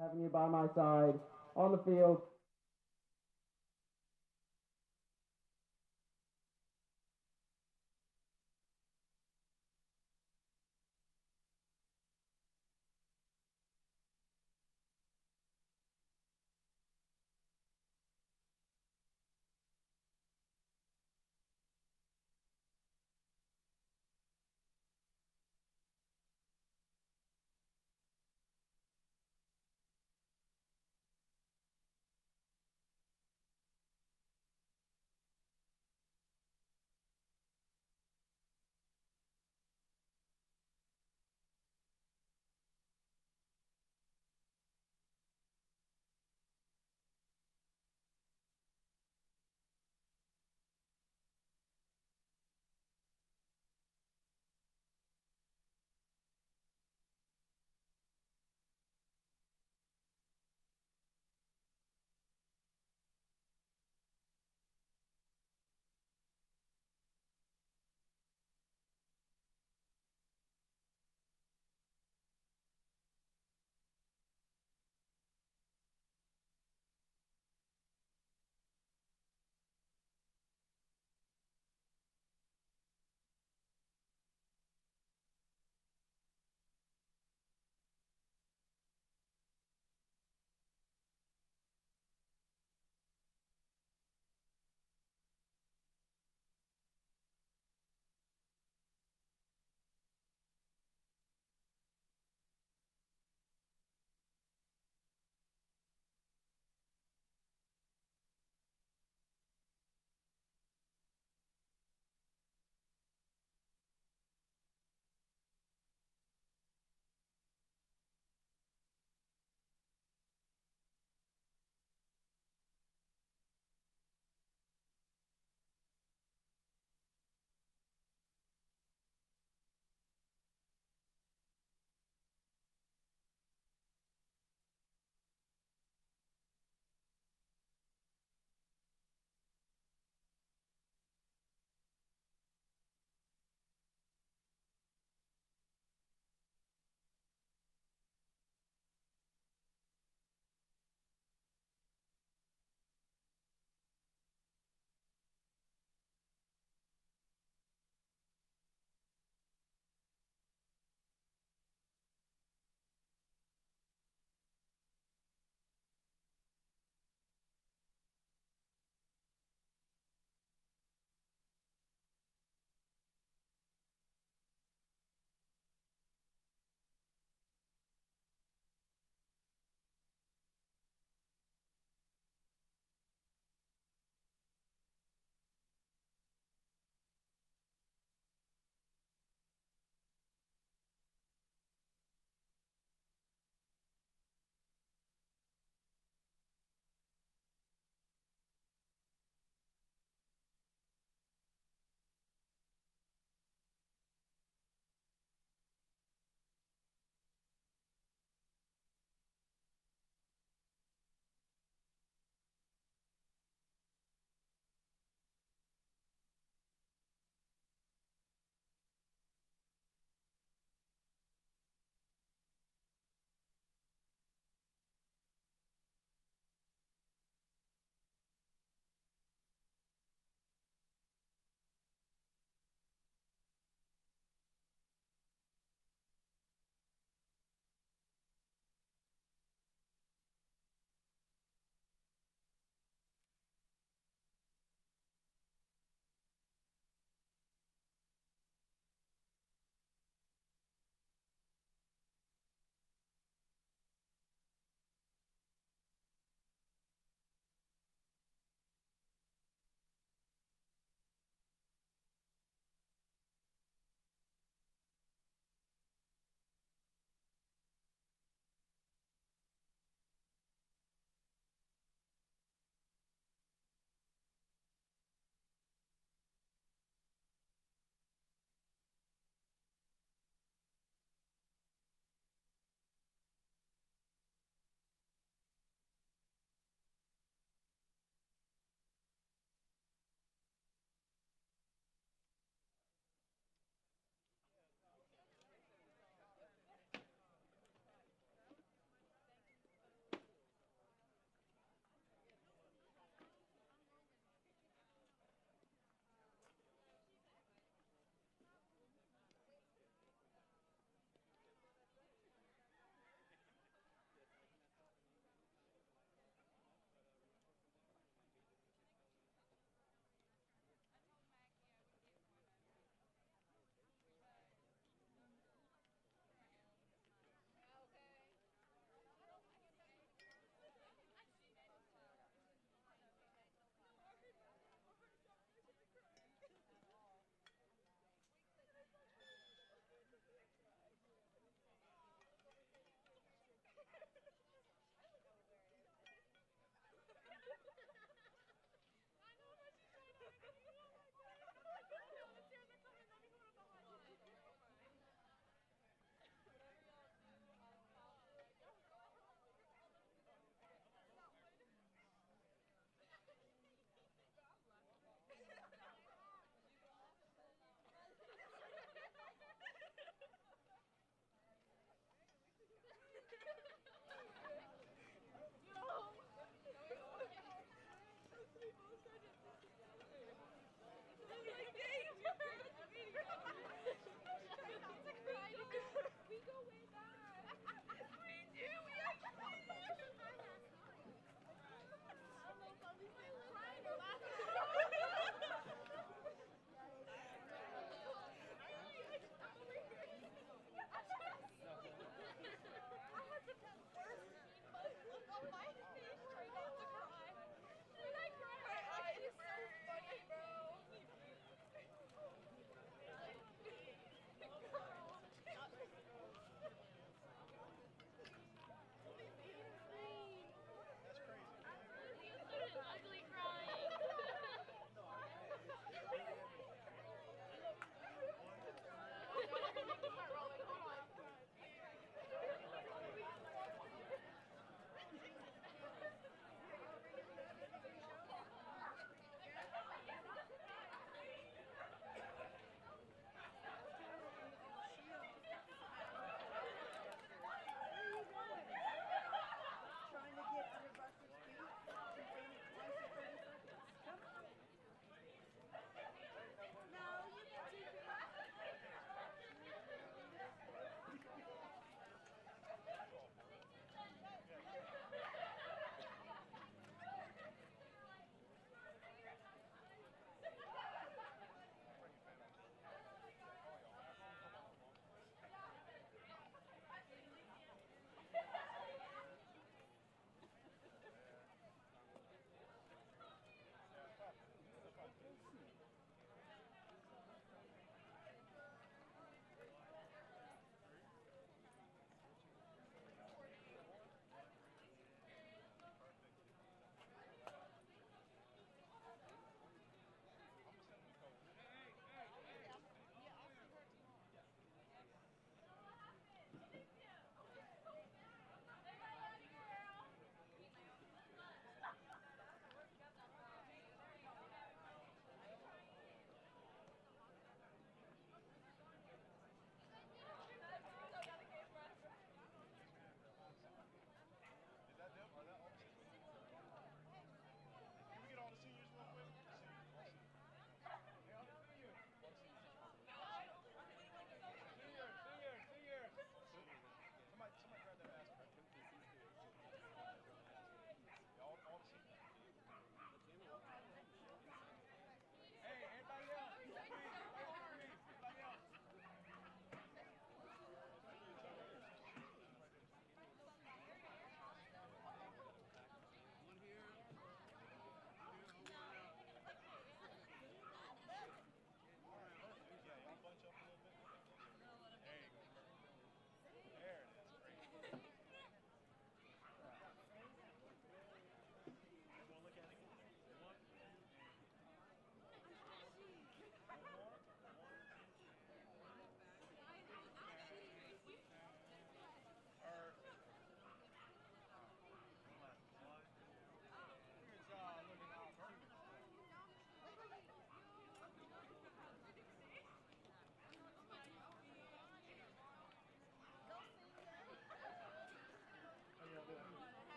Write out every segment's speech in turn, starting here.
having you by my side on the field.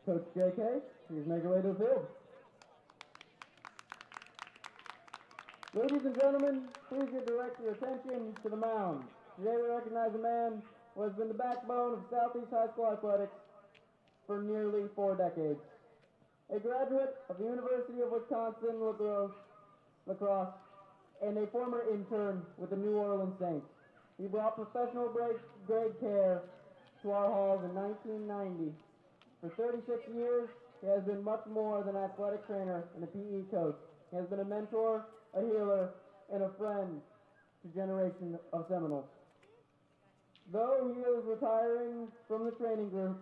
Coach JK, please make your way to the field. Ladies and gentlemen, please direct your attention to the mound. Today we recognize a man who has been the backbone of Southeast High School athletics for nearly 4 decades. A graduate of the University of Wisconsin lacrosse and a former intern with the New Orleans Saints. He brought professional grade care to our halls in 1990. For 36 years, he has been much more than an athletic trainer and a PE coach. He has been a mentor, a healer, and a friend to a generation of Seminoles. Though he is retiring from the training group,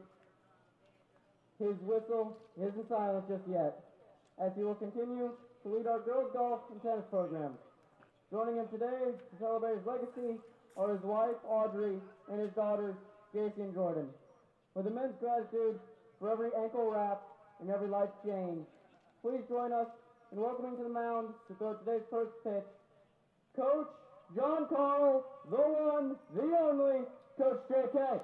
his whistle isn't silent just yet, as he will continue to lead our girls golf and tennis programs. Joining him today to celebrate his legacy are his wife, Audrey, and his daughters, Jacy and Jordan. With immense gratitude for every ankle wrap and every life change, please join us in welcoming to the mound to throw today's first pitch, Coach John Carl, the one, the only, Coach JK.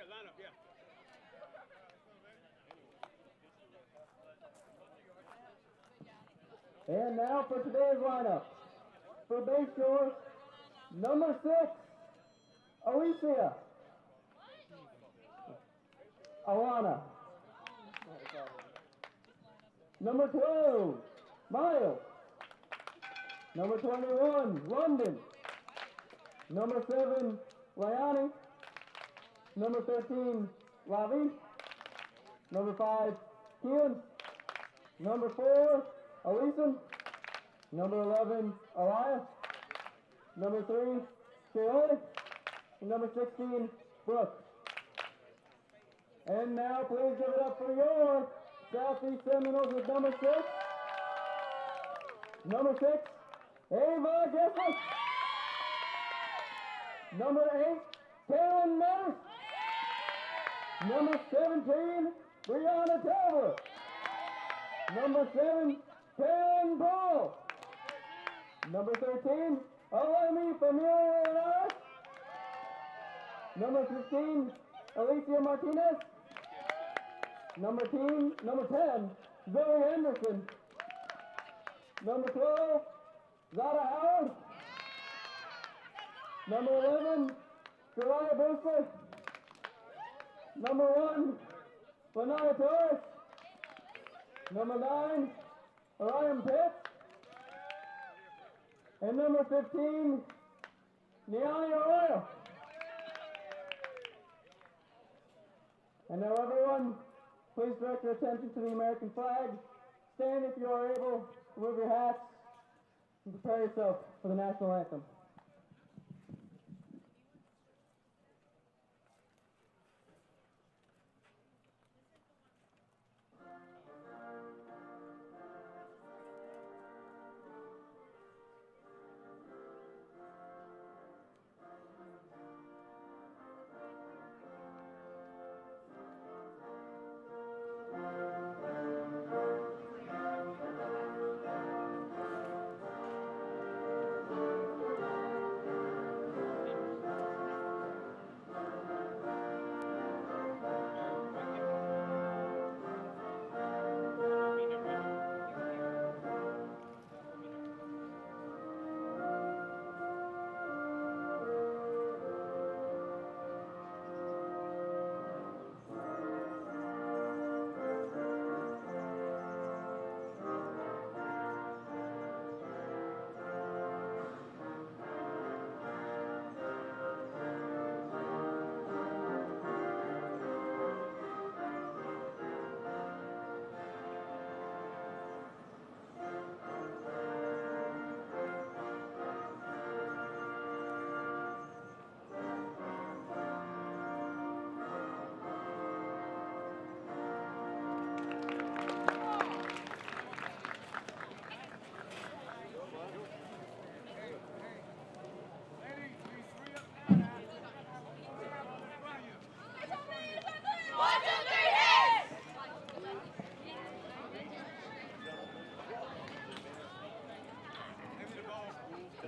Line up, yeah. And now for today's lineup. For Bayshore, number 6, Alicia. Alana. Number 2, Miles. Number 21, London. Number 7, Liani. Number 13, Lavi. Number 5, Keelan. Number 4, Alison. Number 11, Alaya. Number 3, Shayoli. And number 16, Brooke. And now please give it up for your Southeast Seminoles with number 6. Number 6, Ava Gessler. Number 8, Karen Meadows. Number 17, Brianna Taylor. Number 7, Karen Ball. Number 13, Alemi Familia Linares. Number 15, Alicia Martinez. Number 10, Zoe Henderson. Number 12, Zara Howard. Number 11, Soraya Brewster. Number 1, Lanaya Torres. Number 9, Orion Pitts. And number 15, Niani Arroyo. And now everyone, please direct your attention to the American flag. Stand if you are able, remove your hats, and prepare yourself for the national anthem.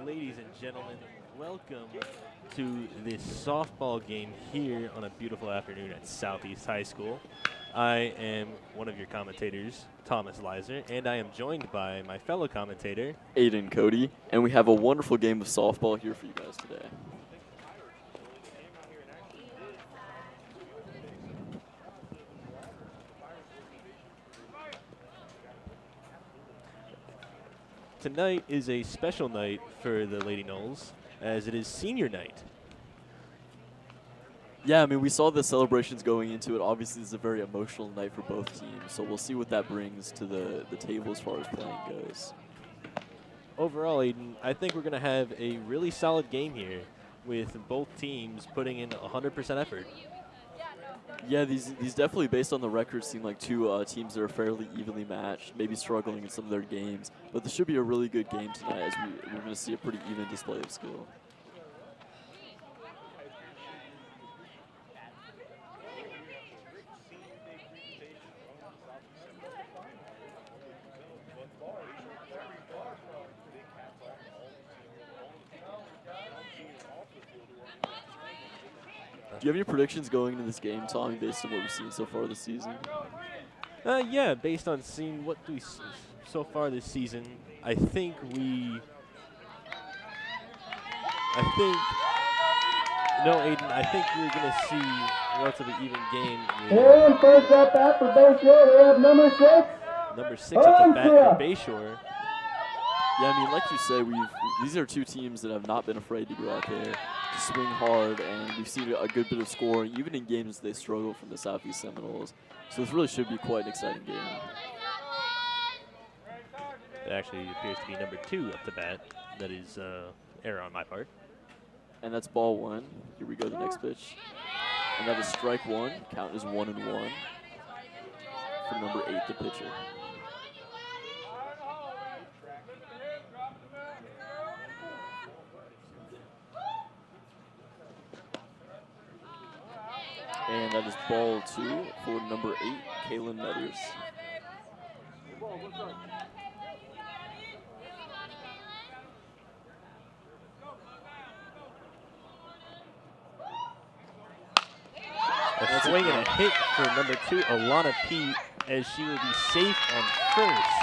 Ladies and gentlemen, welcome to this softball game here on a beautiful afternoon at Southeast High School. I am one of your commentators, Thomas Leiser, and I am joined by my fellow commentator, Aiden Cody, and we have a wonderful game of softball here for you guys today. Tonight is a special night for the Lady Noles, as it is senior night. Yeah, I mean, we saw the celebrations going into it. Obviously, this is a very emotional night for both teams, so we'll see what that brings to the table as far as playing goes. Overall, Aiden, I think we're going to have a really solid game here with both teams putting in 100% effort. Yeah, these definitely, based on the records, seem like two teams that are fairly evenly matched, maybe struggling in some of their games. But this should be a really good game tonight, as we're going to see a pretty even display of skill. Do you have any predictions going into this game, Tommy, based on what we've seen so far this season? Yeah, based on seeing what we so far this season, I think Aiden, I think we're going to see a relatively even game. And first up for Bayshore, we have number 6. Number 6 at the bat for Bayshore. Yeah, I mean, like you said, these are two teams that have not been afraid to go out there to swing hard, and we've seen a good bit of scoring, even in games they struggle from the Southeast Seminoles. So this really should be quite an exciting game. It actually appears to be number 2 up the bat. That is error on my part. And that's ball 1. Here we go, the next pitch. And that is strike 1. Count is 1-1 for number 8, the pitcher. And that is ball 2 for number 8, Kaylin Metters. A swing and a hit for number 2, Alana Pete, as she will be safe on first.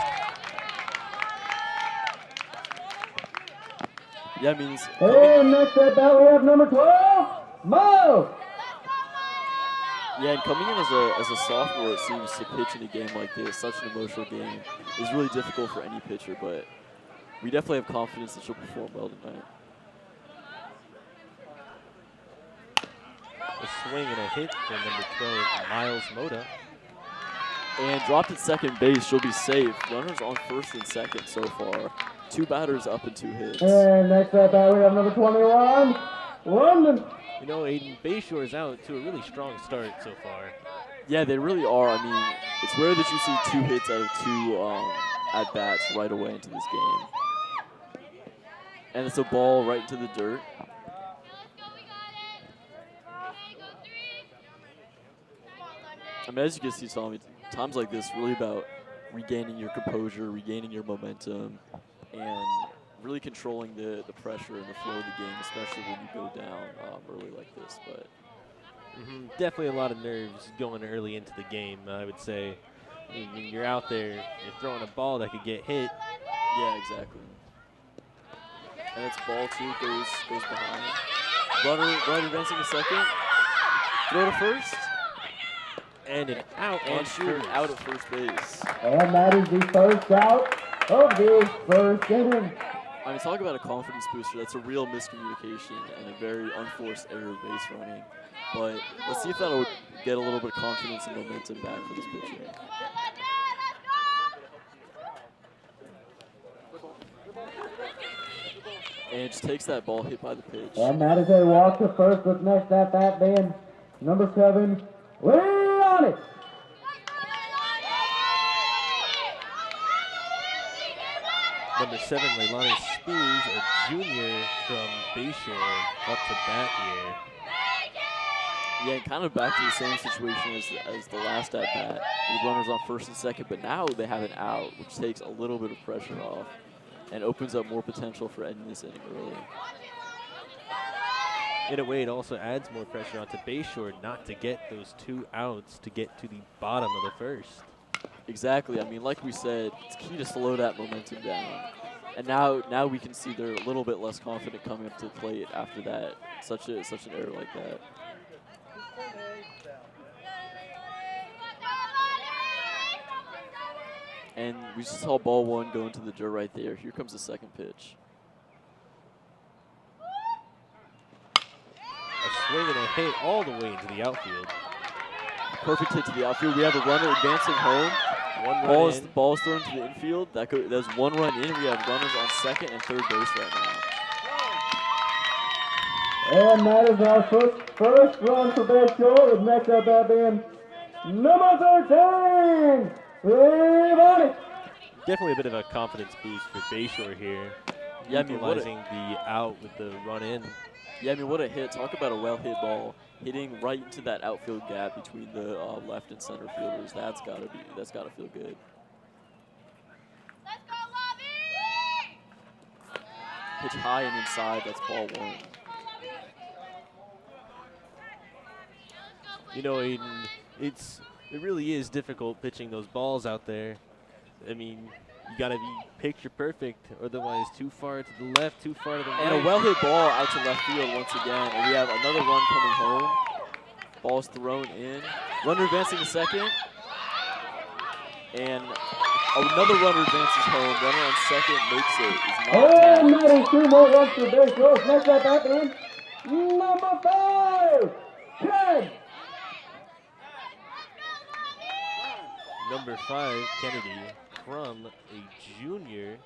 Yeah, I mean, And next at bat we have number 12, Mo. yeah, and coming in as a sophomore, it seems to pitch in a game like this, such an emotional game, is really difficult for any pitcher, but we definitely have confidence that she'll perform well tonight. A swing and a hit for number 12, Miles Moda. And dropped at second base, she'll be safe. Runners on first and second so far. 2 batters up and 2 hits. And next at bat we have number 21, London. You know, Aiden, Bayshore is out to a really strong start so far. Yeah, they really are. I mean, it's rare that you see 2 hits out of 2 at-bats right away into this game. And it's a ball right into the dirt. I mean, as you can see, Tommy, times like this really about regaining your composure, regaining your momentum, and really controlling the pressure and the flow of the game, especially when you go down early like this. But definitely a lot of nerves going early into the game, I would say. When you're out there, you're throwing a ball that could get hit. yeah, exactly. And it's ball 2, goes behind. Runner advancing to second. Throw to first. And an out And on shooting first. out at first base. And that is the first out of the first inning. I mean, talk about a confidence booster. That's a real miscommunication and a very unforced error of base running. But let's see if that'll get a little bit of confidence and momentum back for this pitcher. And just takes that ball hit by the pitch. And that is a walk to first with next at bat being number 7, Leone. Number 7, Leilani Spears, a junior from Bayshore, up to bat here. Yeah, and kind of back to the same situation as the last at bat, with runners on first and second, but now they have an out, which takes a little bit of pressure off and opens up more potential for ending this inning early. In a way, it also adds more pressure onto Bayshore not to get those 2 outs to get to the bottom of the first. Exactly. I mean, like we said, it's key to slow that momentum down. And now we can see they're a little bit less confident coming up to the plate after that, such an error like that. And we just saw ball 1 go into the dirt right there. Here comes the second pitch. A swing and a hit all the way into the outfield. Perfect hit to the outfield. We have a runner advancing home. Ball is thrown to the infield. There's 1 run in. We have runners on second and third base right now. And that is our first run for Bayshore with next at bat being number 13, Leone. Definitely a bit of a confidence boost for Bayshore here. Yeah, I mean, utilizing the out with the run in. Yeah, I mean, what a hit. Talk about a well-hit ball. Hitting right into that outfield gap between the left and center fielders. That's gotta feel good. Let's go, Lobby! Pitch high and inside. That's ball 1. You know, Aiden, it really is difficult pitching those balls out there. I mean, you gotta be picture perfect, otherwise too far to the left, too far to the right. And a well-hit ball out to left field once again. And we have another run coming home. Ball's thrown in. Runner advancing to second. And Another runner advances home. Runner on second makes it. Is not And that tagged. is 2 more runs for Bayshore. Next up at the end, number 5, Ted. Number 5, Kennedy, from a junior.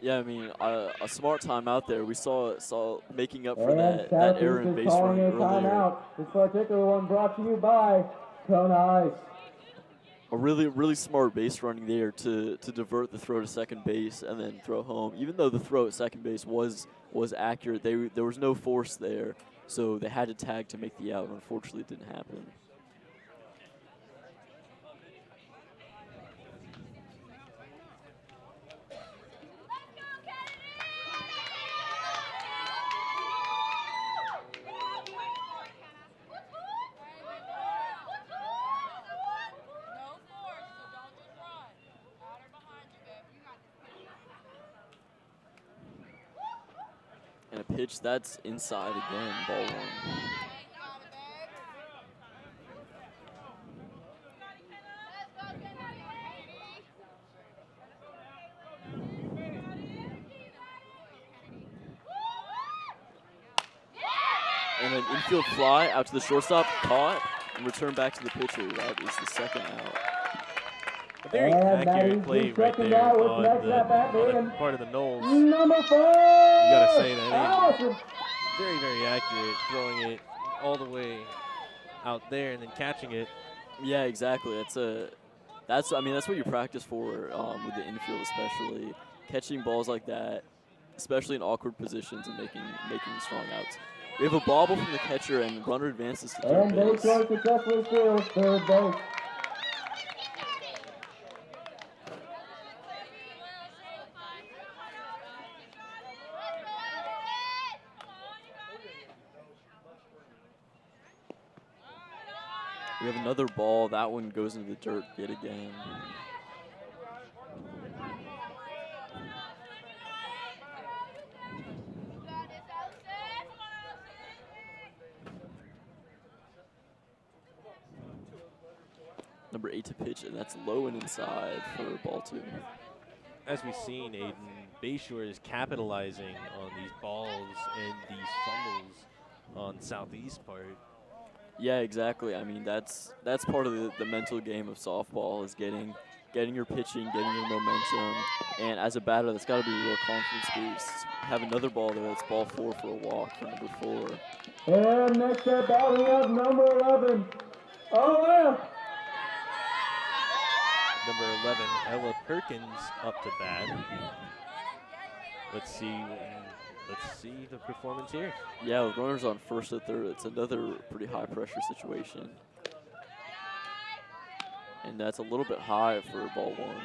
Yeah, I mean, a smart timeout there. We saw making up for And that Southeast error in is base calling running a earlier. timeout. This particular one brought to you by Kona Ice. A really smart base running there to divert the throw to second base and then throw home. Even though the throw at second base was accurate, there was no force there, so they had to tag to make the out. Unfortunately, it didn't happen. And a pitch that's inside again, ball 1. And an infield fly out to the shortstop, caught, and returned back to the pitcher. That is the second out. A very And accurate that play is right second there out with on next the up at the part of the Noles. Number 5, You gotta say that. Allison. Very accurate, throwing it all the way out there and then catching it. Yeah, exactly. That's what you practice for with the infield, especially catching balls like that, especially in awkward positions and making strong outs. We have a bobble from the catcher and runner advances to third And base. Bayshore successfully steals third base. We have another ball. That one goes into the dirt yet again. Number 8 to pitch, and that's low and inside for ball 2. As we've seen, Aiden, Bayshore is capitalizing on these balls and these fumbles on Southeast part. Yeah, exactly. I mean, that's part of the mental game of softball is getting your pitching, getting your momentum, and as a batter, that's got to be real confidence boost. Have another ball there. That's ball 4 for a walk for number 4. And next up, batting up number 11. Oh, Number 11, Ella Perkins, up to bat. Let's see the performance here. Yeah, with runners on first and third, it's another pretty high pressure situation. And that's a little bit high for ball 1.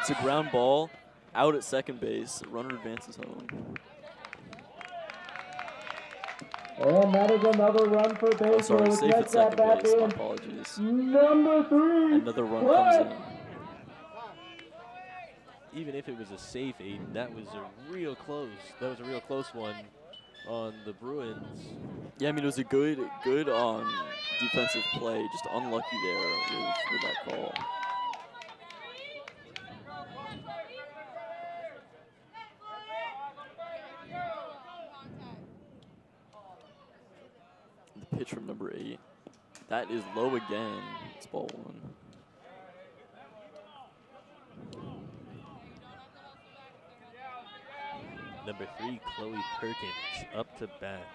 It's a ground ball out at second base. Runner advances home. and that is another run for Bayshore. Oh, sorry, with safe at next up second base. My batting apologies. number 3. Another run Clint. comes in. Even if it was a safe, Aiden, that was a real close. That was a real close one on the Bruins. Yeah, I mean, it was a good defensive play. Just unlucky there with that call. The pitch from number 8. That is low again. It's ball 1. Number 3, Chloe Perkins, up to bat.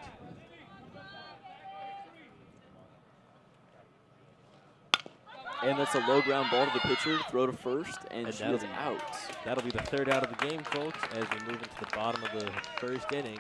And that's a low ground ball to the pitcher, throw to first, and she is out. That'll be the third out of the game, folks, as we move into the bottom of the first inning.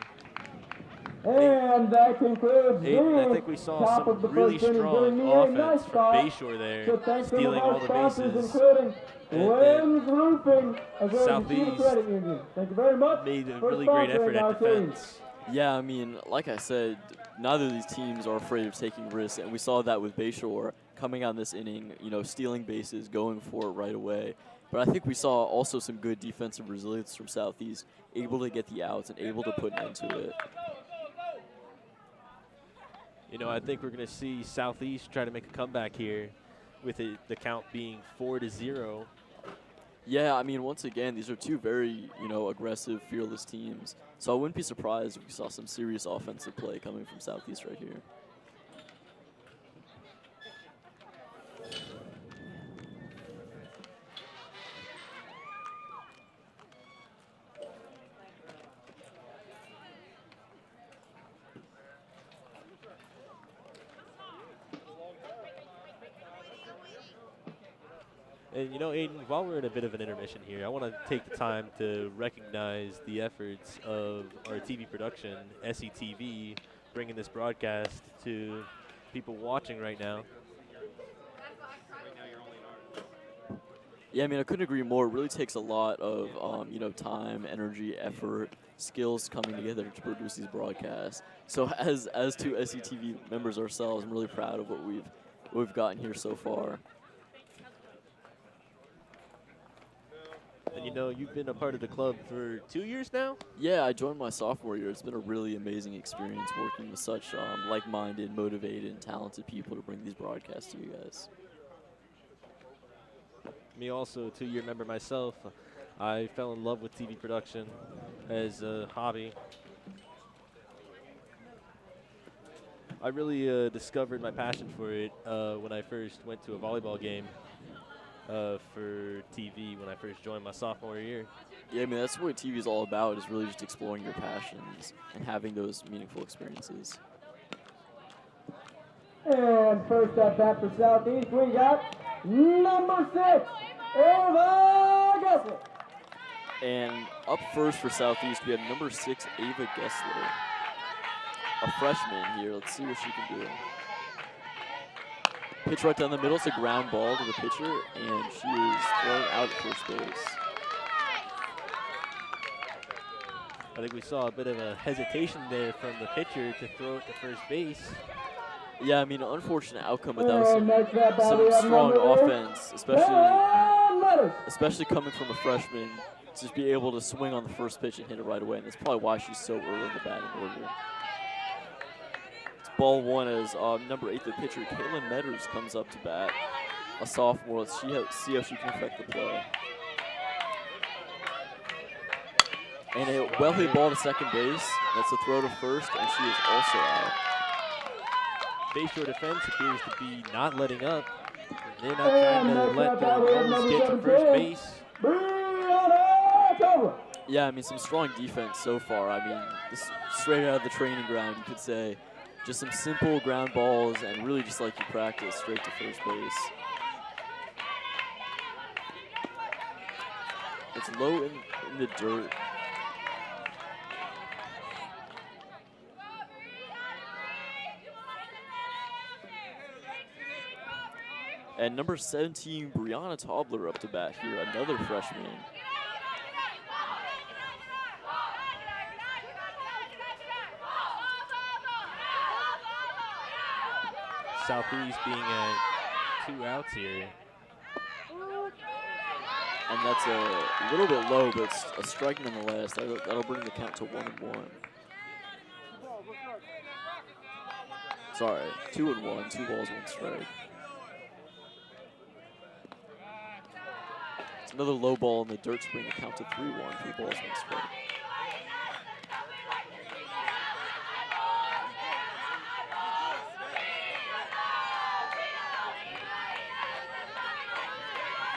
And that concludes Aiden, I the think we saw top some of the really first inning. strong Giving me a nice offense from start. Bayshore there, So thanks to stealing our all the sponsors, bases. including And Lynn's Roofing, as well as the Southeast Credit Union. Thank you very much made a for really great effort sponsoring our at team. defense. Yeah, I mean, like I said, neither of these teams are afraid of taking risks, and we saw that with Bayshore coming on this inning, you know, stealing bases, going for it right away. But I think we saw also some good defensive resilience from Southeast, able to get the outs and able to put an end to it. You know, I think we're going to see Southeast try to make a comeback here with the count being 4-0. Yeah, I mean, once again, these are two very, you know, aggressive, fearless teams. So I wouldn't be surprised if we saw some serious offensive play coming from Southeast right here. And you know, Aiden, while we're in a bit of an intermission here, I want to take the time to recognize the efforts of our TV production, SETV, bringing this broadcast to people watching right now. Yeah, I mean, I couldn't agree more. It really takes a lot of, you know, time, energy, effort, skills coming together to produce these broadcasts. So as two SETV members ourselves, I'm really proud of what we've gotten here so far. And you know, you've been a part of the club for 2 years now? Yeah, I joined my sophomore year. It's been a really amazing experience working with such like-minded, motivated, and talented people to bring these broadcasts to you guys. Me also, a 2-year member myself. I fell in love with TV production as a hobby. I really discovered my passion for it when I first went to a volleyball game for TV when I first joined my sophomore year. Yeah, I mean, that's what TV is all about, is really just exploring your passions and having those meaningful experiences. And first at bat for Southeast, we got number 6, Ava Gessler. And up first for Southeast, we have number 6, Ava Gessler, a freshman here. Let's see what she can do. Pitch right down the middle. It's a ground ball to the pitcher, and she is thrown out at first base. I think we saw a bit of a hesitation there from the pitcher to throw it to first base. Yeah, I mean, an unfortunate outcome, but that was some strong offense, especially coming from a freshman, to just be able to swing on the first pitch and hit it right away, and that's probably why she's so early in the batting order. It's ball one as number 8, the pitcher, Kaylin Metters, comes up to bat, a sophomore. Let's see how she can affect the play. And a well-hit ball to second base. That's a throw to first, and she is also out. Bayshore defense appears to be not letting up. They're not trying to let the Noles get to first base. Yeah, I mean, some strong defense so far. I mean, this straight out of the training ground, you could say. Just some simple ground balls and really just like you practice, straight to first base. It's low in the dirt. And number 17, Brianna Tobler up to bat here, another freshman. Southeast being at 2 outs here. And that's a little bit low, but it's a strike nonetheless. That'll bring the count to 1-1. Sorry, 2-1, 2 balls, 1 strike. It's another low ball in the dirt to bring the count to 3-1, 3 balls, 1 strike.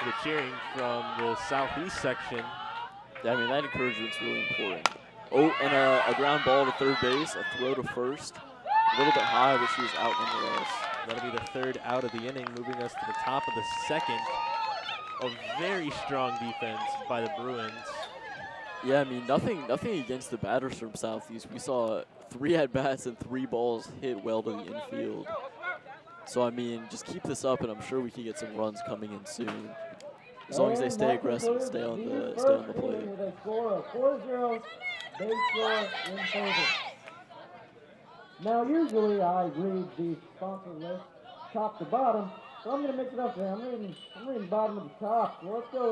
The cheering from the Southeast section. Yeah, I mean, that encouragement's really important. Oh, and a ground ball to third base, a throw to first. A little bit high, but she was out nonetheless. That'll be the 3rd out of the inning, moving us to the top of the 2nd. A very strong defense by the Bruins. Yeah, I mean, nothing against the batters from Southeast. We saw 3 at-bats and 3 balls hit well to the infield. So, I mean, just keep this up, and I'm sure we can get some runs coming in soon. As long as they stay aggressive and stay on the plate. With a score of 4-0, Bayshore in favor. Now, usually I read the sponsor list top to bottom, so I'm going to mix it up today. I'm reading bottom to the top. So let's go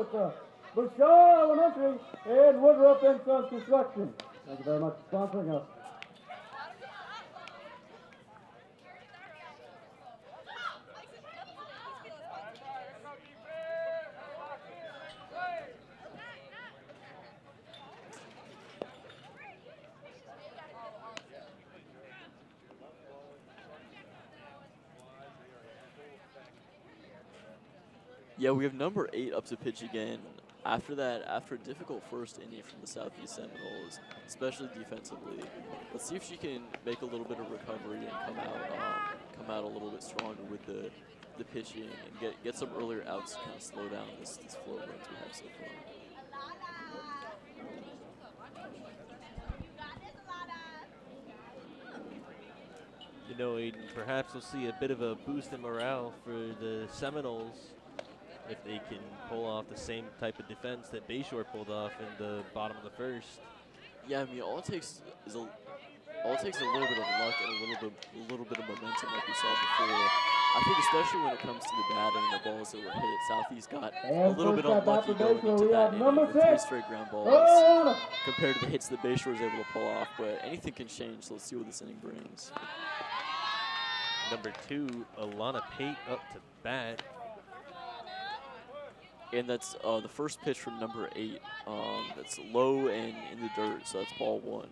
with Bayshore Elementary and Woodruff and Sons Construction. Thank you very much for sponsoring us. Yeah, we have number 8 up to pitch again. After that, after a difficult first inning from the Southeast Seminoles, especially defensively, let's see if she can make a little bit of recovery and come out a little bit stronger with the pitching and get some earlier outs to kind of slow down this flow of runs we have so far. You know, Aiden, perhaps we'll see a bit of a boost in morale for the Seminoles if they can pull off the same type of defense that Bayshore pulled off in the bottom of the first. Yeah, I mean, all it takes is a little bit of luck and a little bit of momentum like we saw before. I think especially when it comes to the batting and the balls that were hit, Southeast got a little bit unlucky going into that inning with 3 straight ground balls compared to the hits that Bayshore was able to pull off. But anything can change, so let's see what this inning brings. Number 2, Alana Pate up to bat. And that's the first pitch from number 8. That's low and in the dirt, so that's ball 1.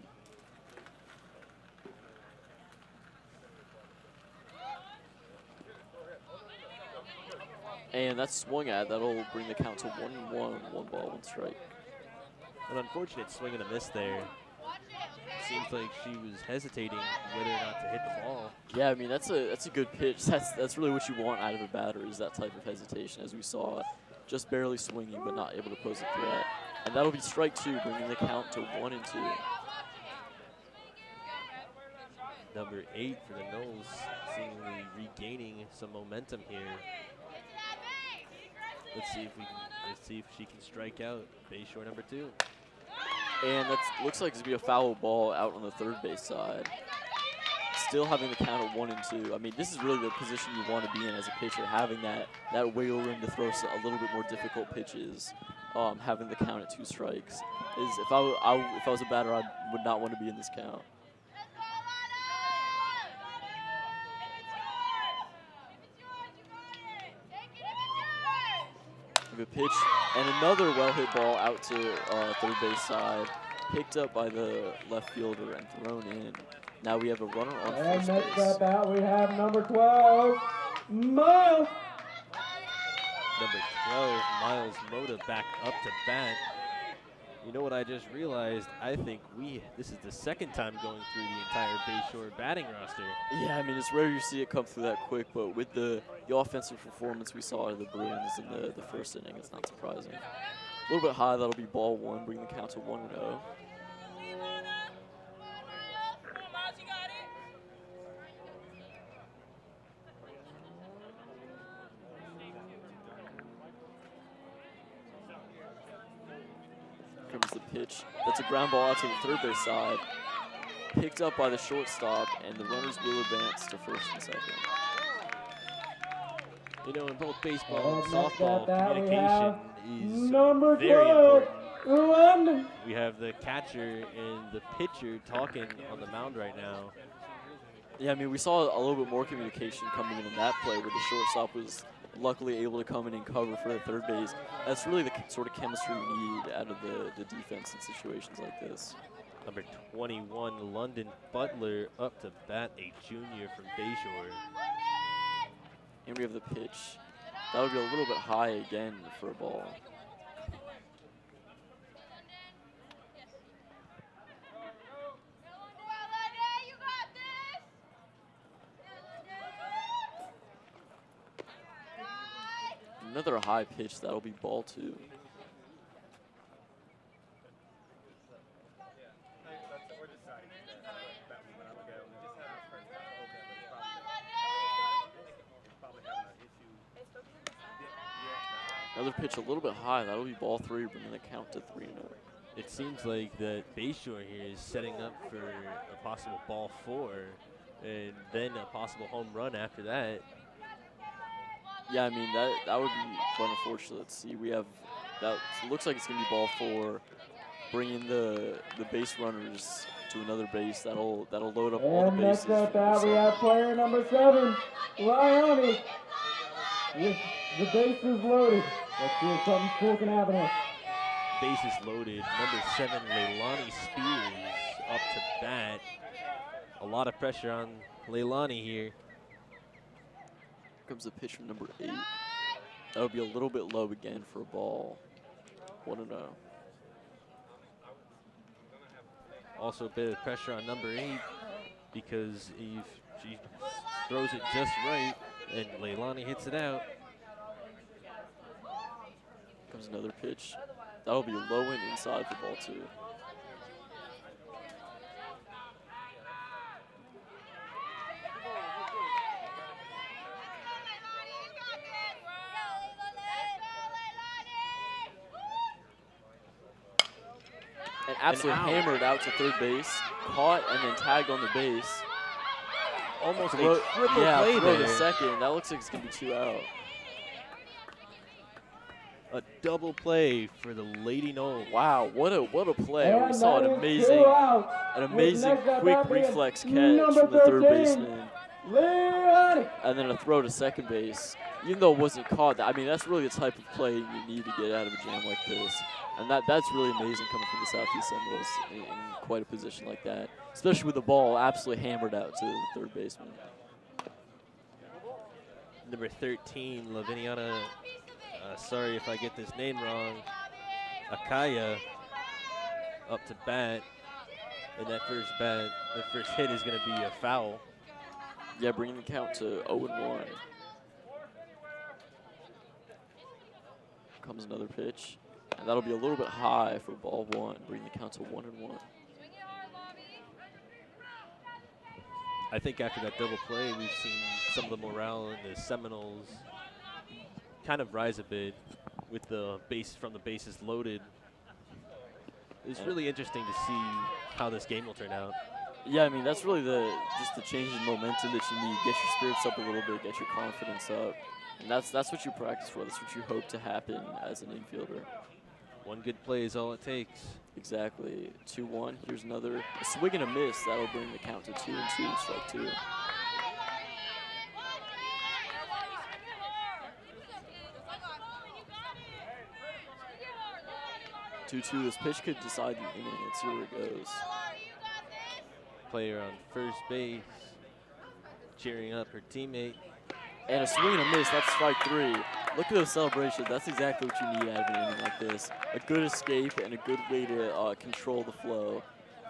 And that's swung at. That'll bring the count to 1-1, 1 ball, 1 strike. An unfortunate swing and a miss there. Seems like she was hesitating whether or not to hit the ball. Yeah, I mean, that's a good pitch. That's really what you want out of a batter, is that type of hesitation, as we saw. Just barely swinging, but not able to pose a threat. And that'll be strike 2, bringing the count to 1-2. Number 8 for the Noles, seemingly regaining some momentum here. Let's see if she can strike out Bayshore number 2. And that looks like it's gonna be a foul ball out on the third base side. Still having the count at 1-2. I mean, this is really the position you want to be in as a pitcher, having that wiggle room to throw a little bit more difficult pitches, having the count at 2 strikes. If I was a batter, I would not want to be in this count. A pitch and another well-hit ball out to third base side, picked up by the left fielder and thrown in. Now we have a runner on first base. And next up out, we have number 12, Miles. Number 12, Miles Moda back up to bat. You know what I just realized? I think this is the second time going through the entire Bayshore batting roster. Yeah, I mean, it's rare you see it come through that quick, but with the offensive performance we saw out of the Bruins in the first inning, it's not surprising. A little bit high, that'll be ball 1, bring the count to 1-0. Comes the pitch. That's a ground ball out to the third base side. Picked up by the shortstop, and the runners will advance to first and second. You know, in both baseball and softball, communication is number very 12, important. London. We have the catcher and the pitcher talking on the mound right now. Yeah, I mean, we saw a little bit more communication coming in that play, where the shortstop was luckily able to come in and cover for the third base. That's really the sort of chemistry you need out of the defense in situations like this. Number 21, London Butler up to bat, a junior from Bayshore. And we have the pitch. That would be a little bit high again for a ball. Another high pitch, that'll be ball 2. Another pitch a little bit high. That'll be ball 3, bringing the count to 3-0. It seems like that Bayshore here is setting up for a possible ball 4 and then a possible home run after that. Yeah, I mean, that would be quite unfortunate. Let's see, we have, that looks like it's going to be ball 4, bringing the base runners to another base. That'll load up all the And bases. next at bat, we have player number 7, Lyoni, with the bases loaded. Let's see if something cool can happen here. Bases loaded. Number 7, Leilani Spears up to bat. A lot of pressure on Leilani here. Comes the pitch from number 8. That'll be a little bit low again for a ball. 1-0. Also a bit of pressure on number 8 because if she throws it just right and Leilani hits it out. Comes another pitch. That'll be low and inside for ball 2. And absolutely hammered out to third base. Caught and then tagged on the base. Almost a Throw, triple play throw to there. second. That looks like it's going to be 2 out. A double play for the Lady Noles. Wow, what a play. And We saw that an is 2 outs. amazing With next at quick bat being reflex catch number from the third 13, baseman. Lyoni. And then a throw to second base. Even though it wasn't caught, I mean, that's really the type of play you need to get out of a jam like this. And that's really amazing coming from the Southeast Seminoles in quite a position like that. Especially with the ball absolutely hammered out to the third baseman. Number 13, Laviniana, sorry if I get this name wrong, Akaya up to bat. And that first hit is going to be a foul. Yeah, bringing the count to 0-1. Comes another pitch. And that'll be a little bit high for ball 1, bringing the count to 1-1. I think after that double play, we've seen some of the morale in the Seminoles kind of rise a bit with the bases loaded. It's really interesting to see how this game will turn out. Yeah, I mean, that's really just the change in momentum that you need. Get your spirits up a little bit, get your confidence up. And that's what you practice for. That's what you hope to happen as an infielder. One good play is all it takes. Exactly. 2-1. Here's another a swing and a miss. That'll bring the count to 2-2, strike 2. 2-2. This pitch could decide the inning. Let's see where it goes. Player on first base, cheering up her teammate. And a swing and a miss. That's strike 3. Look at those celebrations. That's exactly what you need out of an inning like this. A good escape and a good way to control the flow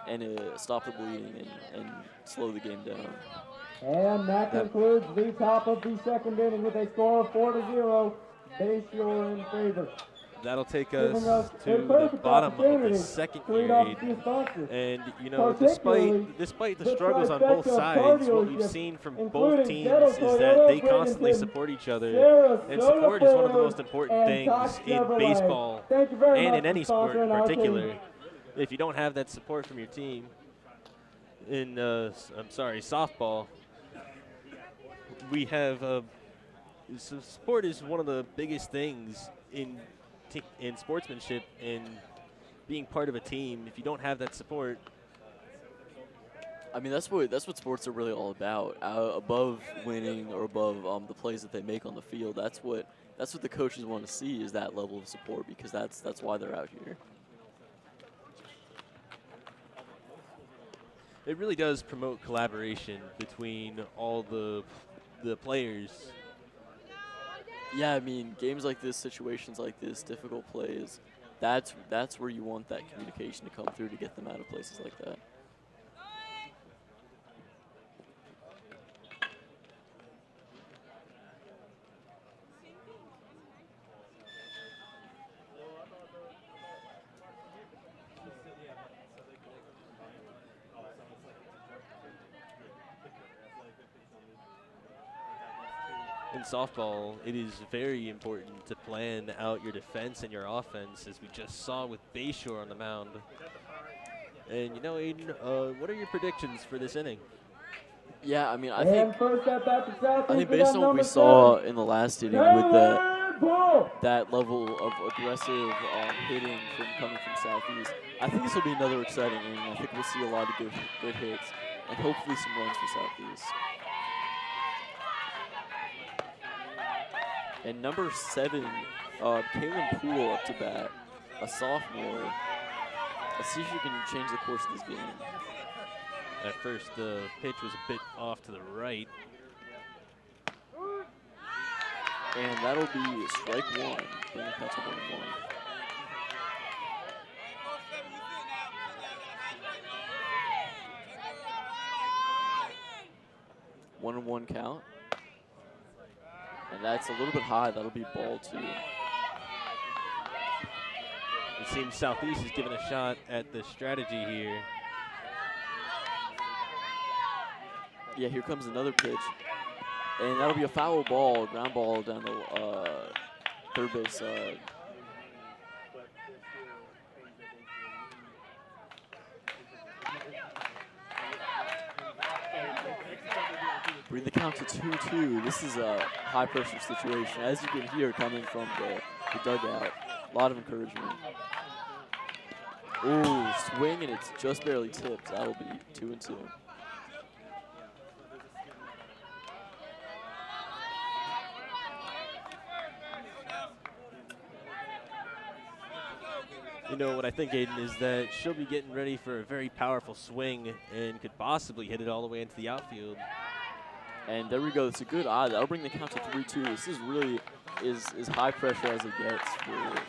and stop the bleeding and slow the game down. And that concludes the top of the second inning with a score of 4-0. Bayshore in favor. That'll take Giving us a to the perfect bottom of the opportunity second to lead off period. the sponsors. And, you know, Particularly despite the the struggles on both trifecta of sides, what we've partnership, seen from including both teams Zettel is that Toyota they constantly Bradenton, support each other. Sarasota And support is one of the Ford, most important and things Cox in Chevrolet. baseball Thank you very and much in any for sport in sponsoring our particular. team. If you don't have that support from your team in, softball, we have so support is one of the biggest things in sportsmanship and being part of a team. If you don't have that support, I mean, that's what sports are really all about. Above winning or above the plays that they make on the field, that's what the coaches want to see, is that level of support, because that's why they're out here. it really does promote collaboration between all the players. Yeah, I mean, games like this, situations like this, difficult plays, that's where you want that communication to come through to get them out of places like that. in softball, it is very important to plan out your defense and your offense, as we just saw with Bayshore on the mound. And you know, Aiden, what are your predictions for this inning? Yeah, I mean, I And think first up at the Southeast, based on what we saw in the last inning with that level of aggressive hitting coming from Southeast, I think this will be another exciting inning. I think we'll see a lot of good hits and hopefully some runs for Southeast. And number 7, Kaylin Poole up to bat, a sophomore. Let's see if she can change the course of this game. At first, the pitch was a bit off to the right. And that'll be strike 1. Bring the count to 1-1. 1-1 count. And that's a little bit high. That'll be ball 2. It seems Southeast is giving a shot at the strategy here. Yeah, here comes another pitch. And that'll be a foul ball, ground ball down the third base side. Bring the count to 2-2. This is a high pressure situation, as you can hear coming from the dugout. A lot of encouragement. Ooh, swing, and it's just barely tipped. That'll be 2-2. You know, what I think, Aiden, is that she'll be getting ready for a very powerful swing and could possibly hit it all the way into the outfield. And there we go. It's a good eye. That'll bring the count to 3-2. This is really as high pressure as it gets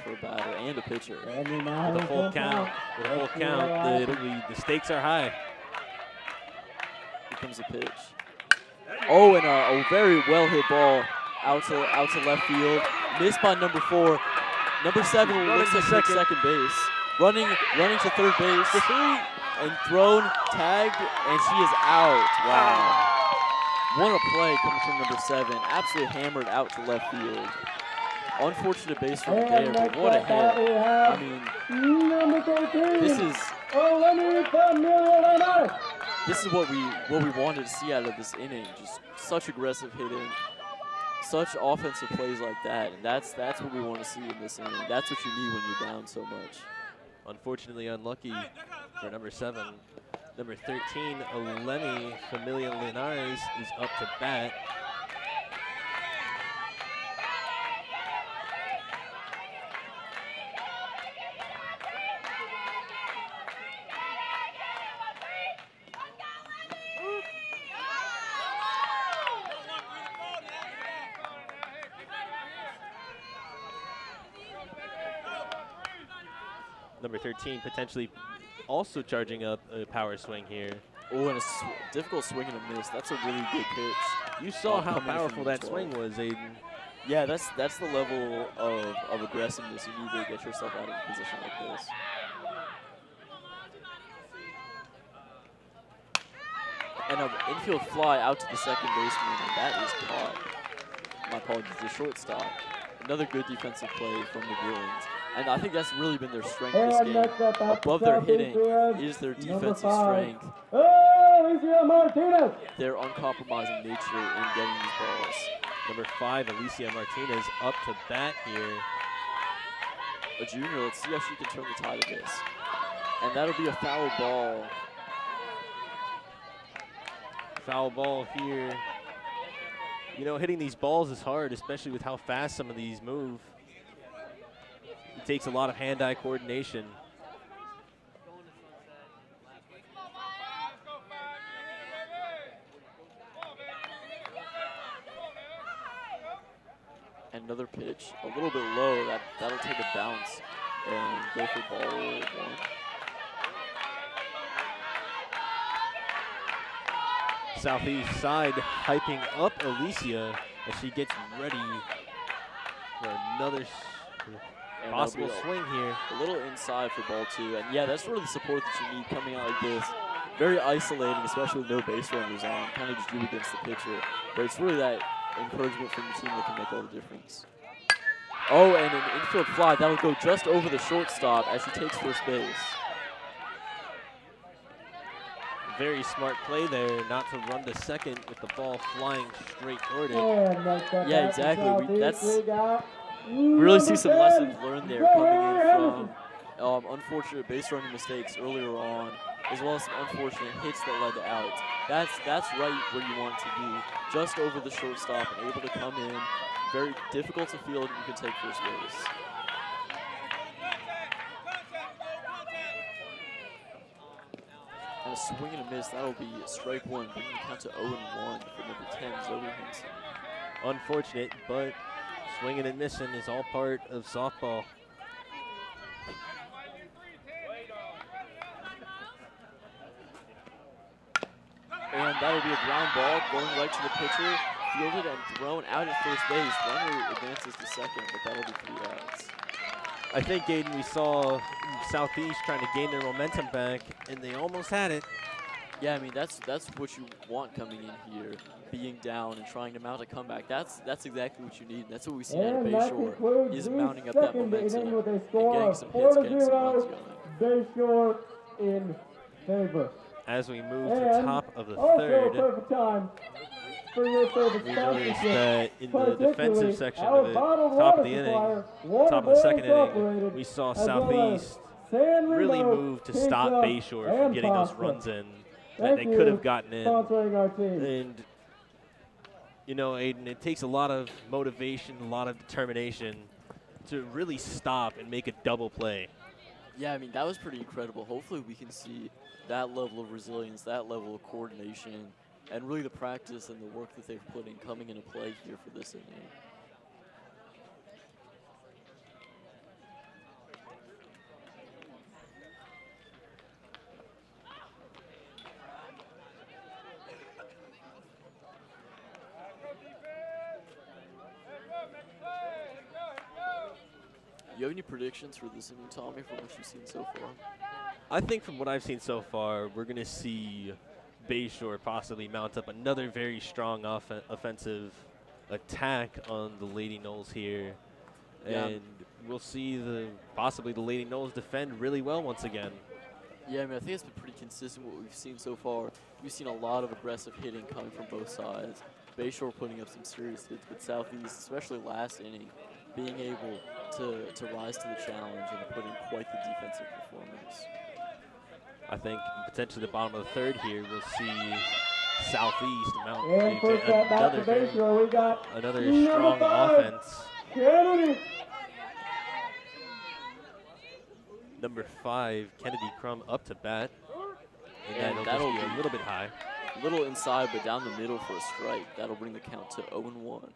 for a batter and a pitcher. With a full count, the stakes are high. Here comes the pitch. Oh, and a very well hit ball out to left field. Missed by number 4. Number 7 looks like second base. Running to third base. And thrown, tagged, and she is out. Wow. What a play coming from number 7. Absolutely hammered out to left field. Unfortunate base run there, but what a hit. I mean, this is what we wanted to see out of this inning. Just such aggressive hitting, such offensive plays like that, and that's what we want to see in this inning. That's what you need when you're down so much. Unfortunately unlucky for number 7. Number 13, Eleni Familia Linares is up to bat. Number 13 potentially also charging up a power swing here. Oh, and a difficult swing and a miss. That's a really good pitch. You saw how powerful that swing was, Aiden. Yeah, that's the level of aggressiveness you need to get yourself out of a position like this. And an infield fly out to the second baseman, and that is caught. My apologies, the shortstop. Another good defensive play from the Bruins. And I think that's really been their strength this game. Above their hitting is their defensive strength. Their uncompromising nature in getting these balls. Number 5, Alicia Martinez up to bat here. A junior, let's see how she can turn the tide of this. And that'll be a foul ball. Foul ball here. You know, hitting these balls is hard, especially with how fast some of these move. It takes a lot of hand-eye coordination. Another pitch, a little bit low. That'll take a bounce and go for ball 1. Southeast side hyping up Alicia as she gets ready for another possible swing here. A little inside for ball 2. And yeah, that's really the support that you need coming out like this. Very isolating, especially with no base runners on. Kind of just do against the pitcher. But it's really that encouragement from the team that can make all the difference. Oh, and an infield fly. That'll go just over the shortstop as he takes first base. Very smart play there, not to run to second with the ball flying straight toward it. Yeah, exactly. We really see some lessons learned there coming in from unfortunate base running mistakes earlier on, as well as some unfortunate hits that led to outs. That's right where you want it to be, just over the shortstop and able to come in. Very difficult to field, and you can take first base. And a swing and a miss, that'll be strike one, bringing the count to 0-1 for number 10, Zoe Henson. Unfortunate, but swinging and missing is all part of softball. And that'll be a ground ball going right to the pitcher, fielded and thrown out at first base. Runner advances to second, but that'll be 3 outs. I think, Aiden, we saw Southeast trying to gain their momentum back, and they almost had it. Yeah, I mean, that's what you want coming in here, being down and trying to mount a comeback. That's exactly what you need. That's what we see out of Bayshore, is mounting up that momentum and getting some hits, getting some runs going. Bayshore in favor. As we move to top of the third, perfect time for your favorite we noticed that in the defensive section of the top of the inning, top of the second inning, we saw Southeast really move to stop Bayshore from getting those runs in that they could have gotten in. And, you know, Aiden, it takes a lot of motivation, a lot of determination to really stop and make a double play. Yeah, I mean, that was pretty incredible. Hopefully we can see that level of resilience, that level of coordination, and really the practice and the work that they've put in coming into play here for this inning. You have any predictions for this inning, Tommy, from what you've seen so far? I think from what I've seen so far, we're going to see Bayshore possibly mount up another very strong offensive attack on the Lady Noles here. Yeah. And we'll see possibly the Lady Noles defend really well once again. Yeah, I mean, I think it's been pretty consistent what we've seen so far. We've seen a lot of aggressive hitting coming from both sides. Bayshore putting up some serious hits, but Southeast, especially last inning, being able to rise to the challenge and put in quite the defensive performance. I think potentially the bottom of the third here, we'll see Southeast mount And first at bat for Bayshore, we got another strong offense. Kennedy. Number 5, Kennedy Crum up to bat. And that'll that'll just be be a little bit high. A little inside, but down the middle for a strike. That'll bring the count to 0-1.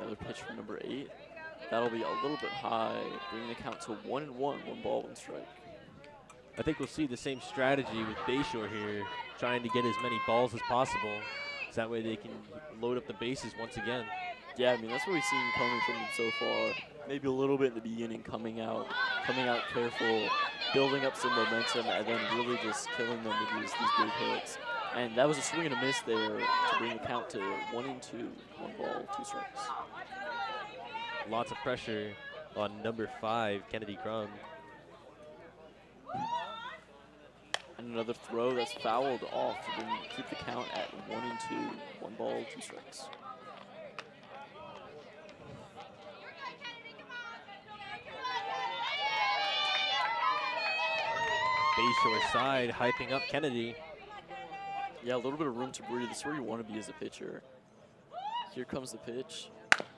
Another pitch from number 8. That'll be a little bit high, bringing the count to 1-1, 1 ball, 1 strike. I think we'll see the same strategy with Bayshore here, trying to get as many balls as possible, so that way they can load up the bases once again. Yeah, I mean, that's what we've seen coming from them so far. Maybe a little bit in the beginning, coming out careful, building up some momentum, and then really just killing them with these big hits. And that was a swing and a miss there to bring the count to 1-2, 1 ball, 2 strikes. Lots of pressure on number 5, Kennedy Crum. And another throw that's fouled off to keep the count at 1-2, 1 ball, 2 strikes. Bayshore side hyping up Kennedy. Yeah, a little bit of room to breathe. This is where you want to be as a pitcher. Here comes the pitch.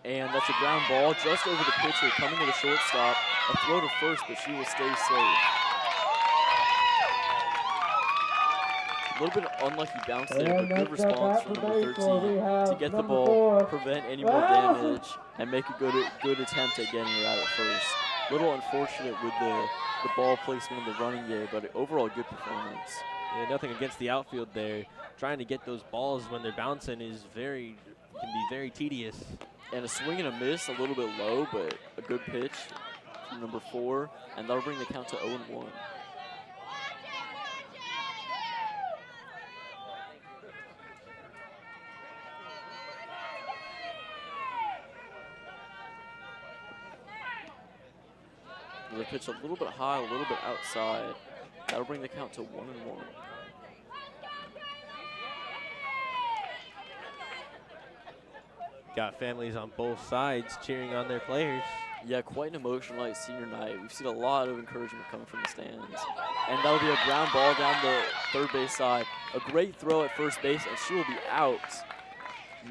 And that's a ground ball just over the pitcher, coming to the shortstop. A throw to first, but she will stay safe. A little bit unlucky bounce there, but good response from number 13 to get the ball, prevent any more damage, and make a good attempt at getting her out at first. A little unfortunate with the ball placement in the running there, but overall good performance. Yeah, nothing against the outfield there. Trying to get those balls when they're bouncing can be very tedious. And a swing and a miss, a little bit low, but a good pitch from number 4, and that'll bring the count to 0-1. Another pitch a little bit high, a little bit outside. That'll bring the count to 1-1. Got families on both sides cheering on their players. Yeah, quite an emotional night, senior night. We've seen a lot of encouragement coming from the stands. And that'll be a ground ball down the third base side. A great throw at first base, and she will be out.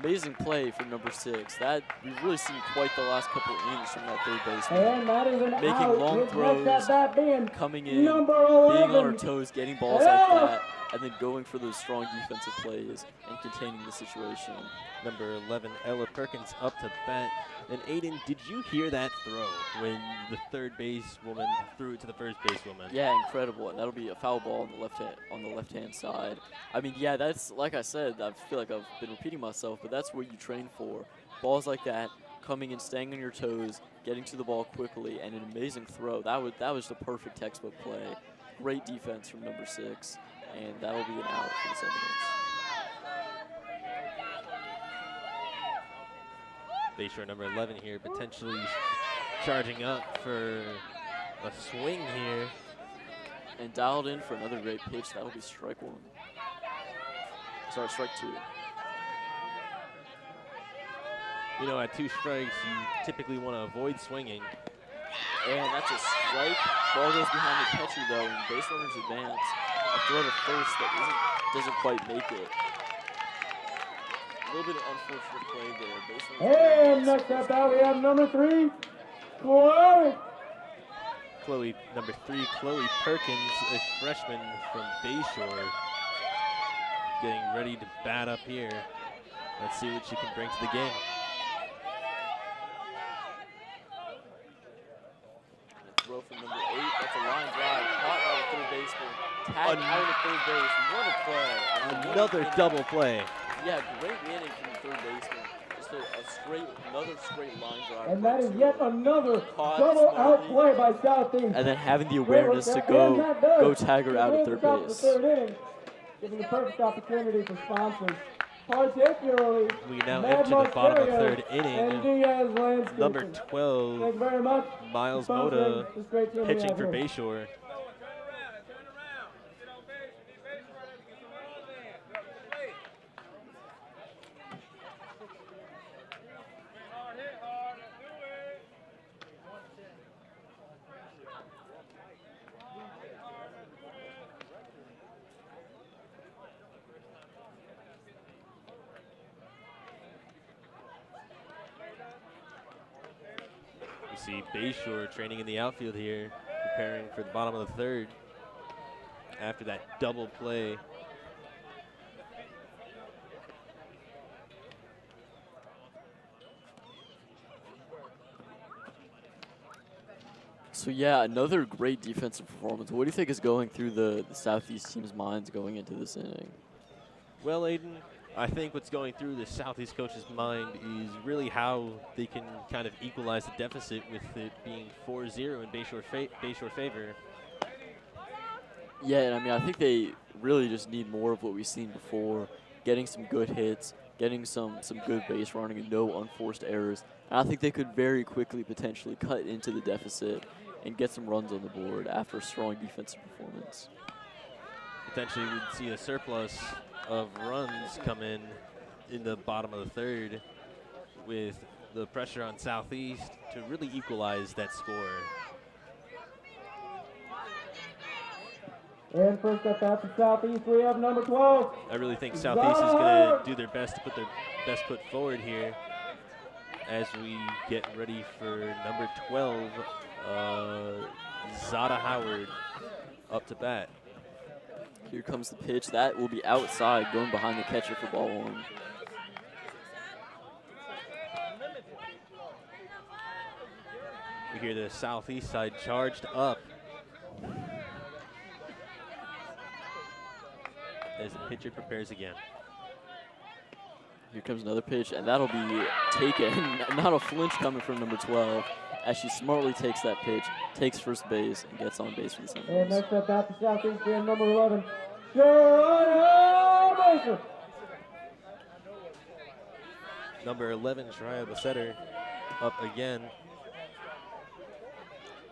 Amazing play from number 6. That we've really seen quite the last couple of innings from that third baseman. And that is an Making out. long With throws, next at bat being coming in, number being 11. on her toes, getting balls like that, and then going for those strong defensive plays and containing the situation. Number 11, Ella Perkins, up to bat. And Aiden, did you hear that throw when the third base woman threw it to the first base woman? Yeah, incredible, and that'll be a foul ball on the left-hand side. I mean, yeah, that's like I said. I feel like I've been repeating myself, but that's what you train for. Balls like that, coming in, staying on your toes, getting to the ball quickly, and an amazing throw. That was the perfect textbook play. Great defense from number 6, and that'll be an out for the Seminoles. Bayshore number 11 here, potentially charging up for a swing here. And dialed in for another great pitch. That'll be strike 1. Sorry, strike 2. You know, at 2 strikes, you typically want to avoid swinging. And that's a strike. Ball goes behind the catcher, though, and base runners advance. A throw to first that doesn't quite make it. A little bit of unfortunate play there. Base runners And next at bat we have number 3, Chloe. Number 3, Chloe Perkins, a freshman from Bayshore, getting ready to bat up here. Let's see what she can bring to the game. Throw from number 8. That's a line drive. Caught by the third baseman. Tagged out of third base. What a play. I mean, Another double play. Yeah, great inning from the third baseman. Just another straight line drive. And that is yet another Caught double slowly. out play by Southeast. And then having the awareness to go tag her out at third The base. third inning, giving the perfect opportunity for sponsors, particularly We now Mad enter the bottom of the Monterio third and inning. Diaz Landscaping. Number Thank 12, you very much. Miles for sponsoring Moda, this great team we pitching have for here. Bayshore. You see Bayshore training in the outfield here, preparing for the bottom of the third after that double play. So yeah, another great defensive performance. What do you think is going through the Southeast team's minds going into this inning? Well, Aiden, I think what's going through the Southeast coach's mind is really how they can kind of equalize the deficit with it being 4-0 in Bayshore favor. Yeah, and I mean, I think they really just need more of what we've seen before, getting some good hits, getting some good base running and no unforced errors. And I think they could very quickly potentially cut into the deficit and get some runs on the board after a strong defensive performance. Potentially we'd see a surplus of runs come in the bottom of the third with the pressure on Southeast to really equalize that score. And first up at the Southeast, we have number 12. I really think Southeast is going to do their best to put their best foot forward here as we get ready for number 12, Zada Howard, up to bat. Here comes the pitch. That will be outside, going behind the catcher for ball 1. We hear the Southeast side charged up as the pitcher prepares again. Here comes another pitch, and that'll be taken. Not a flinch coming from number 12, as she smartly takes that pitch, takes first base, and gets on base for the And Seminoles. next up at the Southeast, we have number 11, Shariah Baker. Number 11, Shariah Basetter, up again.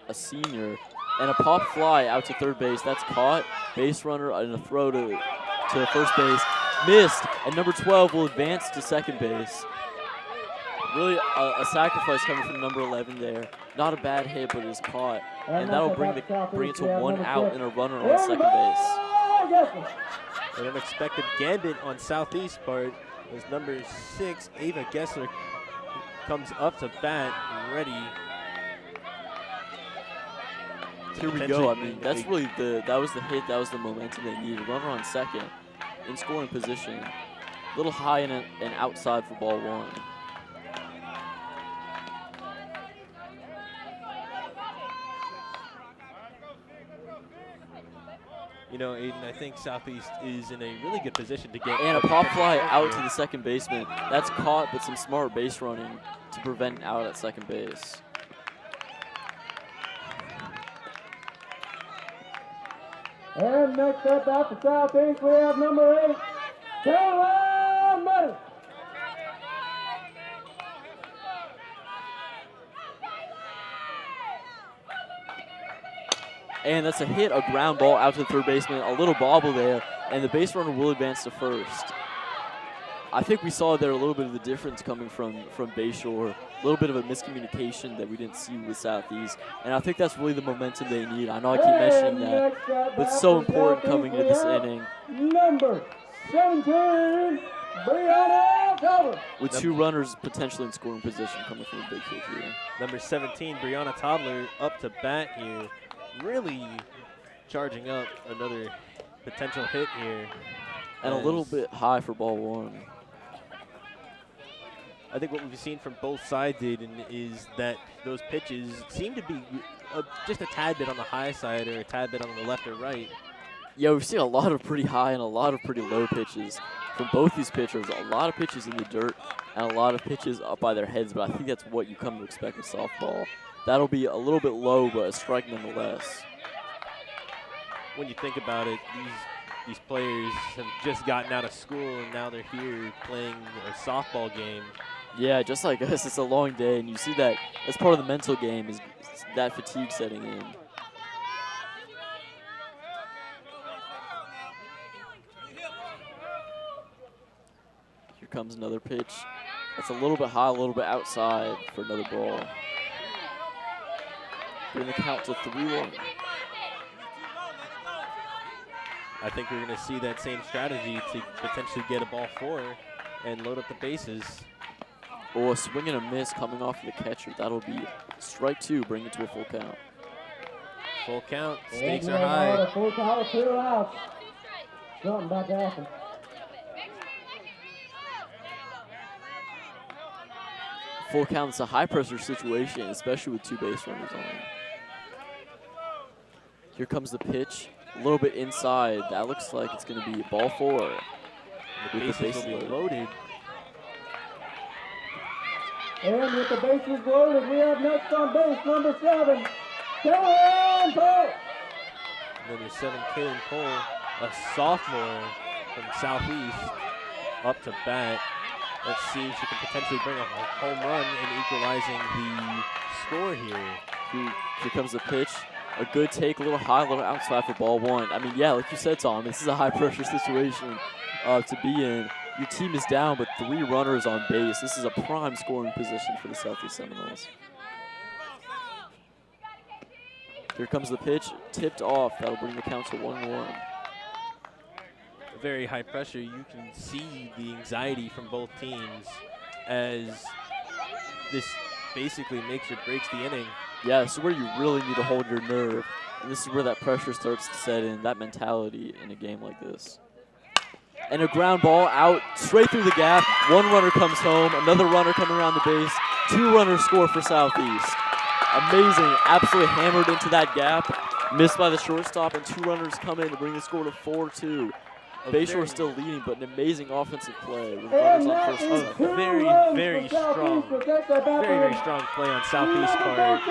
A a senior. And a pop fly out to third base. That's caught. Base runner and a throw to first base. Missed. And number 12 will advance to second base. Really a sacrifice coming from number 11 there. Not a bad hit, but it is caught. And that'll bring it to 1 out and a runner on second base. An unexpected gambit on Southeast part as number 6, Ava Gessler, comes up to bat, ready. Here we go. I mean, that's really that was the hit, that was the momentum they needed. Runner on second, in scoring position. A little high and outside for ball 1. You know, Aiden, I think Southeast is in a really good position to get. And a pop fly out to the second baseman. That's caught, but some smart base running to prevent an out at second base. And next up out for Southeast, we have number 8, Caroline Muddy. And that's a hit, a ground ball out to the third baseman, a little bobble there, and the base runner will advance to first. I think we saw there a little bit of the difference coming from Bayshore, a little bit of a miscommunication that we didn't see with Southeast, and I think that's really the momentum they need. I know I keep mentioning that, but it's so important coming into this inning. Number 17, Brianna Tobler. With 2 runners potentially in scoring position coming from a big hit here. Number 17, Brianna Tobler, up to bat here. Really charging up another potential hit here. And a little bit high for ball 1. I think what we've seen from both sides, Aiden, is that those pitches seem to be just a tad bit on the high side or a tad bit on the left or right. Yeah, we've seen a lot of pretty high and a lot of pretty low pitches from both these pitchers. A lot of pitches in the dirt and a lot of pitches up by their heads, but I think that's what you come to expect with softball. That'll be a little bit low, but a strike nonetheless. When you think about it, these players have just gotten out of school and now they're here playing a softball game. Yeah, just like us, it's a long day, and you see that as part of the mental game is that fatigue setting in. Here comes another pitch. That's a little bit high, a little bit outside for another ball. Bring the count to 3-1. I think we're going to see that same strategy to potentially get a ball 4 and load up the bases. Oh, a swing and a miss coming off the catcher. That'll be strike 2, bring it to a full count. Full count, stakes are high. Full count, 2 outs. Something about to happen. Full count, it's a high pressure situation, especially with 2 base runners on. Here comes the pitch, a little bit inside. That looks like it's going to be ball 4. The bases will be loaded. And with the bases loaded, we have next on base, number 7, Kaylin Poe. Number 7, Kaylin Poe, a sophomore from Southeast, up to bat. Let's see if she can potentially bring a home run and equalizing the score here. Here comes the pitch. A good take, a little high, a little outside for ball 1. I mean, yeah, like you said, Tom, this is a high-pressure situation to be in. Your team is down, but 3 runners on base. This is a prime scoring position for the Southeast Seminoles. Here comes the pitch, tipped off. That'll bring the count to 1-1. Very high pressure. You can see the anxiety from both teams as this basically makes or breaks the inning. Yeah, this is where you really need to hold your nerve. And this is where that pressure starts to set in, that mentality in a game like this. And a ground ball out straight through the gap. 1 runner comes home, another runner coming around the base. 2 runners score for Southeast. Amazing, absolutely hammered into that gap. Missed by the shortstop, and 2 runners come in to bring the score to 4-2. Bayshore still leading, but an amazing offensive play with runners on first and second. Very strong play on Southeast part.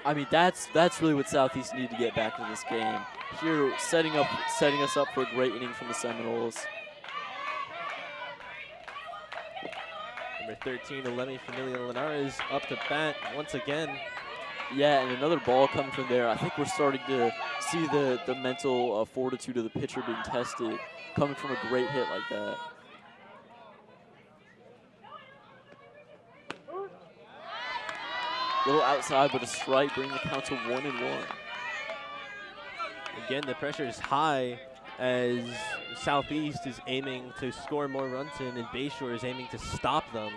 I mean, that's really what Southeast need to get back into this game. Here, setting us up for a great inning from the Seminoles. Number 13, Alemi Familia Linares, up to bat once again. Yeah, and another ball coming from there. I think we're starting to see the mental fortitude of the pitcher being tested, coming from a great hit like that. Little outside, but a strike, bringing the count to 1-1. Again, the pressure is high as Southeast is aiming to score more runs in, and Bayshore is aiming to stop them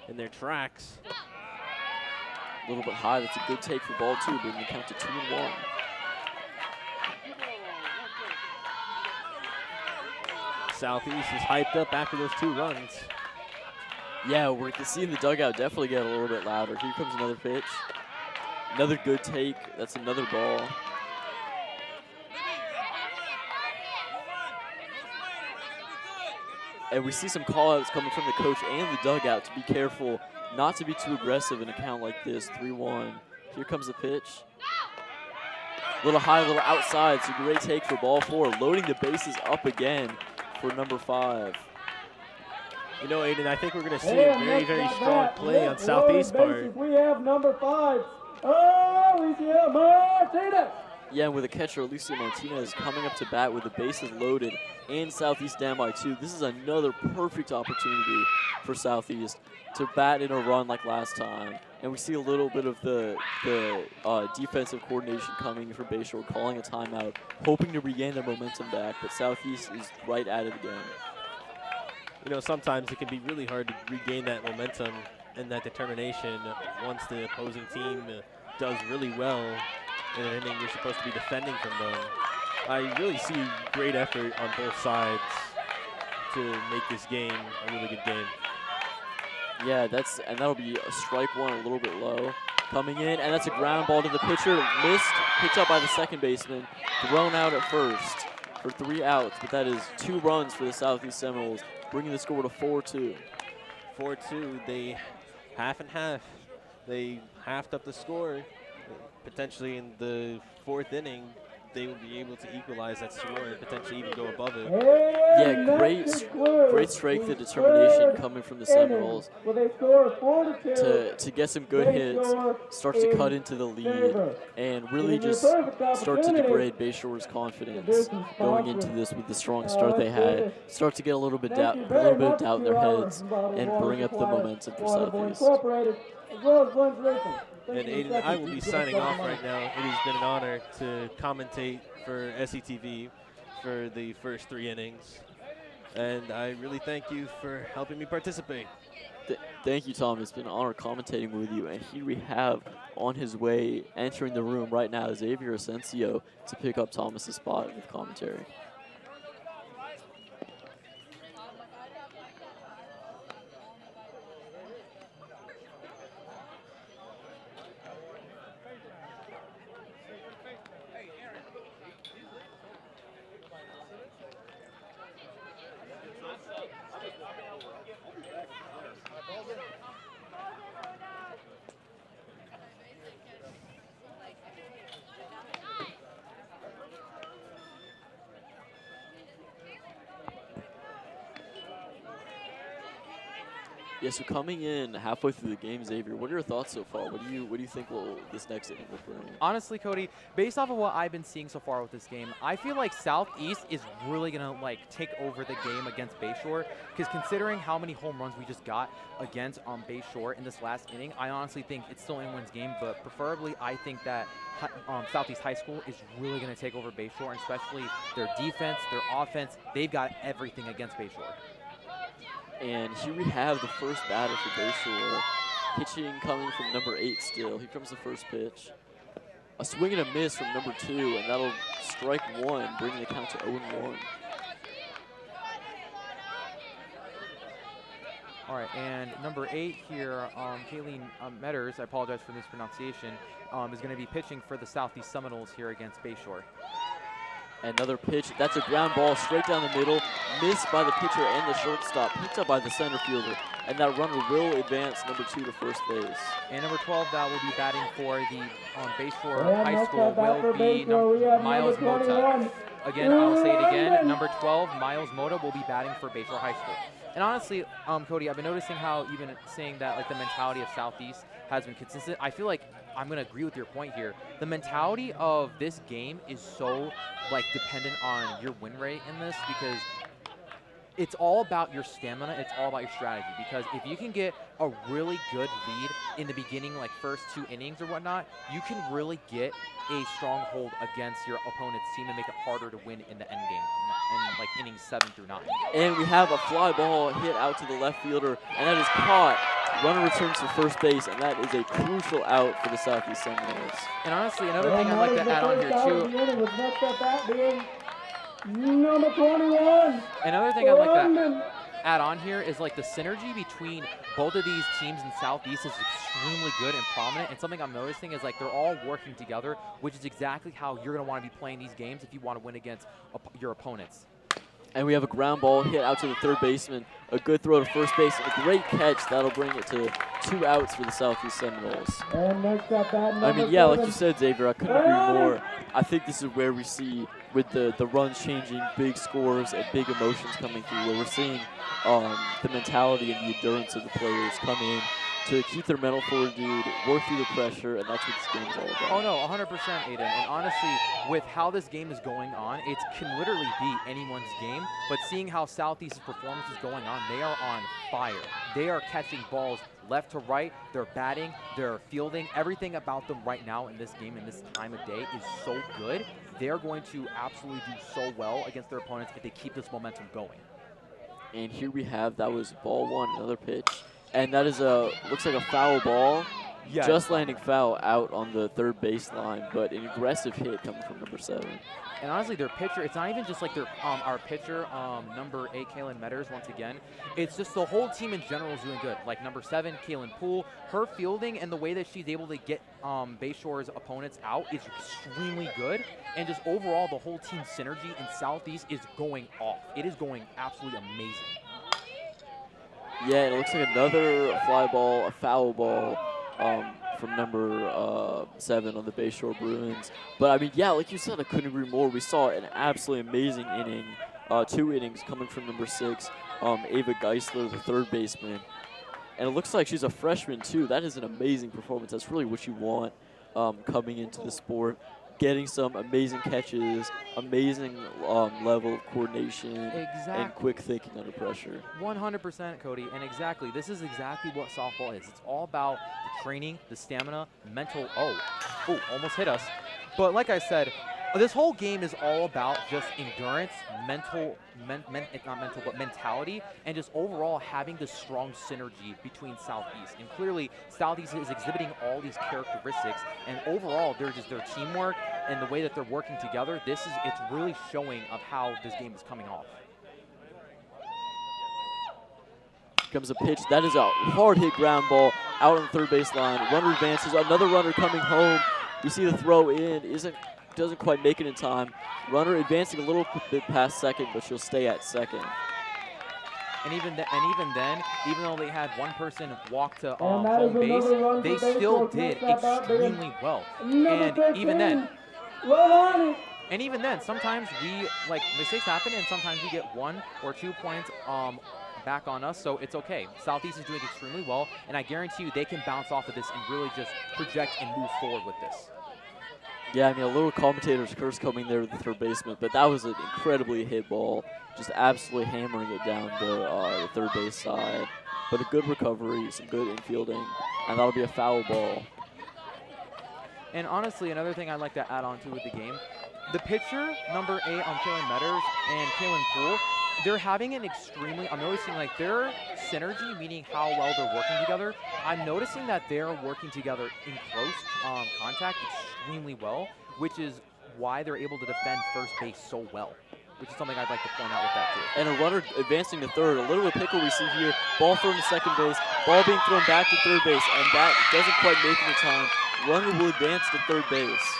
in their tracks. A little bit high. That's a good take for ball 2, bringing the count to 2-1. Southeast is hyped up after those 2 runs. Yeah, we can see in the dugout definitely get a little bit louder. Here comes another pitch. Another good take. That's another ball. And we see some call-outs coming from the coach and the dugout to be careful not to be too aggressive in a count like this, 3-1. Here comes the pitch. Little high, little outside. It's a great take for ball 4, loading the bases up again for number 5. You know, Aiden, I think we're going to see a very, very strong play on Southeast part. We have number 5, Alicia Martinez. Yeah, and with the catcher, Alicia Martinez coming up to bat with the bases loaded and Southeast down by 2. This is another perfect opportunity for Southeast to bat in a run like last time. And we see a little bit of the defensive coordination coming from Bayshore, calling a timeout, hoping to regain their momentum back, but Southeast is right at it again. You know, sometimes it can be really hard to regain that momentum and that determination once the opposing team does really well in an inning you're supposed to be defending from them. I really see great effort on both sides to make this game a really good game. Yeah, that'll be a strike 1 a little bit low. Coming in, and that's a ground ball to the pitcher. Missed, picked up by the second baseman, thrown out at first for 3 outs, but that is 2 runs for the Southeast Seminoles, bringing the score to 4-2. 4-2, they half and half. They halved up the score. Potentially in the 4th inning, they will be able to equalize that score and potentially even go above it. Yeah, great strength and determination coming from the Seminoles to get some good hits, start to cut into the lead, and really just start to degrade Bayshore's confidence going into this with the strong start they had. Start to get a little bit of doubt in their heads and bring up the momentum for Southeast. And Aiden, I will be signing off right now. It has been an honor to commentate for SETV for the first 3 innings. And I really thank you for helping me participate. Thank you, Tom. It's been an honor commentating with you. And here we have on his way, entering the room right now, Xavier Asensio to pick up Thomas's spot with commentary. Yeah, so coming in halfway through the game, Xavier, what are your thoughts so far? What do you think this next inning will bring? Honestly, Cody, based off of what I've been seeing so far with this game, I feel like Southeast is really gonna take over the game against Bayshore. Because considering how many home runs we just got against Bayshore in this last inning, I honestly think it's still anyone's game. But preferably, I think that Southeast High School is really gonna take over Bayshore, and especially their defense, their offense. They've got everything against Bayshore. And here we have the first batter for Bayshore, pitching coming from number 8 still. Here comes the first pitch. A swing and a miss from number 2, and that'll strike 1, bringing the count to 0-1. All right, and number 8 here, Kayleen Metters, I apologize for mispronunciation, is going to be pitching for the Southeast Seminoles here against Bayshore. Another pitch, that's a ground ball straight down the middle, missed by the pitcher and the shortstop, picked up by the center fielder, and that runner will advance number 2 to first base. And number 12 that will be batting for the Bayshore High School will be Miles Mota. Again, I'll say it again, number 12, Miles Mota will be batting for Bayshore High School. And honestly, Cody, I've been noticing how even saying that like the mentality of Southeast has been consistent. I feel like I'm gonna agree with your point here. The mentality of this game is so like dependent on your win rate in this because it's all about your stamina. It's all about your strategy because if you can get a really good lead in the beginning, like first 2 innings or whatnot, you can really get a stronghold against your opponent's team and make it harder to win in the end game, in like innings 7 through 9. And we have a fly ball hit out to the left fielder, and that is caught. Runner returns to first base, and that is a crucial out for the Southeast Seminoles. And honestly, another thing I'd like to add on here too. With next at bat being number 21. Another thing I'd like to add on here is like the synergy between both of these teams in Southeast is extremely good and prominent. And something I'm noticing is like they're all working together, which is exactly how you're going to want to be playing these games if you want to win against your opponents. And we have a ground ball hit out to the third baseman. A good throw to first base. A great catch. That'll bring it to 2 outs for the Southeast Seminoles. And next at bat, I mean, yeah, like you said, Xavier, I couldn't agree more. I think this is where we see, with the runs changing, big scores and big emotions coming through, where we're seeing the mentality and the endurance of the players come in to keep their mental fortitude, work through the pressure, and that's what this game is all about. Oh, no, 100%, Aiden. And honestly, with how this game is going on, it can literally be anyone's game. But seeing how Southeast's performance is going on, they are on fire. They are catching balls left to right. They're batting. They're fielding. Everything about them right now in this game, in this time of day, is so good. They're going to absolutely do so well against their opponents if they keep this momentum going. And here we have, that was ball 1, another pitch. And that is looks like a foul ball. Yeah. Just landing foul out on the third baseline, but an aggressive hit coming from number 7. And honestly, their pitcher, it's not even just like their our pitcher, number 8, Kaylin Metters, once again. It's just the whole team in general is doing good. Like number 7, Kaylin Poole, her fielding and the way that she's able to get Bayshore's opponents out is extremely good. And just overall, the whole team synergy in Southeast is going off. It is going absolutely amazing. Yeah, it looks like another fly ball, a foul ball from number 7 on the Bayshore Bruins. But, I mean, yeah, like you said, I couldn't agree more. We saw an absolutely amazing inning, 2 innings coming from number 6, Ava Geisler, the third baseman. And it looks like she's a freshman, too. That is an amazing performance. That's really what you want coming into the sport. Getting some amazing catches, amazing level of coordination, and quick thinking under pressure. 100%, Cody, and exactly, this is exactly what softball is. It's all about the training, the stamina, mental, almost hit us. But like I said, this whole game is all about just endurance, mentality, and just overall having this strong synergy between Southeast. And clearly, Southeast is exhibiting all these characteristics, and overall, they're just their teamwork and the way that they're working together. It's really showing of how this game is coming off. Comes a pitch. That is a hard hit ground ball out on the third baseline. Runner advances. Another runner coming home. We see the throw in. Doesn't quite make it in time. Runner advancing a little bit past second, but she'll stay at second. And even then, even though they had one person walk to home base, they still did extremely well. And even then, sometimes mistakes happen, and sometimes we get 1 or 2 points back on us, so it's okay. Southeast is doing extremely well, and I guarantee you they can bounce off of this and really just project and move forward with this. Yeah, I mean, a little commentator's curse coming there with the third baseman, but that was an incredibly hit ball, just absolutely hammering it down the third base side. But a good recovery, some good infielding, and that'll be a foul ball. And honestly, another thing I'd like to add on to with the game, the pitcher, number 8 on Kaylin Metters and Kaylin Poole, they're having an extremely, I'm noticing like their synergy, meaning how well they're working together, I'm noticing that they're working together in close contact extremely well, which is why they're able to defend first base so well, which is something I'd like to point out with that too. And a runner advancing to third, a little bit of pickle we see here, ball thrown to second base, ball being thrown back to third base, and that doesn't quite make it in time. Runner will advance to third base.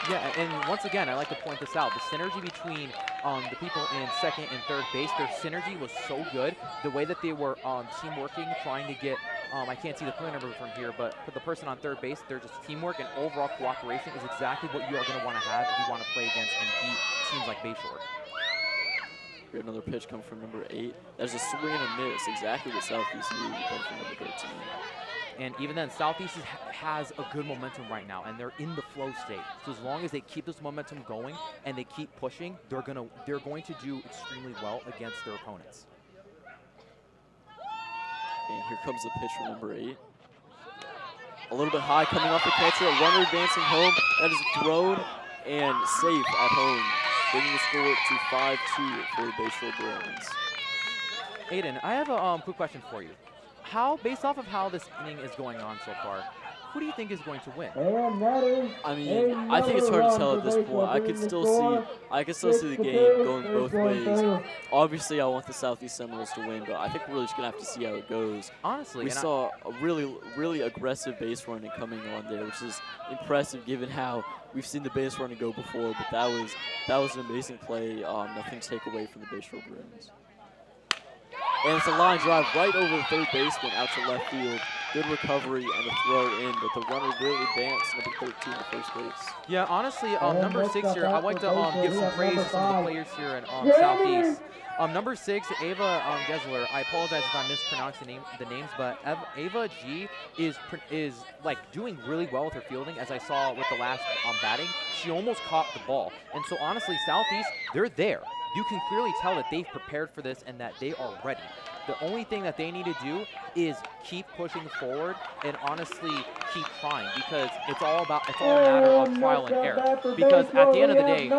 Yeah, and once again, I like to point this out. The synergy between the people in second and third base, their synergy was so good. The way that they were team working, trying to get, I can't see the play number from here, but for the person on third base, they're just teamwork and overall cooperation is exactly what you are going to want to have if you want to play against and beat teams like Bayshore. We have another pitch come from number 8. That's a swing and a miss, exactly what Southeast needed to come from number 13. And even then, Southeast has a good momentum right now, and they're in the flow state. So as long as they keep this momentum going and they keep pushing, they're going to do extremely well against their opponents. And here comes the pitch from number 8. A little bit high coming off the catcher, a runner advancing home. That is thrown and safe at home, bringing the score to 5-2 for the Bayshore Bruins. Aiden, I have a quick question for you. Based off of how this inning is going on so far, who do you think is going to win? And that is I mean, I think it's hard to tell at this point. I can still see the game going both ways. Obviously, I want the Southeast Seminoles to win, but I think we're really just gonna have to see how it goes. Honestly, we saw a really aggressive base running coming on there, which is impressive given how we've seen the base running go before. But that was an amazing play. Nothing to take away from the Bayshore Bruins. And it's a line drive right over the third baseman out to left field. Good recovery and a throw in, but the runner will advance number 13 to first base. Yeah, honestly, number 6 here, I'd like to give some praise to some of the players here in Southeast. Number 6, Ava Gesler. I apologize if I mispronounced the names, but Ava G is like doing really well with her fielding, as I saw with the last batting. She almost caught the ball, and so honestly, Southeast, they're there. You can clearly tell that they've prepared for this and that they are ready. The only thing that they need to do is keep pushing forward and honestly keep trying, because it's all a matter of trial and error. Because at the end of the day,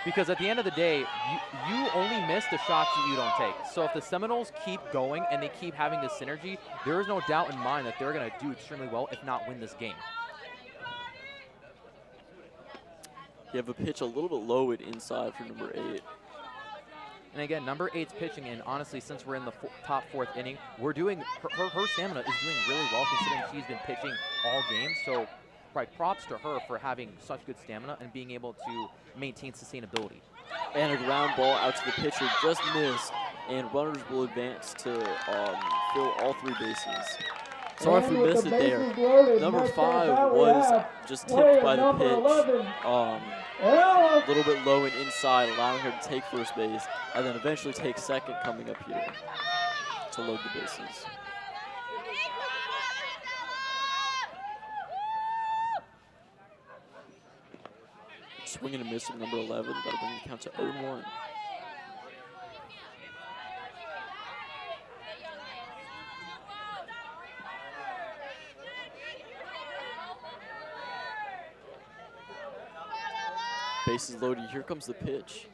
because at the end of the day, you only miss the shots that you don't take. So if the Seminoles keep going and they keep having this synergy, there is no doubt in mind that they're going to do extremely well, if not win this game. You have a pitch a little bit low and inside for number 8. And again, number 8's pitching, and honestly, since we're in the top 4th inning, we're doing her stamina is doing really well, considering she's been pitching all game. So, props to her for having such good stamina and being able to maintain sustainability. And a ground ball out to the pitcher, just missed, and runners will advance to fill all 3 bases. Sorry if we missed it there. Number 5 was just tipped by the pitch. A little bit low and inside, allowing her to take first base, and then eventually take second coming up here to load the bases. Swing and a miss from number 11. That'll bring the count to 0-1. Bases loaded. Here comes the pitch.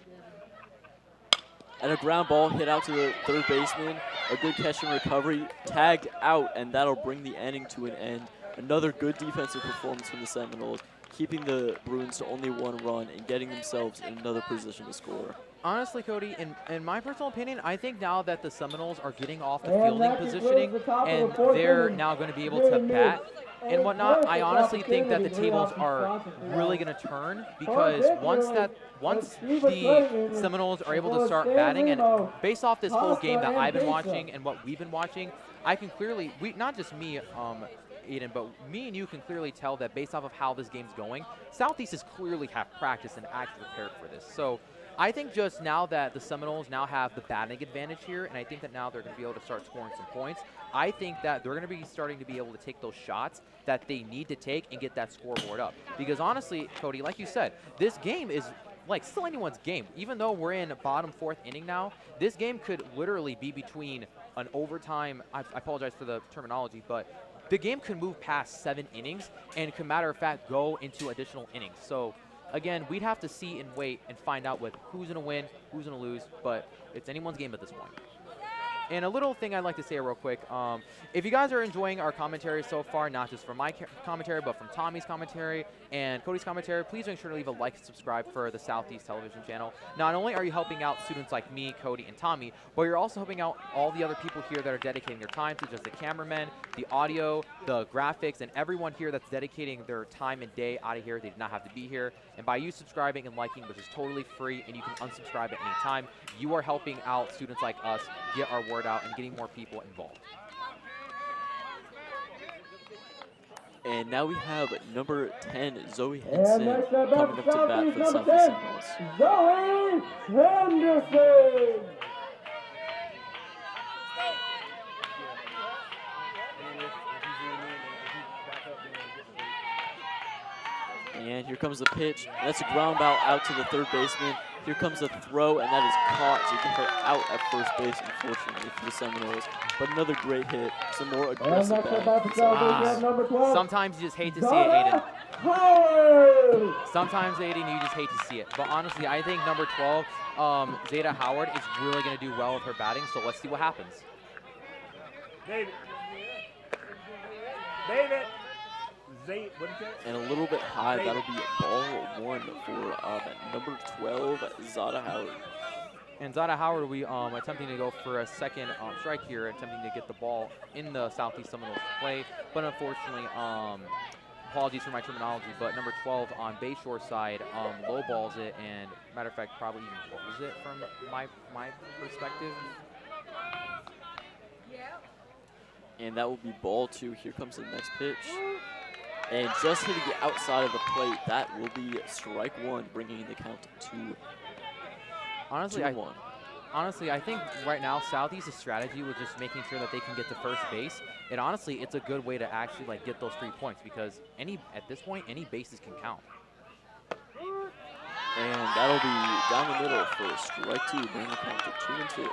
And a ground ball hit out to the third baseman. A good catch and recovery. Tagged out, and that'll bring the inning to an end. Another good defensive performance from the Seminoles, keeping the Bruins to only 1 run and getting themselves in another position to score. Honestly, Cody, in my personal opinion, I think now that the Seminoles are getting off the fielding positioning and they're now going to be able to bat and whatnot, I honestly think that the tables are really going to turn, because once the Seminoles are able to start batting, and based off this whole game that I've been watching and what we've been watching, I can clearly, not just me, Eden, but me and you can clearly tell that based off of how this game's going, Southeast is clearly have practiced and actually prepared for this. So I think just now that the Seminoles now have the batting advantage here, and I think that now they're going to be able to start scoring some points, I think that they're going to be starting to be able to take those shots that they need to take and get that scoreboard up. Because honestly, Cody, like you said, this game is like still anyone's game. Even though we're in bottom 4th inning now, this game could literally be between an overtime, I apologize for the terminology, but the game could move past 7 innings and could, matter of fact, go into additional innings. So again, we'd have to see and wait and find out who's going to win, who's going to lose, but it's anyone's game at this point. And a little thing I'd like to say real quick, if you guys are enjoying our commentary so far, not just from my commentary, but from Tommy's commentary and Cody's commentary, please make sure to leave a like and subscribe for the Southeast Television channel. Not only are you helping out students like me, Cody, and Tommy, but you're also helping out all the other people here that are dedicating their time, such as the cameramen, the audio, the graphics, and everyone here that's dedicating their time and day out of here. They did not have to be here. And by you subscribing and liking, which is totally free, and you can unsubscribe at any time, you are helping out students like us get our word out and getting more people involved. And now we have number 10, Zoe And Henson, next up, coming up to bat Southeast for the number Southeast 10, Seminoles. Zoe Henderson. And here comes the pitch. That's a ground ball out to the third baseman. Here comes the throw, and that is caught to get her out at first base, unfortunately, for the Seminoles. But another great hit. Some more And aggressive next up, batting. Southeast number 12. Sometimes you just hate to see it, Aiden. Howard. Sometimes, Aiden, you just hate to see it. But honestly, I think number 12, Zeta Howard, is really going to do well with her batting, so let's see what happens. David. And a little bit high. That'll be ball 1 for number 12, Zada Howard. And Zada Howard, we attempting to go for a second strike here, attempting to get the ball in the Southeast Seminoles play. But unfortunately, apologies for my terminology, but number 12 on Bayshore side low balls it, and matter of fact, probably even blows it from my perspective. And that will be ball 2. Here comes the next pitch. And just hitting the outside of the plate, that will be strike 1, bringing the count to 2-1. Honestly, I think right now Southeast's strategy was just making sure that they can get to first base. And honestly, it's a good way to actually get those 3 points, because at this point, any bases can count. And that'll be down the middle for strike 2, bringing the count to 2-2.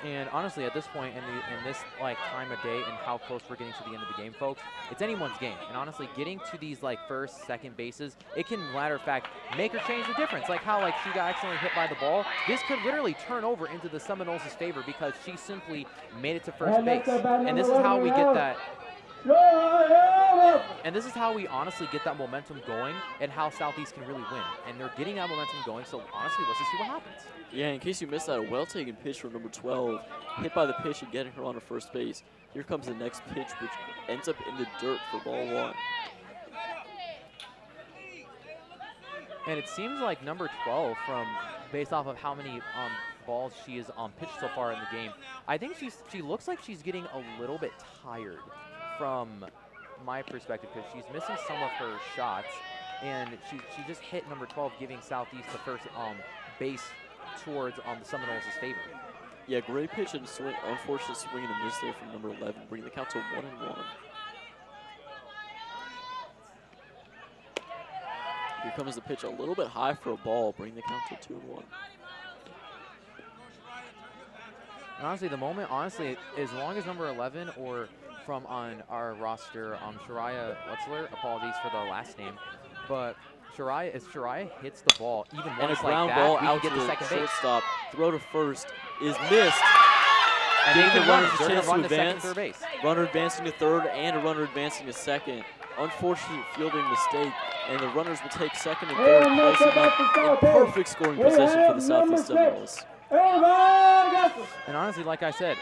And honestly, at this point in this time of day and how close we're getting to the end of the game, folks, it's anyone's game. And honestly, getting to these first, second bases, it can, matter of fact, make or change the difference. Like how she got accidentally hit by the ball. This could literally turn over into the Seminoles' favor because she simply made it to first base. And this is how we get that. And this is how we honestly get that momentum going, and how Southeast can really win. And they're getting that momentum going, so honestly, let's just see what happens. Yeah, in case you missed that, a well-taken pitch from number 12, hit by the pitch and getting her on her first base. Here comes the next pitch, which ends up in the dirt for ball 1. And it seems like number 12, based off of how many balls she has pitched so far in the game, I think she looks like she's getting a little bit tired from my perspective, because she's missing some of her shots, and she just hit number 12, giving Southeast the first base towards the Seminoles' favor. Yeah, great pitch and swing. Unfortunate swing and a miss there from number 11, bringing the count to 1-1. Here comes the pitch a little bit high for a ball, bringing the count to 2-1. Honestly, as long as number 11 or from on our roster, Shariah Wetzler, apologies for the last name, but if Shariah hits the ball even and once a ground like ball that, we out can to get the to second base. shortstop. Throw to first is missed. And Giving the runners a they're chance to run to second, advance. third base. Runner advancing to third and a runner advancing to second. Unfortunate fielding mistake, and the runners will take second and third, placing them in perfect scoring position for the Southeast Seminoles. And honestly, like I said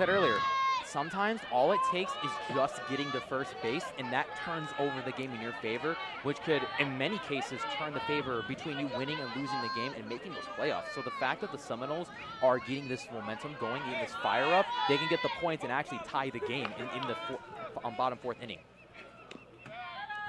earlier, sometimes all it takes is just getting to first base, and that turns over the game in your favor, which could, in many cases, turn the favor between you winning and losing the game and making those playoffs. So the fact that the Seminoles are getting this momentum going, getting this fire up, they can get the points and actually tie the game in the bottom 4th inning.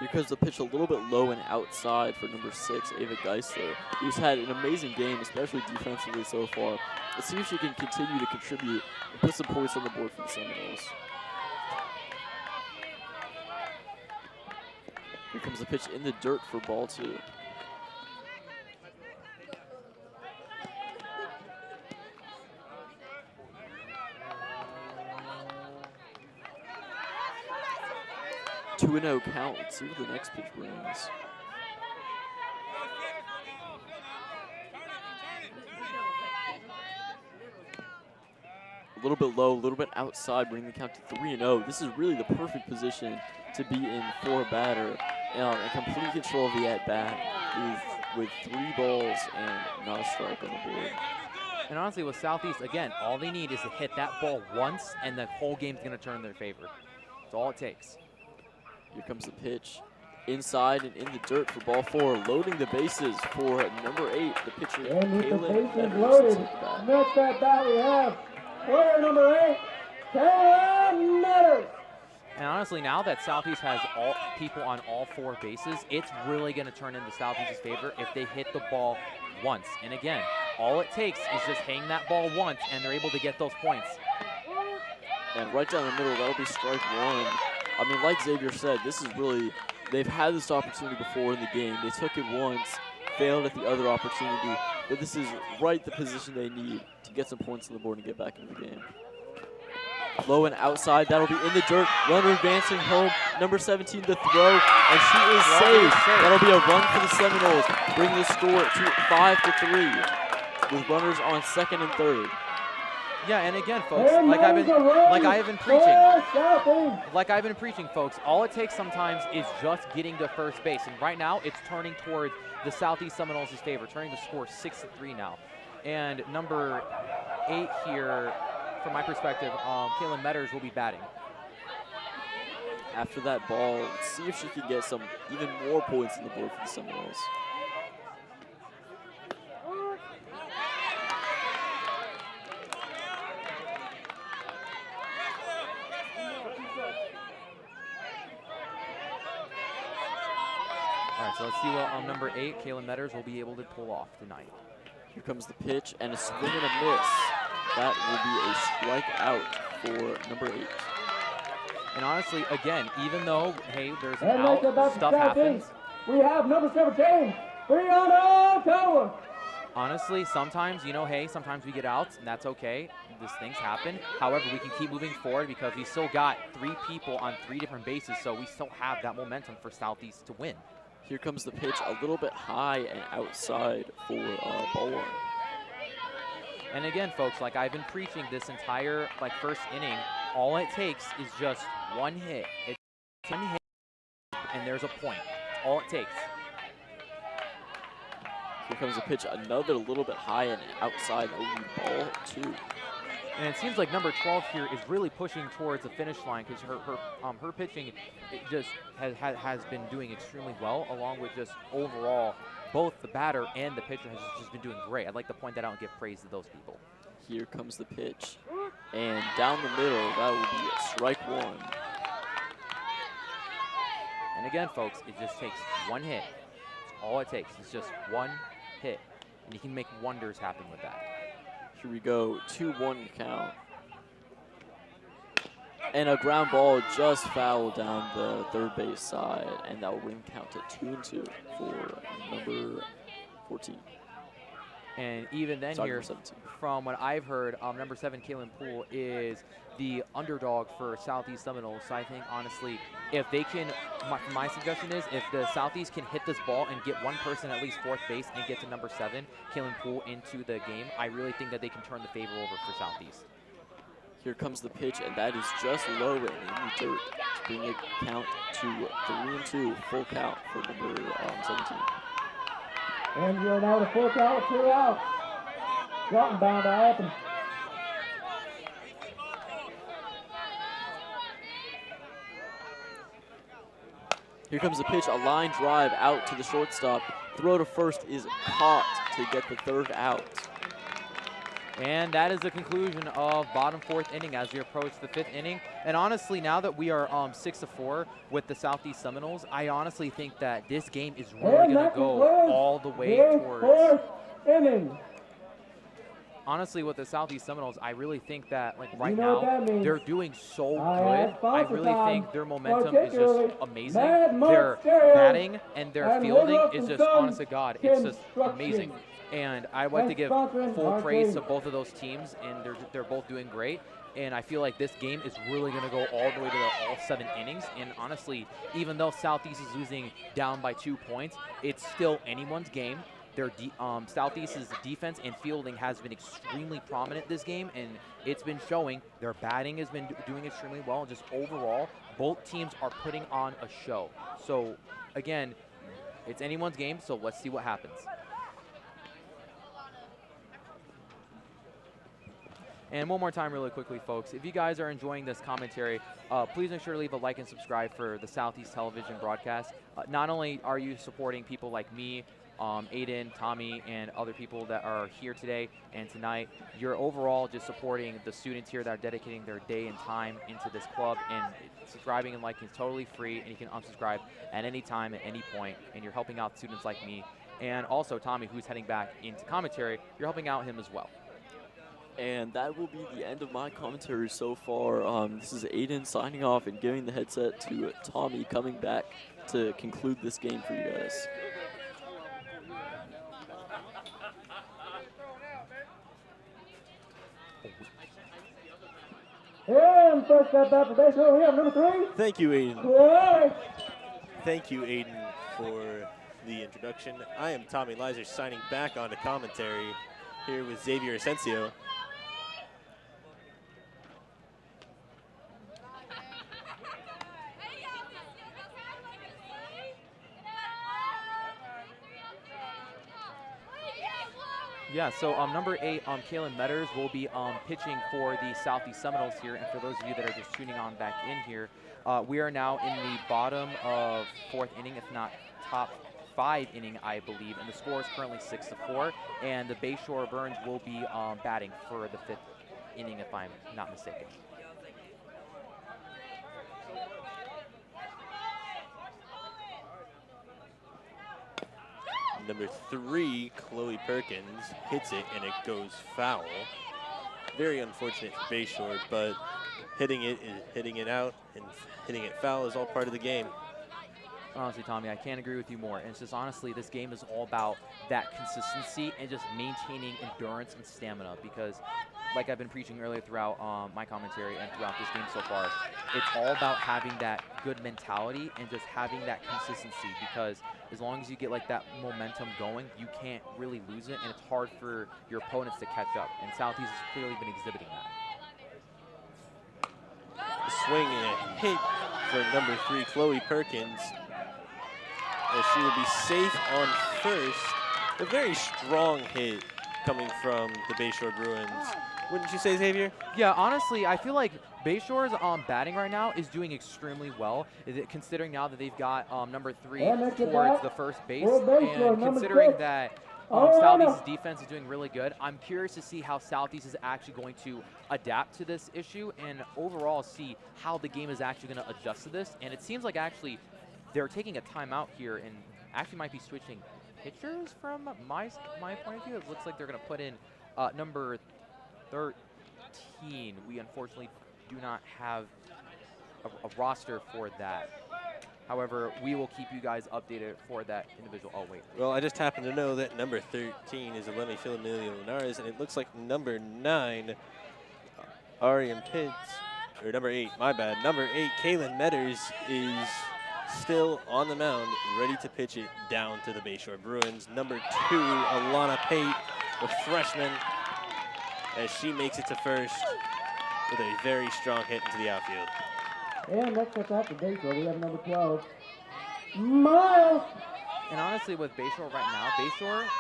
Because the pitch a little bit low and outside for number 6, Ava Geisler, who's had an amazing game, especially defensively so far. Let's see if she can continue to contribute and put some points on the board for the Seminoles. Here comes the pitch in the dirt for ball 2. Two and 0 count. Let's see what the next pitch brings. A little bit low, a little bit outside, bringing the count to 3-0. This is really the perfect position to be in for a batter. And complete control of the at-bat with 3 balls and not a strike on the board. And honestly, with Southeast, again, all they need is to hit that ball once, and the whole game's going to turn in their favor. That's all it takes. Here comes the pitch. Inside and in the dirt for ball 4. Loading the bases for number 8, the pitcher, And with the Kaylin bases Evers. loaded, next at bat we have player number 8, Kaylin Evers. And honestly, now that Southeast has all people on all 4 bases, it's really going to turn into Southeast's favor if they hit the ball once. And again, all it takes is just hang that ball once, and they're able to get those points. And right down the middle, that'll be strike 1. I mean, like Xavier said, this is really, they've had this opportunity before in the game. They took it once, failed at the other opportunity, but this is right the position they need to get some points on the board and get back into the game. Low and outside, that'll be in the dirt. Runner advancing home, number 17 to throw, and she is safe. That'll be a run for the Seminoles, bringing the score to 5-3 with runners on second and third. Yeah, and again, folks, like I've been preaching, folks, all it takes sometimes is just getting to first base. And right now, it's turning towards the Southeast Seminoles' favor, turning the score 6-3 now. And number 8 here, from my perspective, Kaylin Metters will be batting. After that ball, let's see if she can get some even more points on the board for the Seminoles. All right, so let's see what number 8, Kaylin Metters, will be able to pull off tonight. Here comes the pitch, and a swing and a miss. That will be a strikeout for number 8. And honestly, again, even though, hey, there's an And out, that's about stuff the happens. We have number 17, Brianna Tower. Honestly, sometimes, you know, hey, sometimes we get outs, and that's okay. These things happen. However, we can keep moving forward because we still got 3 people on 3 different bases, so we still have that momentum for Southeast to win. Here comes the pitch, a little bit high and outside for ball 1. And again, folks, like I've been preaching this entire first inning, all it takes is just one hit. It's one hit, and there's a point. All it takes. Here comes the pitch, another little bit high and outside, ball 2. And it seems like number 12 here is really pushing towards the finish line because her pitching just has been doing extremely well, along with just overall both the batter and the pitcher has just been doing great. I'd like to point that out and give praise to those people. Here comes the pitch, and down the middle, that will be a strike 1. And again, folks, it just takes one hit. It's all it takes. It's just one hit, and you can make wonders happen with that. Here we go, 2-1 count. And a ground ball just fouled down the third base side, and that will bring count to 2-2 for number 14. And even then here, from what I've heard, number 7, Kaylin Poole, is the underdog for Southeast Seminoles. So I think, honestly, if they can, my suggestion is if the Southeast can hit this ball and get one person at least fourth base and get to number 7, Kaylin Poole, into the game, I really think that they can turn the favor over for Southeast. Here comes the pitch, and that is just low and in the dirt to bring it count to 3-2, full count for number 17. And you're now to full count with 2 outs. Something bound to happen. Here comes the pitch, a line drive out to the shortstop. Throw to first is caught to get the 3rd out. And that is the conclusion of bottom 4th inning as we approach the 5th inning. And honestly, now that we are 6-4 with the Southeast Seminoles, I honestly think that this game is really going to go all the way towards 4th inning. Honestly, with the Southeast Seminoles, I really think that right now they're doing so good. I really think their momentum is just amazing. Their batting and their fielding is just, honest to God, it's just amazing. And I'd like to give full praise to both of those teams, and they're both doing great. And I feel like this game is really going to go all the way to all 7 innings. And honestly, even though Southeast is losing down by 2 points, it's still anyone's game. Their Southeast's defense and fielding has been extremely prominent this game, and it's been showing. Their batting has been doing extremely well, and just overall, both teams are putting on a show. So, again, it's anyone's game, so let's see what happens. And one more time really quickly, folks, if you guys are enjoying this commentary, please make sure to leave a like and subscribe for the Southeast Television broadcast. Not only are you supporting people like me, Aiden, Tommy, and other people that are here today and tonight. You're overall just supporting the students here that are dedicating their day and time into this club, and subscribing and liking is totally free, and you can unsubscribe at any time, at any point, and you're helping out students like me. And also Tommy, who's heading back into commentary, you're helping out him as well. And that will be the end of my commentary so far. This is Aiden signing off and giving the headset to Tommy, coming back to conclude this game for you guys. And first up after Bayshore, we have number 3. Thank you, Aiden. Chloe. Thank you, Aiden, for the introduction. I am Tommy Lizer signing back onto commentary here with Xavier Asensio. Yeah, so number 8, Kaylin Metters will be pitching for the Southeast Seminoles here. And for those of you that are just tuning on back in here, we are now in the bottom of 4th inning, if not top 5 inning, I believe. And the score is currently 6-4. And the Bayshore Bruins will be batting for the 5th inning, if I'm not mistaken. Number 3, Chloe Perkins, hits it and it goes foul. Very unfortunate for Bayshore, but hitting it out and hitting it foul is all part of the game. Honestly, Tommy, I can't agree with you more. And it's just honestly, this game is all about that consistency and just maintaining endurance and stamina, because like I've been preaching earlier throughout my commentary and throughout this game so far, it's all about having that good mentality and just having that consistency, because as long as you get like that momentum going, you can't really lose it, and it's hard for your opponents to catch up. And Southeast has clearly been exhibiting that. A swing and a hit for number 3, Chloe Perkins, as she will be safe on first. A very strong hit coming from the Bayshore Bruins. Wouldn't you say, Xavier? Yeah, honestly, I feel like Bayshore's batting right now is doing extremely well, considering now that they've got number 3 towards the first base, and considering that Southeast's defense is doing really good. I'm curious to see how Southeast is actually going to adapt to this issue and overall see how the game is actually going to adjust to this. And it seems like actually they're taking a timeout here and actually might be switching pitchers from my point of view. It looks like they're going to put in number 13. We unfortunately do not have a roster for that. However, we will keep you guys updated for that individual. Oh, wait. Well, I just happen to know that number 13 is Eleni Filomilio Linares, and it looks like number 9, Ariam Pitts, or number 8, my bad. Number 8, Kaylin Metters, is still on the mound, ready to pitch it down to the Bayshore Bruins. Number 2, Alana Pate, the freshman, as she makes it to first with a very strong hit into the outfield. And next up after Bayshore, we have number 12, Miles. And honestly, with Bayshore right now,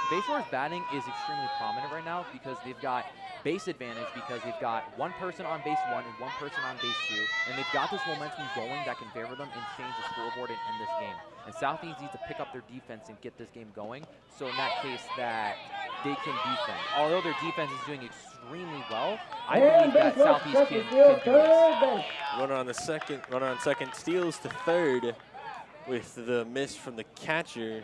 Bayshore's batting is extremely prominent right now because they've got base advantage, because they've got one person on base 1 and one person on base 2, and they've got this momentum going that can favor them and change the scoreboard and end this game. And Southeast needs to pick up their defense and get this game going, so in that case that they can defend. Although their defense is doing extremely well, I believe that Southeast can do this. Runner on second, steals to third with the miss from the catcher.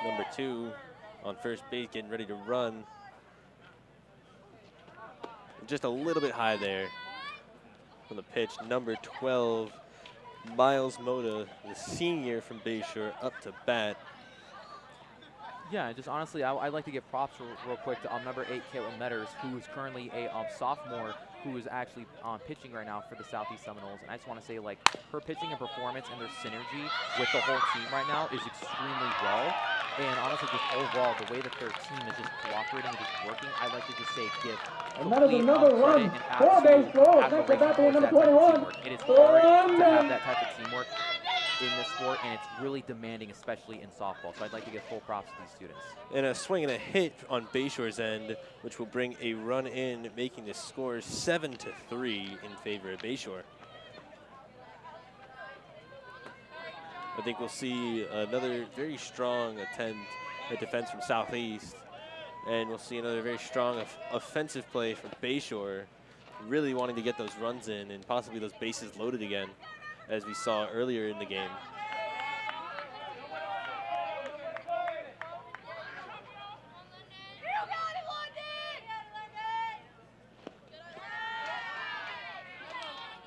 Number 2 on first base, getting ready to run. Just a little bit high there from the pitch. Number 12, Miles Moda, the senior from Bayshore, up to bat. Yeah, just honestly, I'd like to give props real quick to number 8, Caitlin Metters, who is currently a sophomore who is actually pitching right now for the Southeast Seminoles. And I just want to say, like, her pitching and performance and their synergy with the whole team right now is extremely well. And honestly, just overall, the way that their team is just cooperating and just working, I'd like to just say give complete credit and absolute admiration towards that type of teamwork. It is hard to have that type of teamwork in this sport, and it's really demanding, especially in softball. So I'd like to give full props to these students. And a swing and a hit on Bayshore's end, which will bring a run in, making the score 7-3 in favor of Bayshore. I think we'll see another very strong attempt at defense from Southeast. And we'll see another very strong offensive play from Bayshore, really wanting to get those runs in and possibly those bases loaded again, as we saw earlier in the game.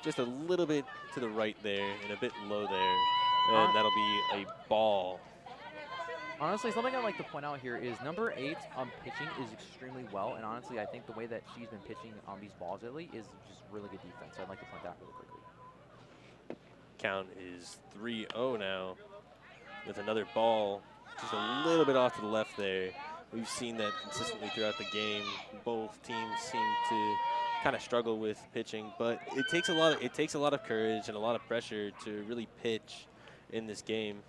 Just a little bit to the right there and a bit low there, and that'll be a ball. Honestly, something I'd like to point out here is number 8 pitching is extremely well, and honestly, I think the way that she's been pitching on these balls lately is just really good defense. So I'd like to point that out really quickly. Count is 3-0 now, with another ball just a little bit off to the left there. We've seen that consistently throughout the game. Both teams seem to kind of struggle with pitching, but it takes a lot of courage and a lot of pressure to really pitch in this game.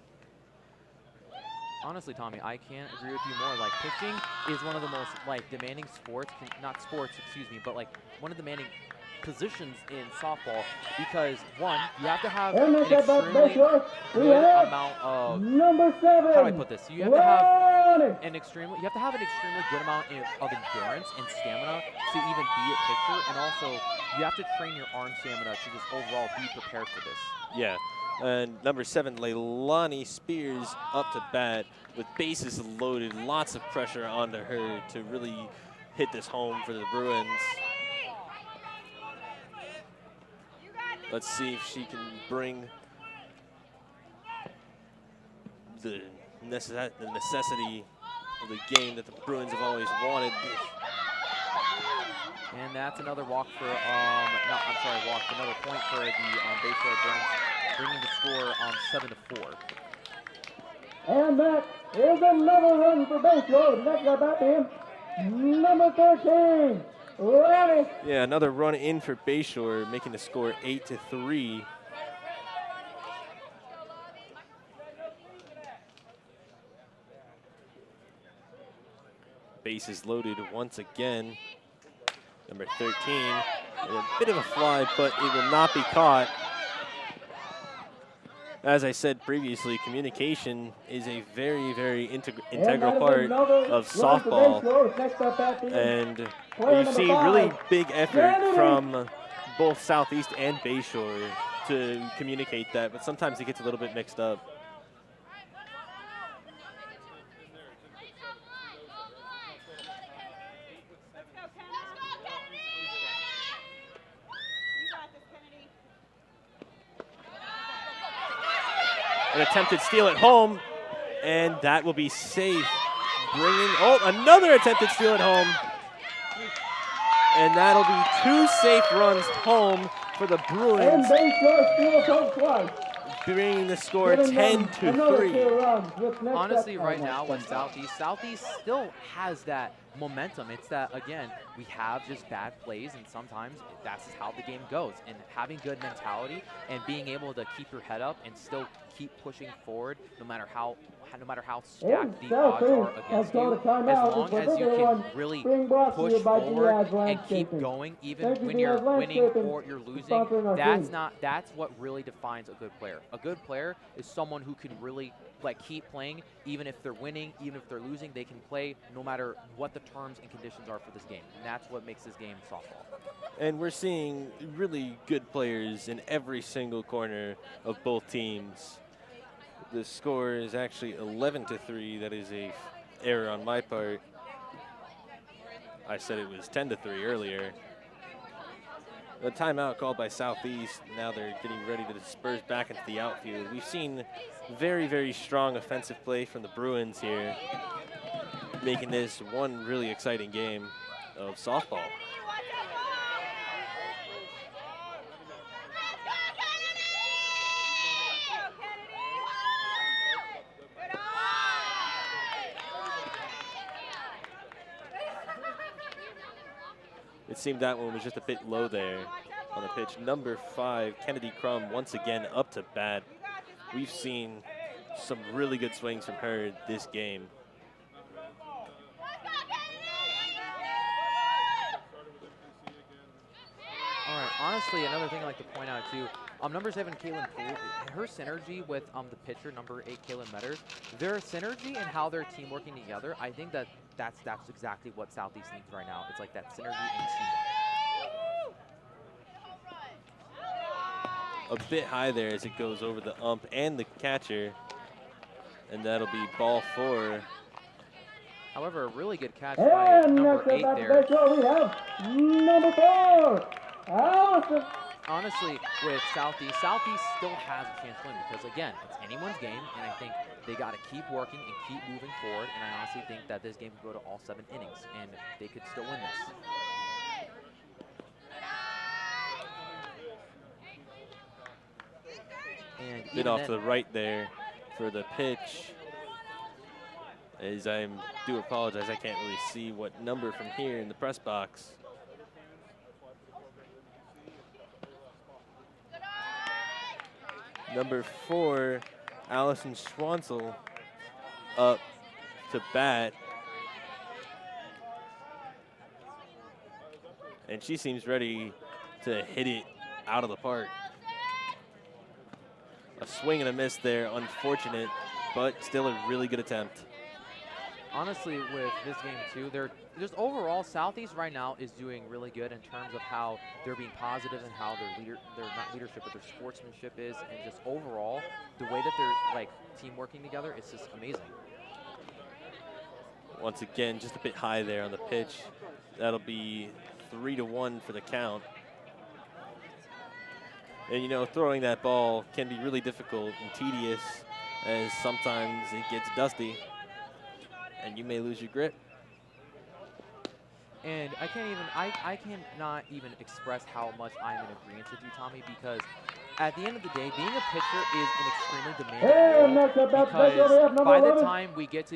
Honestly, Tommy, I can't agree with you more. Like, pitching is one of the most, like, demanding sports, not sports, excuse me, but, like, one of the demanding positions in softball because, one, you have to have an extremely good amount of, number 7. how do I put this? You have to have an extremely good amount of endurance and stamina to even be a pitcher, and also you have to train your arm stamina to just overall be prepared for this. Yeah. And number 7, Leilani Spears up to bat with bases loaded, lots of pressure onto her to really hit this home for the Bruins. Let's see if she can bring the necessity of the game that the Bruins have always wanted. And that's another walk for, another point for the Bayshore Bruins, bringing the score 7-4. And that is another run for Bayshore. Next up at him, number 13, Lenny. Yeah, another run in for Bayshore, making the score 8-3. Bases loaded once again. Number 13, a bit of a fly, but it will not be caught. As I said previously, communication is a very, very integral part of softball. And you see really big effort from both Southeast and Bayshore to communicate that, but sometimes it gets a little bit mixed up. An attempted steal at home, and that will be safe. Another attempted steal at home. And that'll be 2 safe runs home for the Bruins, bringing the score 10-3. Honestly, right now with Southeast still has that momentum. It's that, again, we have just bad plays, and sometimes that's just how the game goes. And having good mentality and being able to keep your head up and still keep pushing forward, no matter how stacked the odds are against you, as long as you can really push forward and keep going, even when you're winning or you're losing, that's what really defines a good player. A good player is someone who can really keep playing, even if they're winning, even if they're losing, they can play no matter what the terms and conditions are for this game. And that's what makes this game softball. And we're seeing really good players in every single corner of both teams. The score is actually 11-3. That is a error on my part. I said it was 10-3 earlier. The timeout called by Southeast. Now they're getting ready to disperse back into the outfield. We've seen very, very strong offensive play from the Bruins here, making this one really exciting game of softball. It seemed that one was just a bit low there on the pitch. Number 5, Kennedy Crum, once again up to bat. We've seen some really good swings from her this game. All right, honestly, another thing I'd like to point out too, Number 7, Kaylin Poole, her synergy with the pitcher, number 8, Kaylin Metters, their synergy and how they're team working together, I think that's exactly what Southeast needs right now. It's like that synergy and teamwork. A bit high there as it goes over the ump and the catcher. And that'll be ball 4. However, a really good catch by And number next 8 up at there. Bayshore, we have number 4, Allison. Honestly, with Southeast still has a chance to win because, again, it's anyone's game, and I think they got to keep working and keep moving forward, and I honestly think that this game could go to all 7 innings, and they could still win this. And Bit off to the right there for the pitch. As I do apologize, I can't really see what number from here in the press box. Number 4, Allison Schwansel up to bat. And she seems ready to hit it out of the park. A swing and a miss there, unfortunate, but still a really good attempt. Honestly, with this game too, they're just overall Southeast right now is doing really good in terms of how they're being positive and how their not leadership, but their sportsmanship is, and just overall the way that they're like team working together is just amazing. Once again, just a bit high there on the pitch. That'll be 3-1 for the count. And you know, throwing that ball can be really difficult and tedious, as sometimes it gets dusty and you may lose your grip. And I cannot even express how much I'm in agreement with you, Tommy, because at the end of the day, being a pitcher is an extremely demanding role, because by the time we get to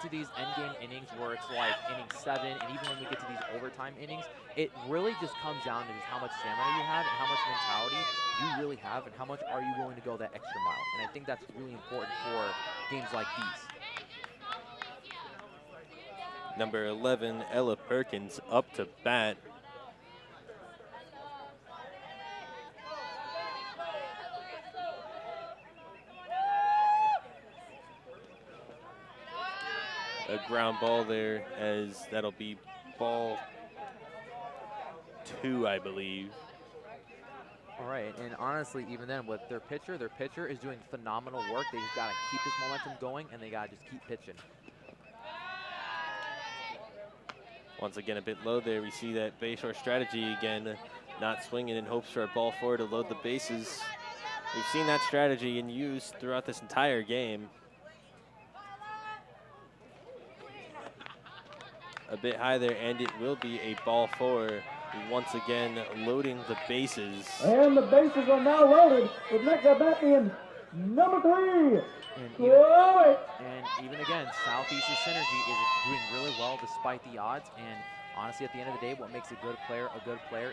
these end game innings where it's like inning 7, and even when we get to these overtime innings, it really just comes down to just how much stamina you have and how much mentality you really have and how much are you willing to go that extra mile. And I think that's really important for games like these. Number 11, Ella Perkins up to bat. A ground ball there, as that'll be ball 2, I believe. All right, and honestly, even then, with their pitcher is doing phenomenal work. They just got to keep this momentum going, and they got to just keep pitching. Once again, a bit low there. We see that Bayshore strategy again, not swinging in hopes for a ball 4 to load the bases. We've seen that strategy in use throughout this entire game. A bit high there, and it will be a ball 4. Once again, loading the bases. And the bases are now loaded, with next at bat being number 3. And even again, Southeast's synergy is doing really well despite the odds. And honestly, at the end of the day, what makes a good player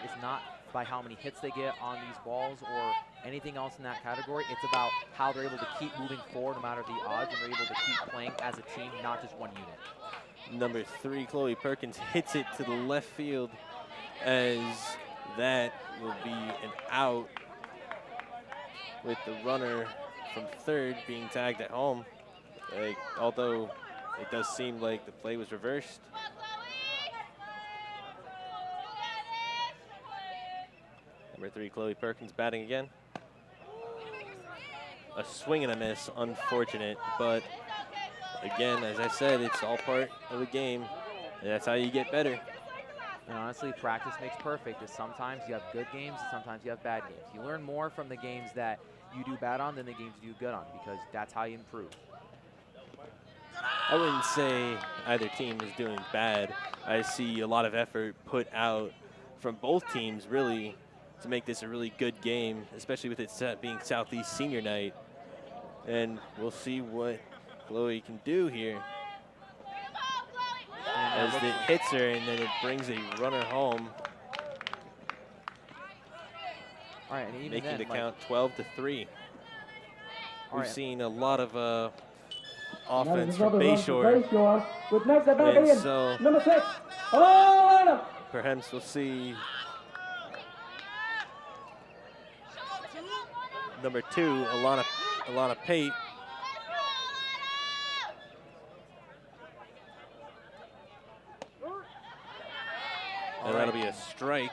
is not by how many hits they get on these balls or anything else in that category. It's about how they're able to keep moving forward no matter the odds, and they're able to keep playing as a team, not just one unit. Number 3, Chloe Perkins hits it to the left field, as that will be an out, with the runner from third being tagged at home. Although it does seem like the play was reversed. Number 3, Chloe Perkins batting again. A swing and a miss, unfortunate, but again, as I said, it's all part of the game, and that's how you get better. And honestly, practice makes perfect. Sometimes you have good games, sometimes you have bad games. You learn more from the games that you do bad on than the games you do good on, because that's how you improve. I wouldn't say either team is doing bad. I see a lot of effort put out from both teams, really, to make this a really good game, especially with it being Southeast Senior Night. And we'll see what Chloe can do here. As it hits her, and then it brings a runner home. All right, and even making then, the count 12-3. We've right. seen a lot of offense That from is another run for Bayshore. Bayshore, with next at bat And being so number 6. Oh, perhaps we'll see number 2, Alana Pate. And that'll be a strike.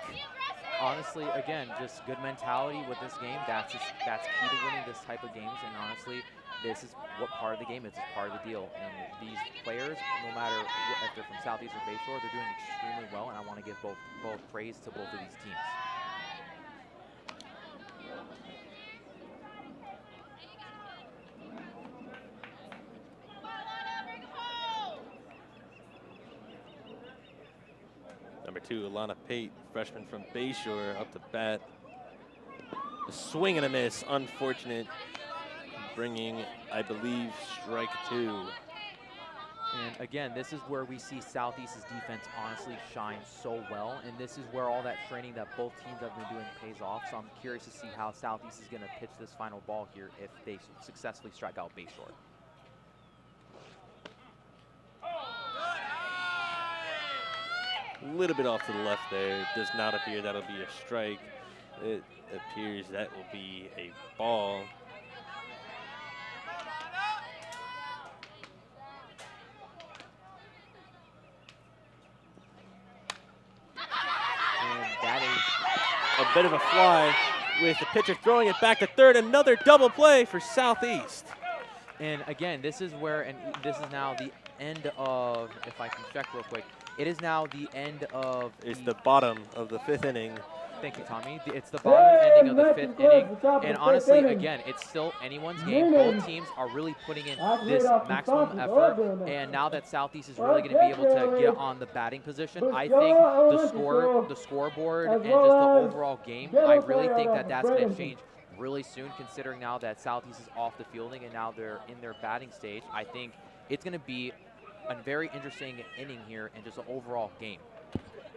Honestly, again, just good mentality with this game. That's key to winning this type of games. And honestly, this is what part of the game is. It's part of the deal. And these players, no matter if they're from Southeast or Bayshore, they're doing extremely well. And I want to give both praise to both of these teams. Number 2, Alana Pate, freshman from Bayshore, up to bat. A swing and a miss, unfortunate, bringing, I believe, strike 2. And again, this is where we see Southeast's defense honestly shine so well, and this is where all that training that both teams have been doing pays off. So I'm curious to see how Southeast is going to pitch this final ball here if they successfully strike out Bayshore. A little bit off to the left there. It does not appear that'll be a strike. It appears that will be a ball. And that is a bit of a fly with the pitcher throwing it back to third. Another double play for Southeast. And again, this is where, and this is now the end of, if I can check real quick, it is now the end of It's the bottom of the 5th inning. Thank you, Tommy. It's the bottom ending of the 5th inning. And honestly, again, it's still anyone's game. Both teams are really putting in this maximum effort. And now that Southeast is really going to be able to get on the batting position, I think the scoreboard, and just the overall game, I really think that that's going to change really soon, considering now that Southeast is off the fielding and now they're in their batting stage. I think it's going to be a very interesting inning here and just an overall game.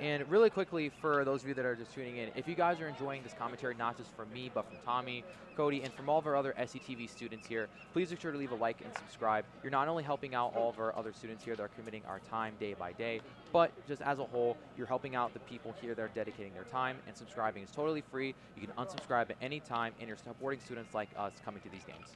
And really quickly, for those of you that are just tuning in, if you guys are enjoying this commentary, not just from me, but from Tommy, Cody, and from all of our other SETV students here, please be sure to leave a like and subscribe. You're not only helping out all of our other students here that are committing our time day by day, but just as a whole, you're helping out the people here that are dedicating their time, and subscribing is totally free. You can unsubscribe at any time, and you're supporting students like us coming to these games.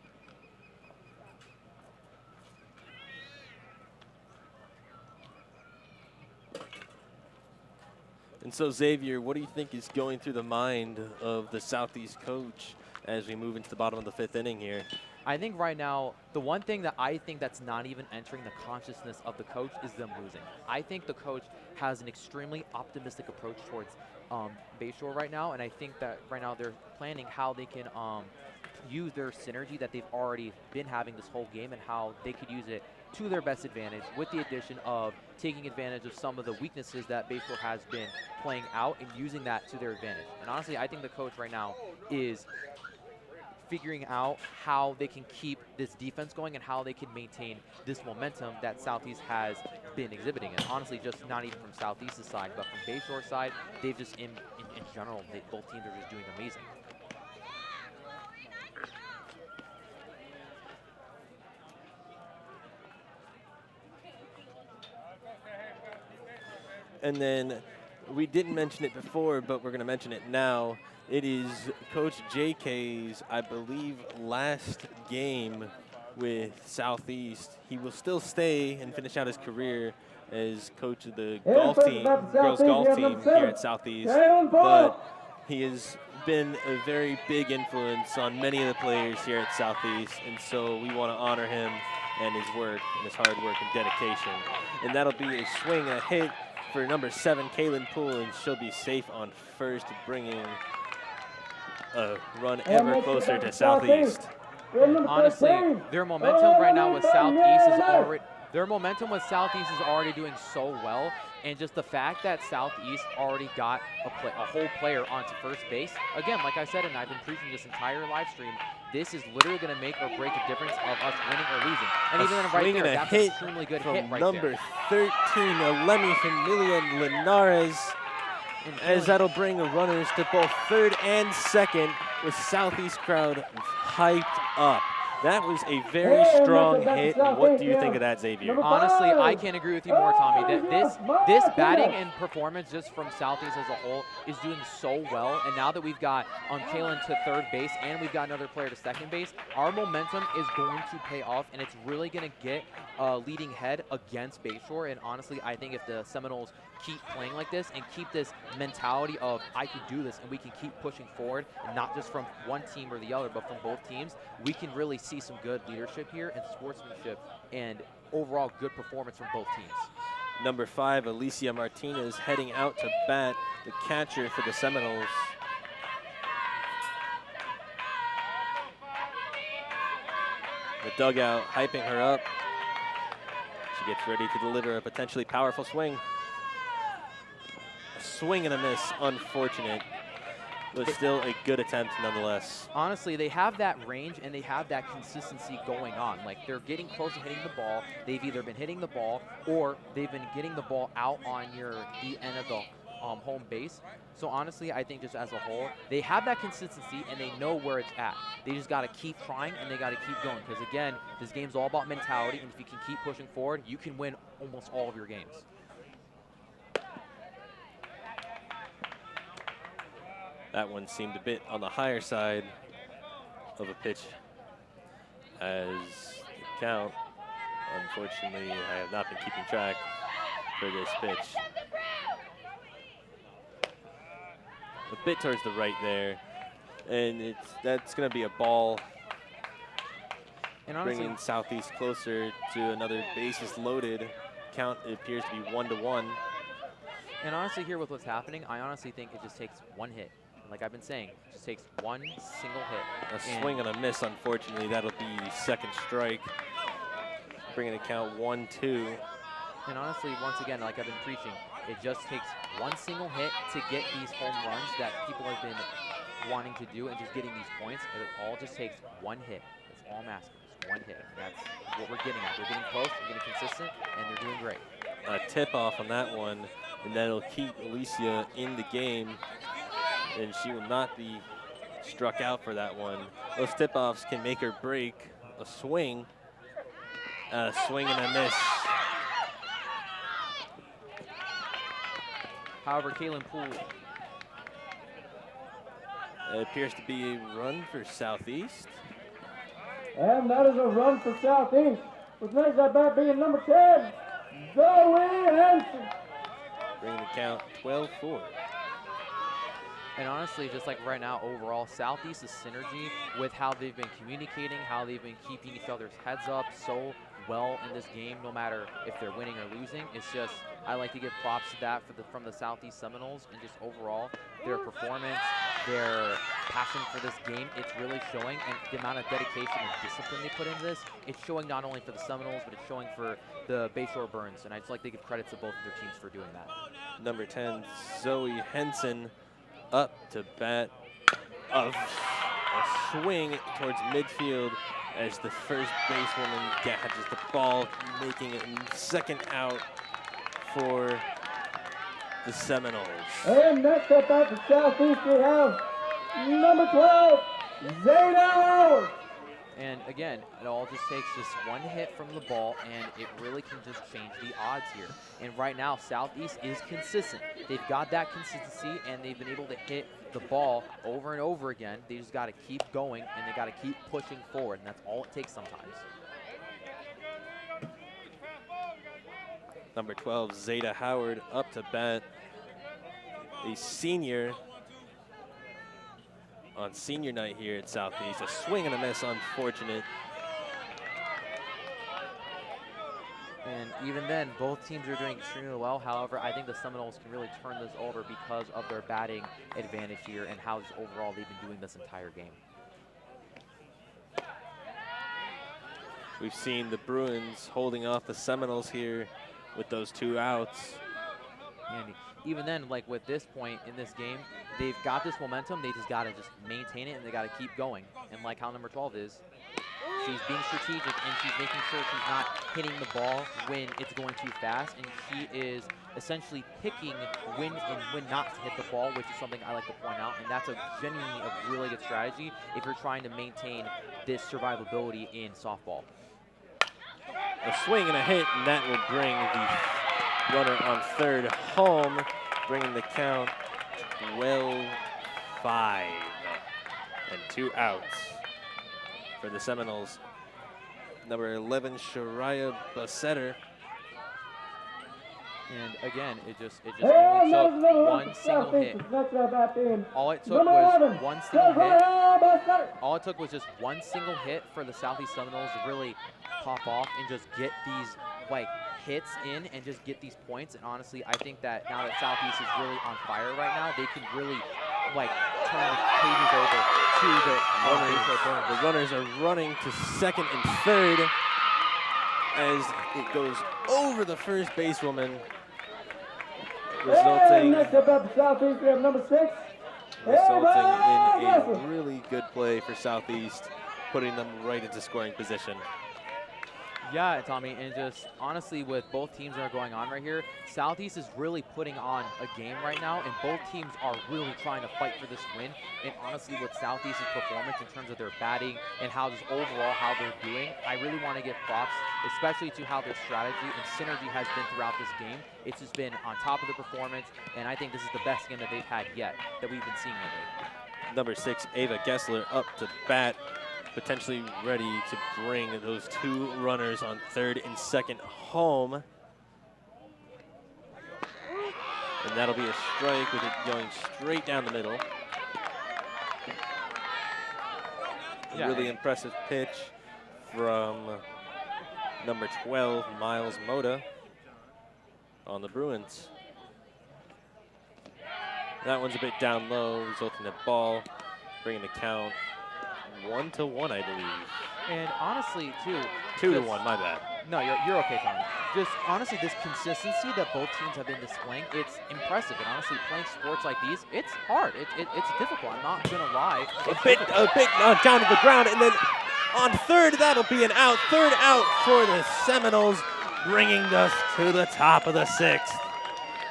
And so, Xavier, what do you think is going through the mind of the Southeast coach as we move into the bottom of the 5th inning here? I think right now, the one thing that I think that's not even entering the consciousness of the coach is them losing. I think the coach has an extremely optimistic approach towards Bayshore right now, and I think that right now they're planning how they can use their synergy that they've already been having this whole game and how they could use it to their best advantage, with the addition of taking advantage of some of the weaknesses that Bayshore has been playing out and using that to their advantage. And honestly, I think the coach right now is figuring out how they can keep this defense going and how they can maintain this momentum that Southeast has been exhibiting. And honestly, just not even from Southeast's side, but from Bayshore's side, they've just, in general, both teams are just doing amazing. And then we didn't mention it before, but we're going to mention it now. It is Coach JK's, I believe, last game with Southeast. He will still stay and finish out his career as coach of the golf team, girls golf team here at Southeast. But he has been a very big influence on many of the players here at Southeast, and so we want to honor him and his work and his hard work and dedication. And that'll be a swing and a hit for number 7, Kaylin Poole, and she'll be safe on first, bringing a run ever closer to Southeast. Honestly, their momentum right now with Southeast is already doing so well, and just the fact that Southeast already got a whole player onto first base. Again, like I said, and I've been preaching this entire live stream, this is literally going to make or break a difference of us winning or losing. And even right there, that's an extremely good hit right number there. 13, Alemi Familia Linares, as that'll bring the runners to both third and second, with Southeast crowd hyped up. That was a very strong hit. What do you think of that, Xavier? Honestly, I can't agree with you more, Tommy. This batting and performance just from Southeast as a whole is doing so well. And now that we've got Kalen to third base and we've got another player to second base, our momentum is going to pay off, and it's really going to get leading head against Bayshore. And honestly, I think if the Seminoles keep playing like this and keep this mentality of I can do this and we can keep pushing forward, and not just from one team or the other, but from both teams, we can really see some good leadership here and sportsmanship and overall good performance from both teams. Number 5, Alicia Martinez, heading out to bat, the catcher for the Seminoles. The dugout hyping her up. She gets ready to deliver a potentially powerful swing. A swing and a miss, unfortunate, but still a good attempt nonetheless. Honestly, they have that range and they have that consistency going on. Like, they're getting close to hitting the ball. They've either been hitting the ball or they've been getting the ball out on the end of the home base. So honestly, I think just as a whole, they have that consistency and they know where it's at. They just got to keep trying and they got to keep going, because again, this game's all about mentality, and if you can keep pushing forward, you can win almost all of your games. That one seemed a bit on the higher side of a pitch as the count. Unfortunately, I have not been keeping track for this pitch. A bit towards the right there, and that's going to be a ball, and honestly, bringing Southeast closer to another bases loaded. Count, it appears to be 1-1. And honestly, here with what's happening, I honestly think it just takes one hit. Like I've been saying, it just takes one single hit. A swing and a miss, unfortunately. That'll be the second strike, bringing the count 1-2. And honestly, once again, like I've been preaching, it just takes one single hit to get these home runs that people have been wanting to do and just getting these points. It all just takes one hit. That's all I'm asking, just one hit. And that's what we're getting at. They're getting close, they're getting consistent, and they're doing great. A tip off on that one, and that'll keep Alicia in the game, and she will not be struck out for that one. Those tip-offs can make or break a swing and a miss. However, Kalen Poole. It appears to be a run for Southeast. And that is a run for Southeast, with next at bat being number 10, Zoe Henson. Bringing the count 12-4. And honestly, just like right now, overall, Southeast's synergy with how they've been communicating, how they've been keeping each other's heads up so well in this game, no matter if they're winning or losing. It's just, I like to give props to that from the Southeast Seminoles, and just overall, their performance, their passion for this game, it's really showing, and the amount of dedication and discipline they put into this, it's showing not only for the Seminoles, but it's showing for the Bayshore Bruins, and I just like to give credit to both of their teams for doing that. Number 10, Zoe Henson, up to bat. A swing towards midfield as the first basewoman catches the ball, making it second out for the Seminoles. And next up at the Southeast, we have number 12, Zayda Howard. And again, it all just takes just one hit from the ball, and it really can just change the odds here. And right now, Southeast is consistent. They've got that consistency, and they've been able to hit the ball over and over again. They just got to keep going, and they got to keep pushing forward, and that's all it takes sometimes. Number 12, Zayda Howard, up to bat. A senior on senior night here at Southeast. A swing and a miss, unfortunate. And even then, both teams are doing extremely well. However, I think the Seminoles can really turn this over because of their batting advantage here and how just overall they've been doing this entire game. We've seen the Bruins holding off the Seminoles here with those 2 outs. And even then, like with this point in this game, they've got this momentum. They just got to just maintain it, and they got to keep going. And like how number 12 is, she's being strategic, and she's making sure she's not hitting the ball when it's going too fast, and she is essentially picking when and when not to hit the ball, which is something I like to point out, and that's genuinely a really good strategy if you're trying to maintain this survivability in softball. A swing and a hit, and that will bring the runner on third home, bringing the count 12-5 and 2 outs for the Seminoles. Number 11, Shariah Bassetter. And again, it just only took one single hit. All it took was one single hit. All it took was just one single hit for the Southeast Seminoles to really pop off and just get these like hits in and just get these points. And honestly, I think that now that Southeast is really on fire right now, they can really like turn the pages over to the runners. The runners are running to second and third as it goes over the first basewoman, resulting next up Southeast, we have number 6. in a really good play for Southeast, putting them right into scoring position. Yeah, Tommy, and just honestly, with both teams that are going on right here, Southeast is really putting on a game right now, and both teams are really trying to fight for this win. And honestly, with Southeast's performance in terms of their batting and how just overall how they're doing, I really want to give props, especially to how their strategy and synergy has been throughout this game. It's just been on top of the performance, and I think this is the best game that they've had yet that we've been seeing lately. Number 6, Ava Gessler, up to bat, potentially ready to bring those 2 runners on third and second home. And that'll be a strike with it going straight down the middle. A really impressive pitch from number 12, Miles Moda, on the Bruins. That one's a bit down low, resulting in a ball, bringing the count 1-1, I believe. And honestly, too, 2-1, my bad. No, you're okay, Tommy. Just honestly, this consistency that both teams have been displaying, it's impressive. And honestly, playing sports like these, it's hard. It's difficult. I'm not gonna lie. A bit down to the ground, and then on third, that'll be an out. Third out for the Seminoles, bringing us to the top of the 6th.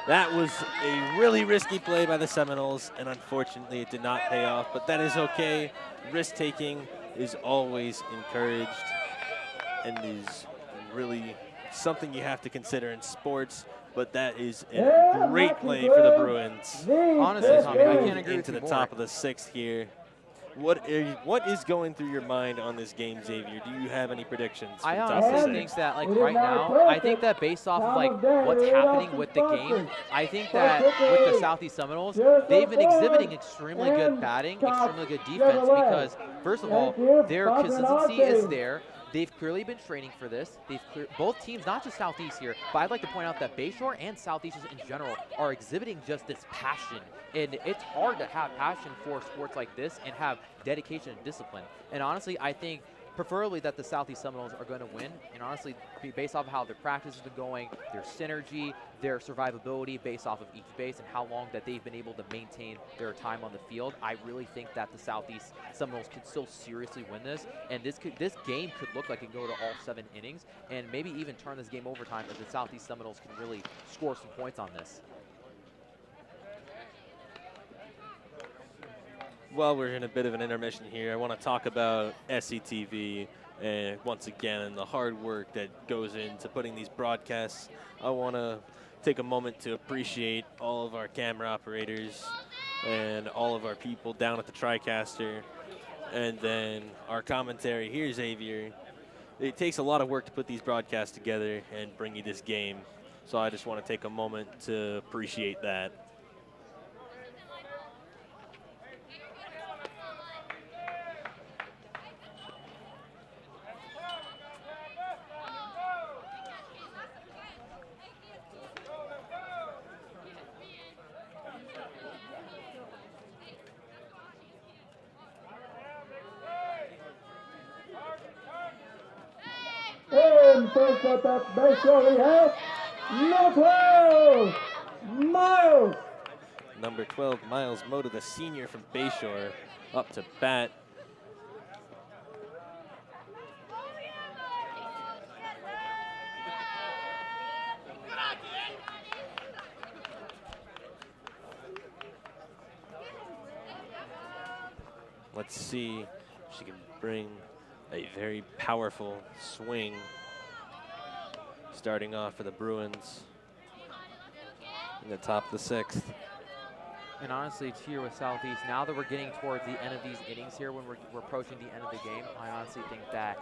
That was a really risky play by the Seminoles, and unfortunately, it did not pay off. But that is okay. Risk-taking is always encouraged, and is really something you have to consider in sports, but that is a great play for the Bruins. Honestly, Tommy, I can't agree into with the you top more. of the 6th here. What is going through your mind on this game, Xavier? Do you have any predictions for I the top of the honestly 6th? think that, like, right now, I think that based off of, like, what's happening with the game, I think that with the Southeast Seminoles, they've been exhibiting extremely good batting, extremely good defense, because, first of all, their consistency is there. They've clearly been training for this. Both teams, not just Southeast here, but I'd like to point out that Bayshore and Southeast in general are exhibiting just this passion. And it's hard to have passion for sports like this and have dedication and discipline. And honestly, I think preferably that the Southeast Seminoles are going to win. And honestly, based off of how their practice has been going, their synergy, their survivability based off of each base and how long that they've been able to maintain their time on the field, I really think that the Southeast Seminoles could still seriously win this. And this game could look like it can go to all 7 innings and maybe even turn this game overtime if the Southeast Seminoles can really score some points on this. While we're in a bit of an intermission here, I want to talk about SETV and once again the hard work that goes into putting these broadcasts. I want to take a moment to appreciate all of our camera operators and all of our people down at the TriCaster, and then our commentary here, Xavier. It takes a lot of work to put these broadcasts together and bring you this game, so I just want to take a moment to appreciate that. And first up at Bayshore, we have number 12, Miles. Number 12, Miles Moda, the senior from Bayshore, up to bat. Let's see if she can bring a very powerful swing. Starting off for the Bruins in the top of the 6th. And honestly, it's here with Southeast. Now that we're getting towards the end of these innings here, when we're approaching the end of the game, I honestly think that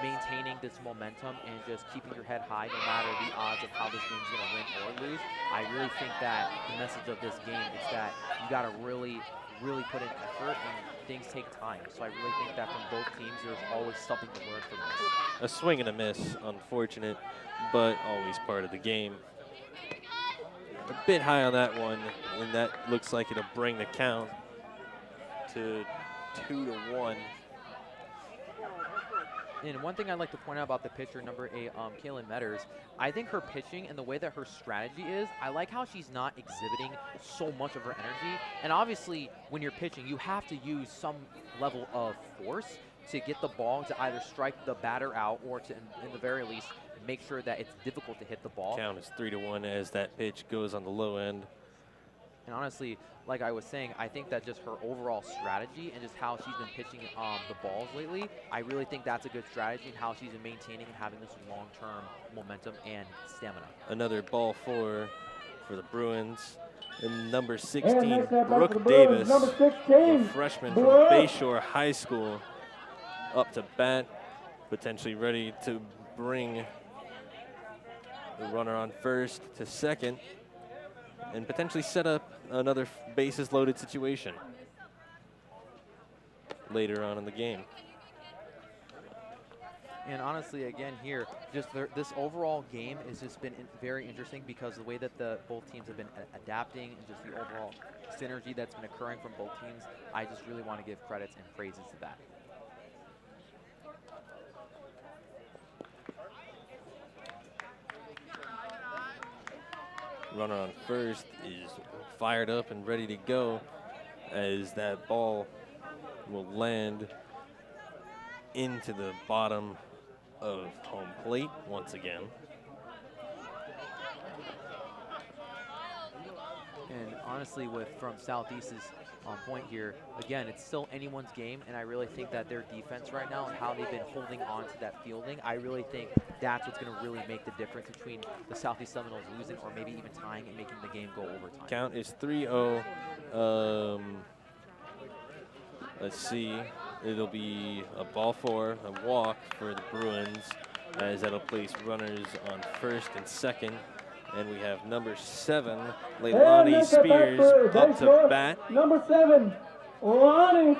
maintaining this momentum and just keeping your head high no matter the odds of how this game's going to win or lose, I really think that the message of this game is that you got to really put in effort and things take time. So I really think that from both teams, there's always something to learn from this. A swing and a miss, unfortunate, but always part of the game. A bit high on that one, and that looks like it'll bring the count to 2-1. And one thing I'd like to point out about the pitcher, number 8, Kaylin Metters, I think her pitching and the way that her strategy is, I like how she's not exhibiting so much of her energy. And obviously, when you're pitching, you have to use some level of force to get the ball to either strike the batter out or to, in the very least, make sure that it's difficult to hit the ball. Count is 3-1 as that pitch goes on the low end. And honestly, like I was saying, I think that just her overall strategy and just how she's been pitching the balls lately, I really think that's a good strategy and how she's been maintaining and having this long-term momentum and stamina. Another ball 4 for the Bruins. And number 16, Brooke Davis, a freshman from Bayshore High School, up to bat, potentially ready to bring the runner on first to second and potentially set up another bases loaded situation later on in the game. And honestly, again here, just this overall game has just been very interesting because the way that both teams have been adapting and just the overall synergy that's been occurring from both teams, I just really want to give credits and praises to that. Runner on first is fired up and ready to go as that ball will land into the bottom of home plate once again. And honestly, from Southeast's point here, again, it's still anyone's game, and I really think that their defense right now and how they've been holding on to that fielding, I really think that's what's going to really make the difference between the Southeast Seminoles losing or maybe even tying and making the game go overtime. Count is 3-0. Let's see. It'll be a ball 4, a walk for the Bruins, as that'll place runners on first and second. And we have number 7, Leilani Spears, up to bat. Number 7, Lonnie.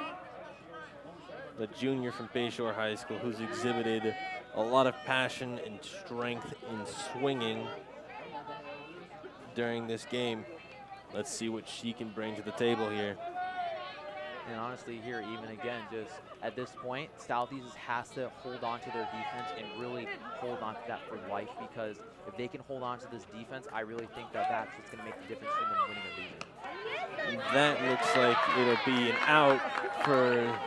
The junior from Bayshore High School, who's exhibited a lot of passion and strength in swinging during this game. Let's see what she can bring to the table here. And honestly, here, even again, just at this point, Southeast has to hold on to their defense and really hold on to that for life, because if they can hold on to this defense, I really think that that's what's going to make the difference between them winning or losing. That looks like it'll be an out for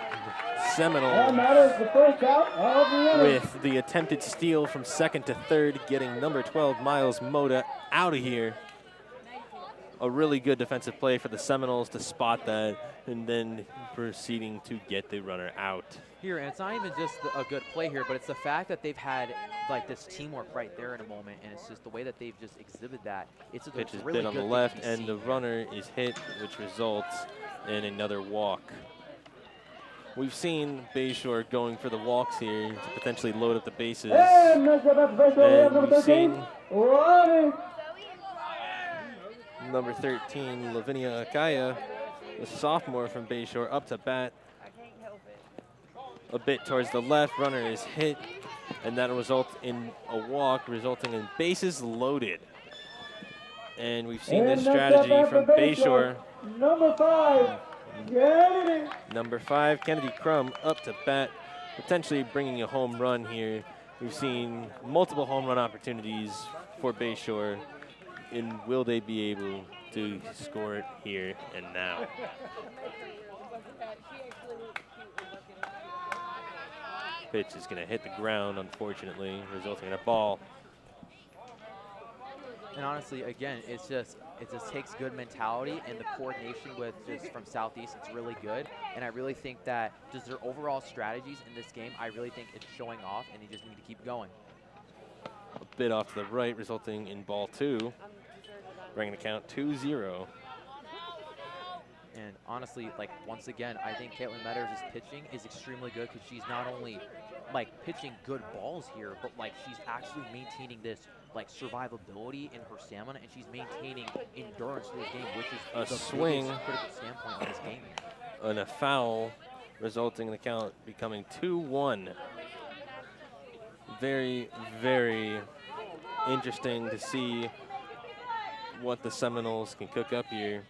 Seminoles, The first out of the inning. with the attempted steal from second to third, getting number 12, Miles Moda, out of here. A really good defensive play for the Seminoles to spot that, and then proceeding to get the runner out. Here, and it's not even just a good play here, but it's the fact that they've had like this teamwork right there in a moment, and it's just the way that they've just exhibited that. It's a Pitch is really bit on the good left, thing to and see. the runner is hit, which results in another walk. We've seen Bayshore going for the walks here to potentially load up the bases. And next up at the base, we have And number we've 13, seen Lonnie. number 13, Lavinia Akaya, the sophomore from Bayshore, up to bat. A bit towards the left, runner is hit, and that'll result in a walk, resulting in bases loaded. And we've seen this And next up strategy at from the base, Bayshore. Number 5, Kennedy. Number 5, Kennedy Crum, up to bat, potentially bringing a home run here. We've seen multiple home run opportunities for Bayshore, and will they be able to score it here and now? Pitch is going to hit the ground, unfortunately, resulting in a ball. And honestly, again, it just takes good mentality, and the coordination with just from Southeast, it's really good. And I really think that just their overall strategies in this game, I really think it's showing off, and you just need to keep going. A bit off to the right, resulting in ball 2, bringing the count 2-0. And honestly, like, once again, I think Caitlin Metters' pitching is extremely good because she's not only, like, pitching good balls here, but, like, she's actually maintaining this, like, survivability in her stamina, and she's maintaining endurance in this game, which is A the swing. biggest critical standpoint of this game. And a foul, resulting in the count becoming 2-1. Very, very interesting to see what the Seminoles can cook up here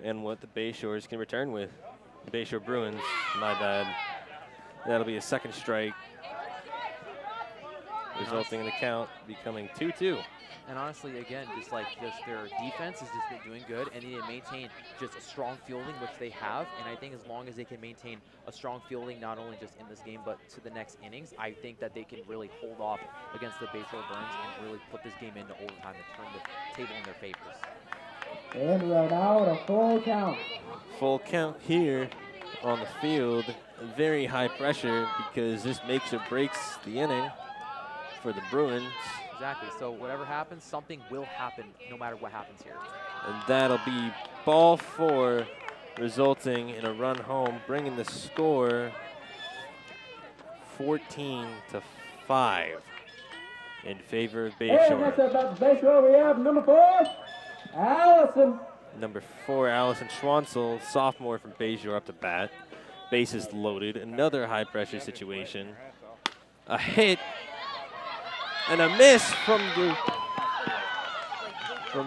and what the Bayshores can return with. Bayshore Bruins, my bad. That'll be a second strike, resulting in the count becoming 2-2. And honestly, again, just their defense has just been doing good, and they need to maintain just a strong fielding, which they have. And I think as long as they can maintain a strong fielding, not only just in this game, but to the next innings, I think that they can really hold off against the Bayshore Burns and really put this game into overtime and turn the table in their favors. And we are now at a full count. Full count here on the field. Very high pressure because this makes or breaks the inning for the Bruins. Exactly. So whatever happens, something will happen no matter what happens here. And that'll be ball 4, resulting in a run home, bringing the score 14-5 in favor of And next Bayshore. up at the Bayshore, we have number 4, Allison. Number 4, Allison Schwansel, sophomore from Bayshore, up to bat. Bases loaded. Another high-pressure situation. A hit and a miss from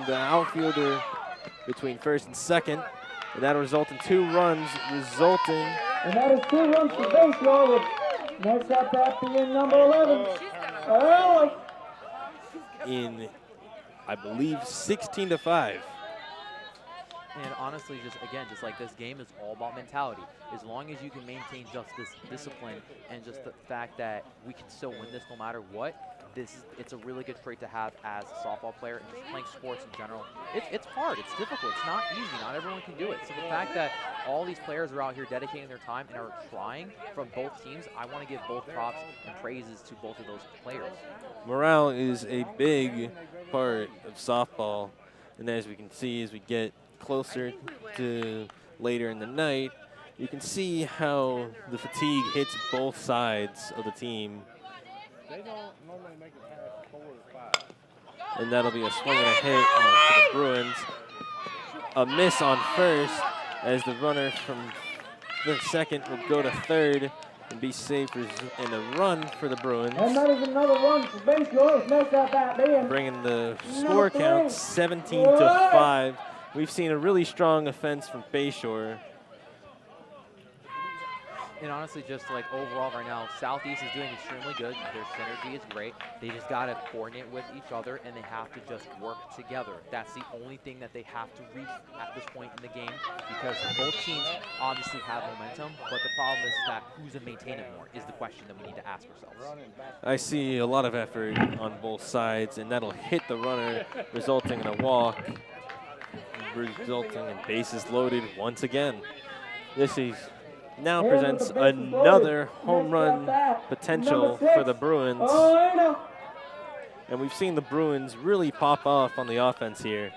the outfielder between first and second. And that'll result in 2 runs, resulting And that is 2 runs for Bayshore with next up that being number 11, Alice. in, I believe, 16-5. And honestly, just like this game is all about mentality. As long as you can maintain just this discipline and just the fact that we can still win this no matter what, it's a really good trait to have as a softball player and just playing sports in general. It's hard, it's difficult, it's not easy, not everyone can do it. So the fact that all these players are out here dedicating their time and are trying from both teams, I want to give both props and praises to both of those players. Morale is a big part of softball, and as we can see as we get closer to later in the night, you can see how the fatigue hits both sides of the team. They don't normally make it past 4 or 5. And that'll be a swing and a hit for the Bruins. A miss on first as the runner from the second will go to third and be safe in a run for the Bruins. And that is another run for Bayshore. Next up that being Bringing the score count 17-5. We've seen a really strong offense from Bayshore. And honestly, just like overall right now, Southeast is doing extremely good. Their synergy is great. They just got to coordinate with each other, and they have to just work together. That's the only thing that they have to reach at this point in the game, because both teams obviously have momentum, but the problem is that who's going to maintain it more is the question that we need to ask ourselves. I see a lot of effort on both sides, and that'll hit the runner, resulting in a walk, resulting in bases loaded once again. This is now presents another home run potential for the Bruins. And we've seen the Bruins really pop off on the offense here.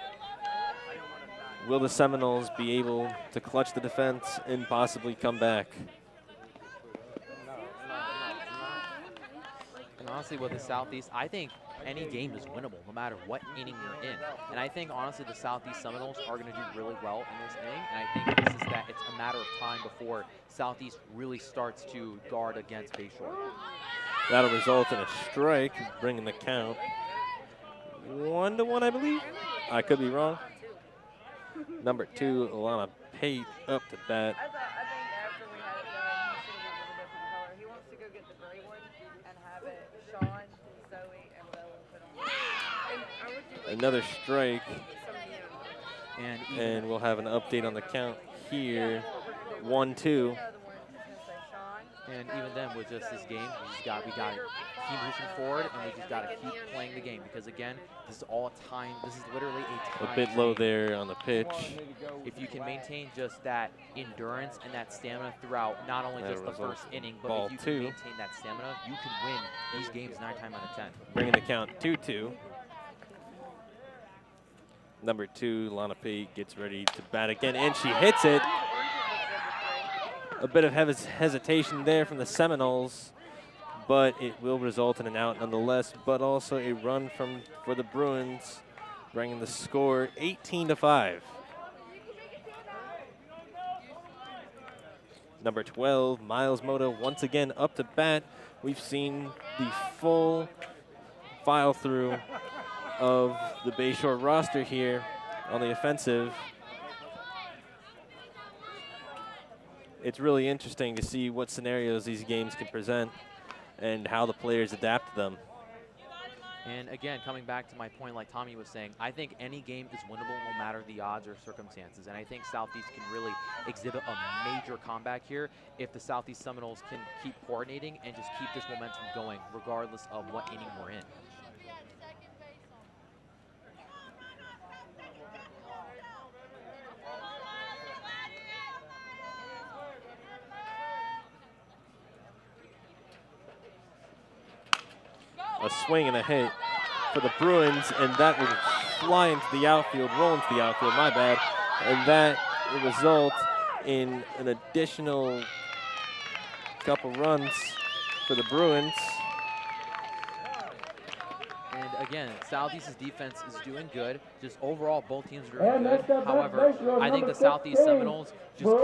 Will the Seminoles be able to clutch the defense and possibly come back? And honestly, with the Southeast, I think any game is winnable, no matter what inning you're in. And I think, honestly, the Southeast Seminoles are going to do really well in this inning. And I think this is that it's a matter of time before Southeast really starts to guard against Bayshore. That'll result in a strike, bringing the count 1-1, I believe. I could be wrong. Number 2, Alana Pate up to bat. I think after we had it done, he should have a different color. He wants to go get the gray one and have it Sean, Zoe, and Bella put on. And I would do like Another strike, some And and we'll have an update on the count here. 1-2. the one who's going to say Sean, And even then, with just this game, we got to keep pushing forward, and we just got to keep playing the game because again, this is all time. This is literally a time. A bit low game. there on the pitch. If you can maintain just that endurance and that stamina throughout, not only That just the results first in inning, but ball if you two. can maintain that stamina, you can win these games 9 times out of 10. Bringing the count 2-2. Number 2, Lana Pate gets ready to bat again, and she hits it. A bit of hesitation there from the Seminoles, but it will result in an out nonetheless, but also a run for the Bruins, bringing the score 18-5. Number 12, Miles Mota, once again up to bat. We've seen the full file through of the Bayshore roster here on the offensive. It's really interesting to see what scenarios these games can present and how the players adapt to them. And again, coming back to my point, like Tommy was saying, I think any game is winnable no matter the odds or circumstances. And I think Southeast can really exhibit a major comeback here if the Southeast Seminoles can keep coordinating and just keep this momentum going regardless of what inning we're in. A swing and a hit for the Bruins, and that will fly into the outfield, roll into the outfield, my bad. And that will result in an additional couple runs for the Bruins. And again, Southeast's defense is doing good. Just overall, both teams are And doing next good. up, However, Bayshore, I think number the Southeast 16, Seminoles just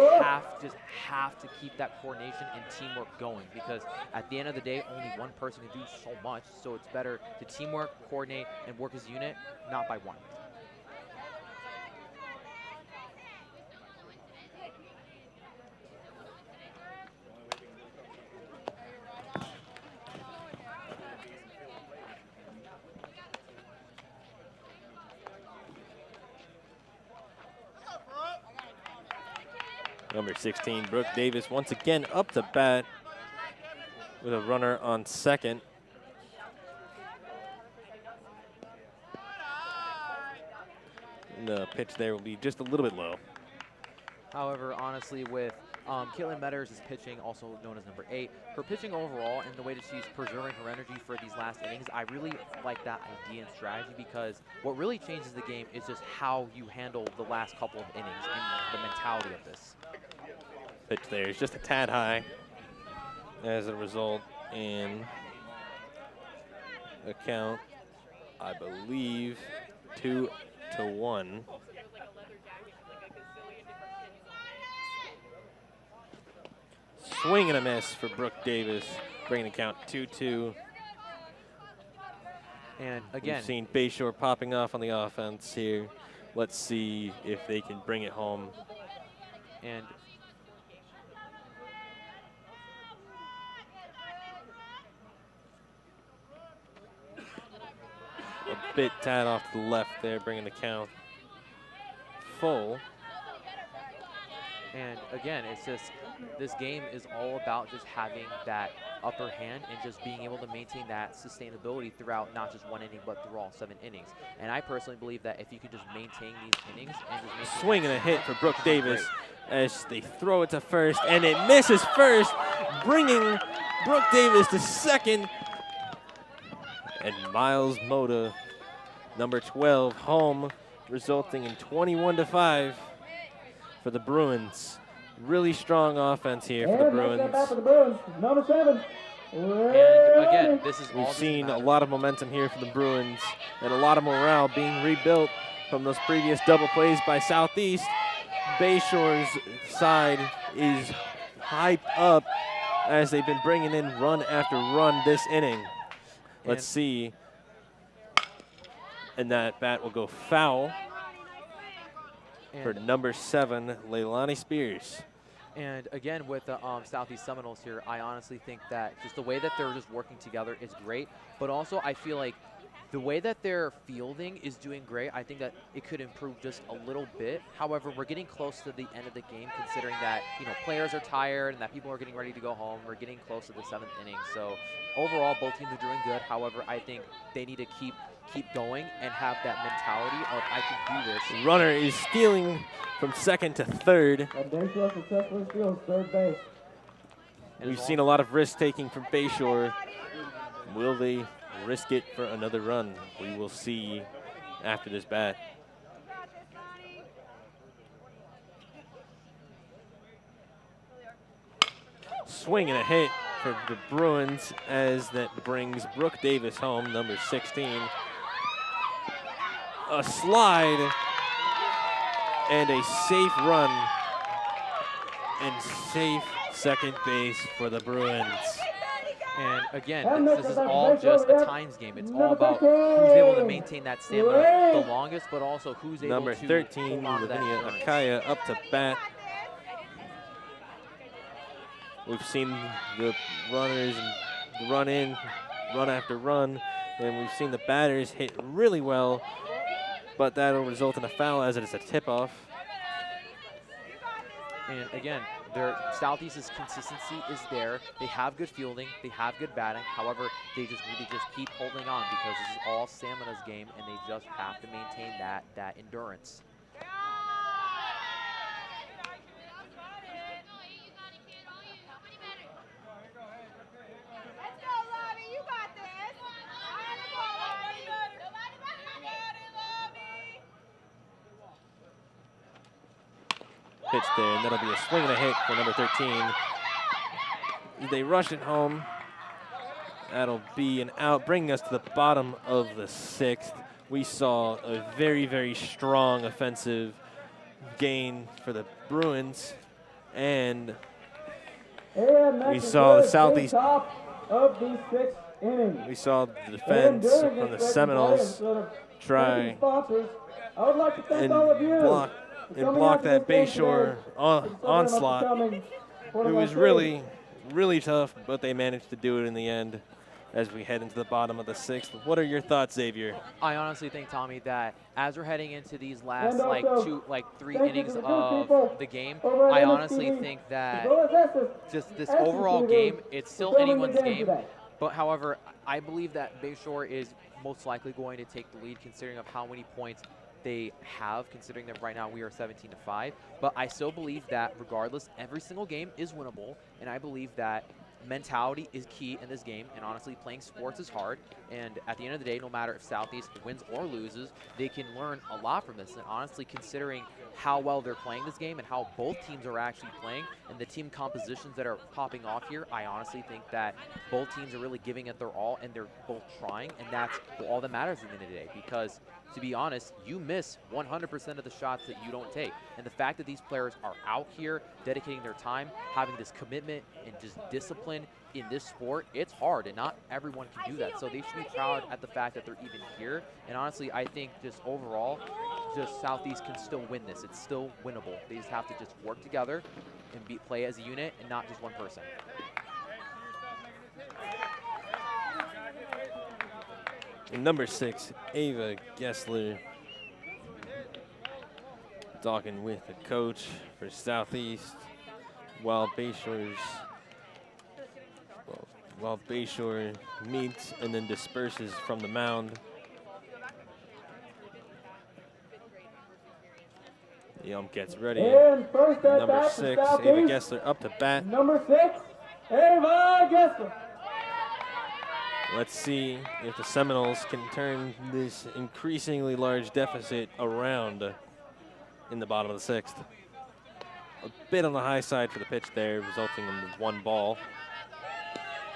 have to keep that coordination and teamwork going because at the end of the day, only one person can do so much. So it's better to teamwork, coordinate, and work as a unit, not by one. Number 16, Brooke Davis, once again up to bat with a runner on second. And the pitch there will be just a little bit low. However, honestly, with Caitlin Metters is pitching, also known as number 8. Her pitching overall and the way that she's preserving her energy for these last innings, I really like that idea and strategy because what really changes the game is just how you handle the last couple of innings and the mentality of this. Pitch there is just a tad high as a result in a count, I believe, 2-1. Swing and a miss for Brooke Davis, bringing the count 2-2. And again, we've seen Bayshore popping off on the offense here. Let's see if they can bring it home. And a bit tad off to the left there, bringing the count full. And again, it's just, this game is all about just having that upper hand and just being able to maintain that sustainability throughout not just one inning, but through all 7 innings. And I personally believe that if you could just maintain these innings and just maintain swing and a hit for Brooke Davis as they throw it to first, and it misses first, bringing Brooke Davis to second. And Miles Mota, number 12, home, resulting in 21-5 for the Bruins. Really strong offense here for the Bruins. Next up for the Bruins, number 7. And again, this is all We've seen a lot of momentum here for the Bruins and a lot of morale being rebuilt from those previous double plays by Southeast. Bayshore's side is hyped up as they've been bringing in run after run this inning. Let's see. And that bat will go foul for number 7, Leilani Spears. And again, with the Southeast Seminoles here, I honestly think that just the way that they're just working together is great. But also, I feel like the way that their fielding is doing great, I think that it could improve just a little bit. However, we're getting close to the end of the game, considering that players are tired and that people are getting ready to go home. We're getting close to the 7th inning, so overall, both teams are doing good. However, I think they need to keep going and have that mentality of I can do this. Runner is stealing from second to third. And Bayshore successfully steals third base. We've seen a lot of risk taking from Bayshore. Will they risk it for another run? We will see after this bat. Swing and a hit for the Bruins as that brings Brooke Davis home, number 16. A slide and a safe run and safe second base for the Bruins. And again, this is all just a times game. It's all about who's able to maintain that stamina the longest, but also who's able Number to 13, hold on to that Lavinia endurance. Akaya up to bat. We've seen the runners run in, run after run, and we've seen the batters hit really well, but that'll result in a foul as it is a tip-off. And again, their Southeast's consistency is there. They have good fielding. They have good batting. However, they just need to just keep holding on because this is all stamina's game, and they just have to maintain that endurance. Pitch there, and that'll be a swing and a hit for number 13. They rush it home. That'll be an out, bringing us to the bottom of the 6th. We saw a very, very strong offensive gain for the Bruins, and we saw the Southeast. Of the 6th inning. We saw the defense from the Seminoles try I would like to thank and all of you block that Bayshore onslaught. It was really, really tough, but they managed to do it in the end as we head into the bottom of the 6th. What are your thoughts, Xavier? I honestly think, Tommy, that as we're heading into these last And also, 3 thank you innings to the good of people the game, over at I SETV, honestly think that as well as Estes. just this Estes overall TV game, it's still for filming the anyone's game game. today. But however, I believe that Bayshore is most likely going to take the lead, considering of how many points they have, considering that right now we are 17-5. But I still believe that regardless, every single game is winnable, and I believe that mentality is key in this game, and honestly, playing sports is hard, and at the end of the day, no matter if Southeast wins or loses, they can learn a lot from this. And honestly, considering how well they're playing this game and how both teams are actually playing and the team compositions that are popping off here, I honestly think that both teams are really giving it their all, and they're both trying, and that's all that matters at the end of the day. Because to be honest, you miss 100% of the shots that you don't take. And the fact that these players are out here dedicating their time, having this commitment and just discipline in this sport, it's hard, and not everyone can do that. So they should be proud at the fact that they're even here. And honestly, I think just overall, just Southeast can still win this. It's still winnable. They just have to just work together and play as a unit and not just one person. And number 6, Ava Gessler, talking with the coach for Southeast, while Bayshore meets and then disperses from the mound. The ump gets ready. And first at Number bat 6, for Ava Southeast, Gessler up to bat. Number 6, Ava Gessler. Let's see if the Seminoles can turn this increasingly large deficit around in the bottom of the 6th. A bit on the high side for the pitch there, resulting in 1 ball.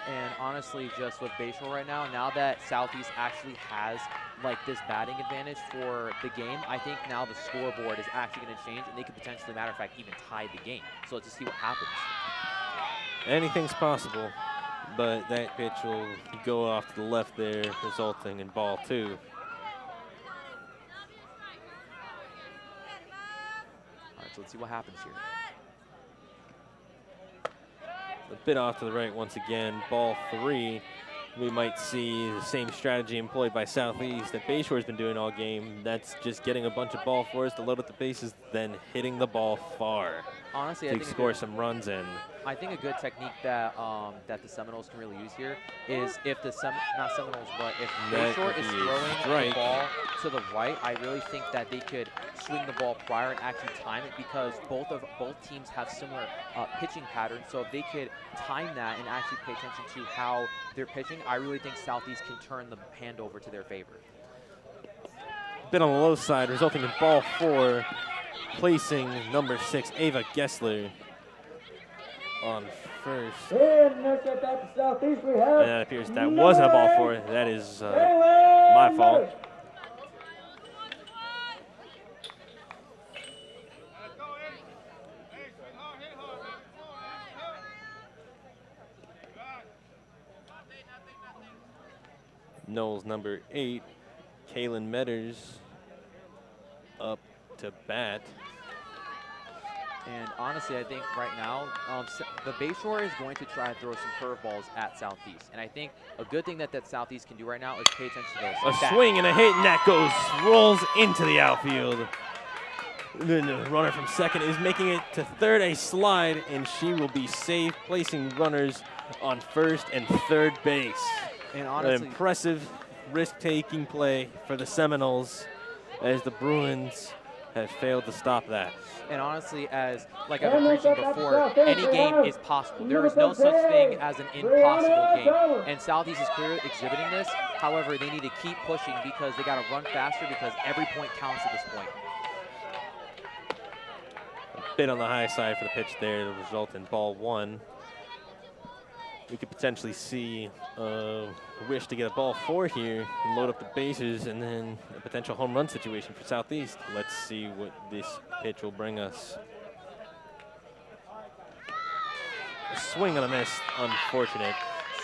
And honestly, just with Bayshore right now that Southeast actually has this batting advantage for the game, I think now the scoreboard is actually going to change, and they could potentially, matter of fact, even tie the game. So let's just see what happens. Anything's possible, but that pitch will go off to the left there, resulting in ball 2. All right, so let's see what happens here. A bit off to the right once again, ball 3. we might see the same strategy employed by Southeast that Bayshore's been doing all game. That's just getting a bunch of ball fours to load up the bases, then hitting the ball far Honestly, to score some runs in. I think a good technique that that the Seminoles can really use here is if the not Seminoles, but if Bayshore is throwing the ball to the right, I really think that they could swing the ball prior and actually time it, because both teams have similar pitching patterns. So if they could time that and actually pay attention to how they're pitching, I really think Southeast can turn the hand over to their favor. Bit on the low side, resulting in ball 4, placing number 6, Ava Gessler, on first. And next at that Southeast we have. And it appears that wasn't a ball 4. That is my fault. Noles number 8, Kaylin Metters, up to bat. And honestly, I think right now, the Bayshore is going to try to throw some curveballs at Southeast. And I think a good thing that Southeast can do right now is pay attention to those. A swing and a hit, and that rolls into the outfield. The runner from second is making it to third, a slide, and she will be safe, placing runners on first and third base. And honestly, an impressive risk-taking play for the Seminoles, as the Bruins have failed to stop that. And honestly, as like I've been preaching before, any game is possible. There is no such thing as an impossible game. And Southeast is clearly exhibiting this. However, they need to keep pushing because they got to run faster, because every point counts at this point. A bit on the high side for the pitch there to result in ball 1. We could potentially see a wish to get a ball 4 here and load up the bases, and then a potential home run situation for Southeast. Let's see what this pitch will bring us. A swing and a miss, unfortunate.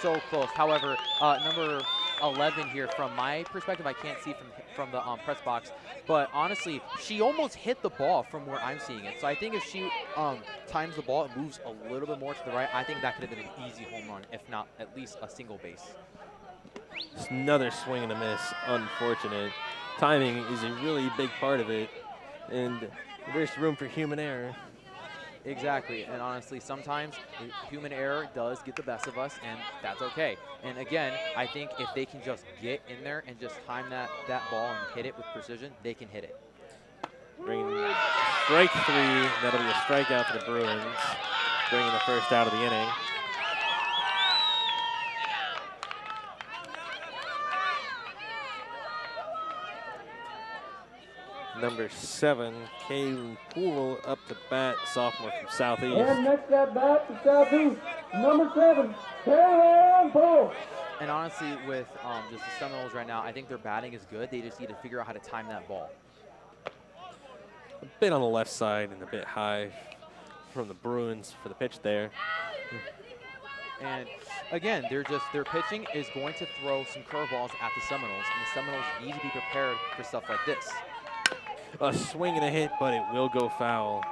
So close. However, number 11 here, from my perspective, I can't see from the press box, but honestly, she almost hit the ball from where I'm seeing it. So I think if she times the ball and moves a little bit more to the right, I think that could have been an easy home run, if not at least a single base. Just another swing and a miss, unfortunate. Timing is a really big part of it, and there's room for human error. Exactly, and honestly, sometimes human error does get the best of us, and that's okay. And again, I think if they can just get in there and just time that ball and hit it with precision, they can hit it. Bringing strike 3, that'll be a strikeout for the Bruins, bringing the first out of the inning. Number 7, Kaylin Poole, up to bat, sophomore from Southeast. And next at bat to Southeast, number 7, Kaylin Poole. And honestly, with just the Seminoles right now, I think their batting is good. They just need to figure out how to time that ball. A bit on the left side and a bit high from the Bruins for the pitch there. And again, their pitching is going to throw some curveballs at the Seminoles, and the Seminoles need to be prepared for stuff like this. A swing and a hit, but it will go foul,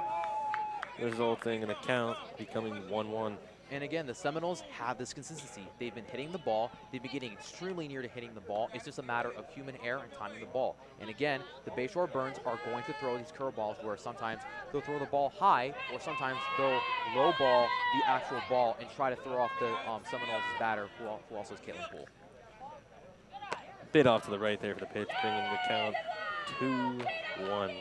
resulting in a count becoming 1-1. And again, the Seminoles have this consistency. They've been hitting the ball. They've been getting extremely near to hitting the ball. It's just a matter of human error and timing the ball. And again, the Bayshore Burns are going to throw these curveballs where sometimes they'll throw the ball high, or sometimes they'll low ball the actual ball and try to throw off the Seminoles' batter, who also is Kaylin Poole. Bit off to the right there for the pitch, bringing the count 2-1.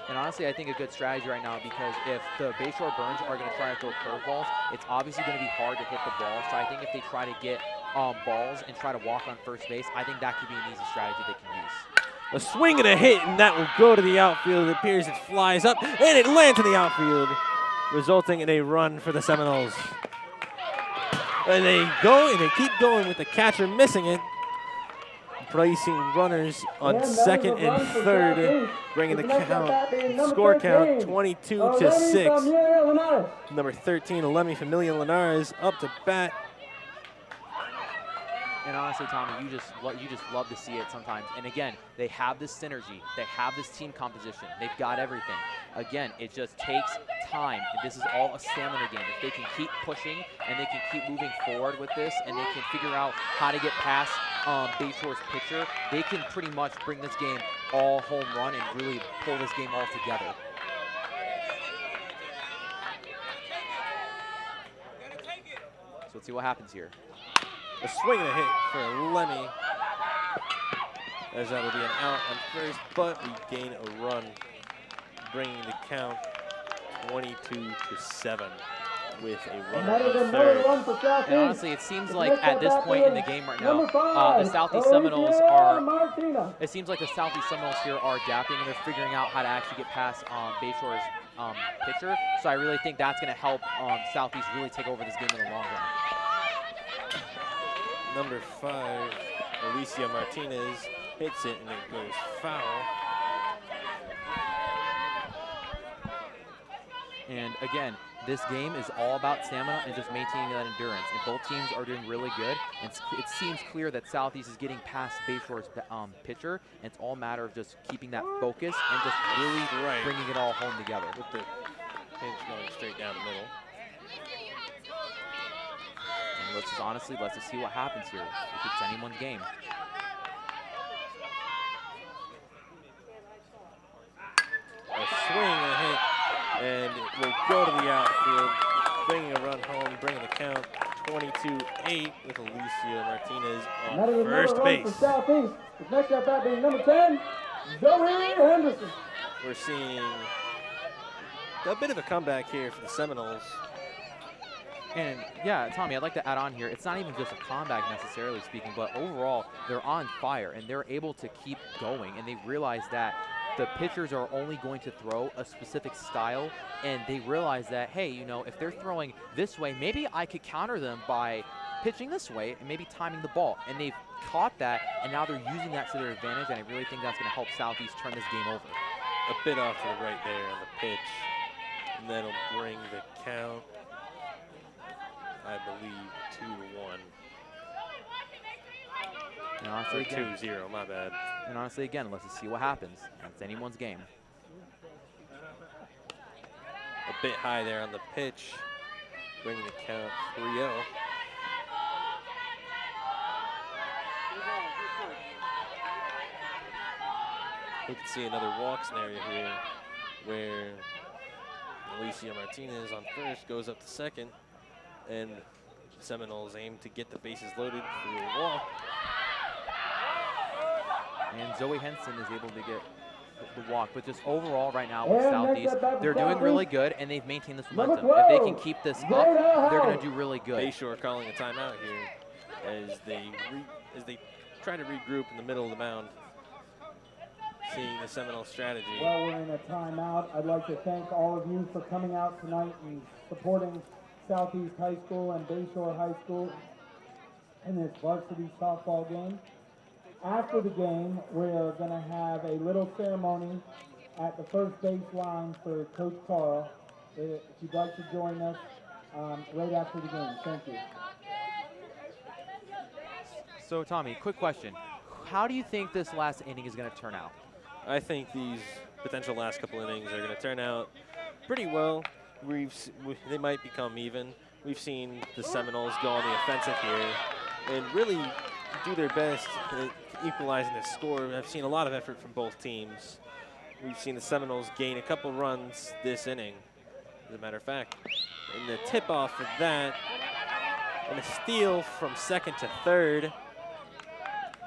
And honestly, I think a good strategy right now, because if the Bayshore Burns are going to try to throw curveballs, it's obviously going to be hard to hit the ball. So I think if they try to get balls and try to walk on first base, I think that could be an easy strategy they can use. A swing and a hit, and that will go to the outfield. It appears it flies up, and it lands in the outfield, resulting in a run for the Seminoles. And they go, and they keep going with the catcher missing it, placing runners on second and third, bringing the score count 22-6. Number 13, Alemi Familia Linares, up to bat. And honestly, Tommy, you just love to see it sometimes. And again, they have this synergy. They have this team composition. They've got everything. Again, it just takes time. And this is all a stamina game. If they can keep pushing and they can keep moving forward with this and they can figure out how to get past Bayshore's pitcher, they can pretty much bring this game all home run and really pull this game all together. So let's see what happens here. A swing and a hit for Lemmy, as that'll be an out on first, but we gain a run, bringing the count 22-7 with a runner on third. And honestly, it seems like at this point in the game right now, the Southeast Seminoles are, it seems like the Southeast Seminoles here are adapting and they're figuring out how to actually get past Bayshore's pitcher. So I really think that's going to help Southeast really take over this game in the long run. Number 5, Alicia Martinez hits it and it goes foul. And again, this game is all about stamina and just maintaining that endurance. And both teams are doing really good. And it seems clear that Southeast is getting past Bayshore's pitcher. And it's all a matter of just keeping that focus and just really bringing it all home together. With the pinch going straight down the middle. And let's just see what happens here. If it's anyone's game. A swing and a hit. And it will go to the outfield, bringing a run home, bringing the count 22-8 with Alicia Martinez on first base. Southeast. The next at bat being number 10, Zoe Henderson. We're seeing a bit of a comeback here for the Seminoles. And yeah, Tommy, I'd like to add on here, it's not even just a comeback necessarily speaking, but overall, they're on fire and they're able to keep going and they realize that the pitchers are only going to throw a specific style, and they realize that, hey, you know, if they're throwing this way, maybe I could counter them by pitching this way and maybe timing the ball. And they've caught that, and now they're using that to their advantage, and I really think that's going to help Southeast turn this game over. A bit off to the right there on the pitch, and that'll bring the count, I believe, 2-1. And honestly, or 2-0, my bad. And honestly, again, let's just see what happens. It's anyone's game. A bit high there on the pitch, bringing the count 3-0. We can see another walk scenario here where Alicia Martinez on first goes up to second, and Seminoles aim to get the bases loaded through a walk. And Zoe Henson is able to get the walk. But just overall right now with Southeast, they're doing really good, and they've maintained this momentum. If they can keep this up, they're going to do really good. Bayshore calling a timeout here as they try to regroup in the middle of the mound, seeing the Seminole strategy. Well, we're in a timeout. I'd like to thank all of you for coming out tonight and supporting Southeast High School and Bayshore High School in this varsity softball game. After the game, we're going to have a little ceremony at the first base line for Coach Carl. If you'd like to join us right after the game. Thank you. So, Tommy, quick question. How do you think this last inning is going to turn out? I think these potential last couple innings are going to turn out pretty well. They might become even. We've seen the Seminoles go on the offensive here and really do their best at equalizing the score. I've seen a lot of effort from both teams. We've seen the Seminoles gain a couple runs this inning, as a matter of fact. And the tip-off for that, and a steal from second to third,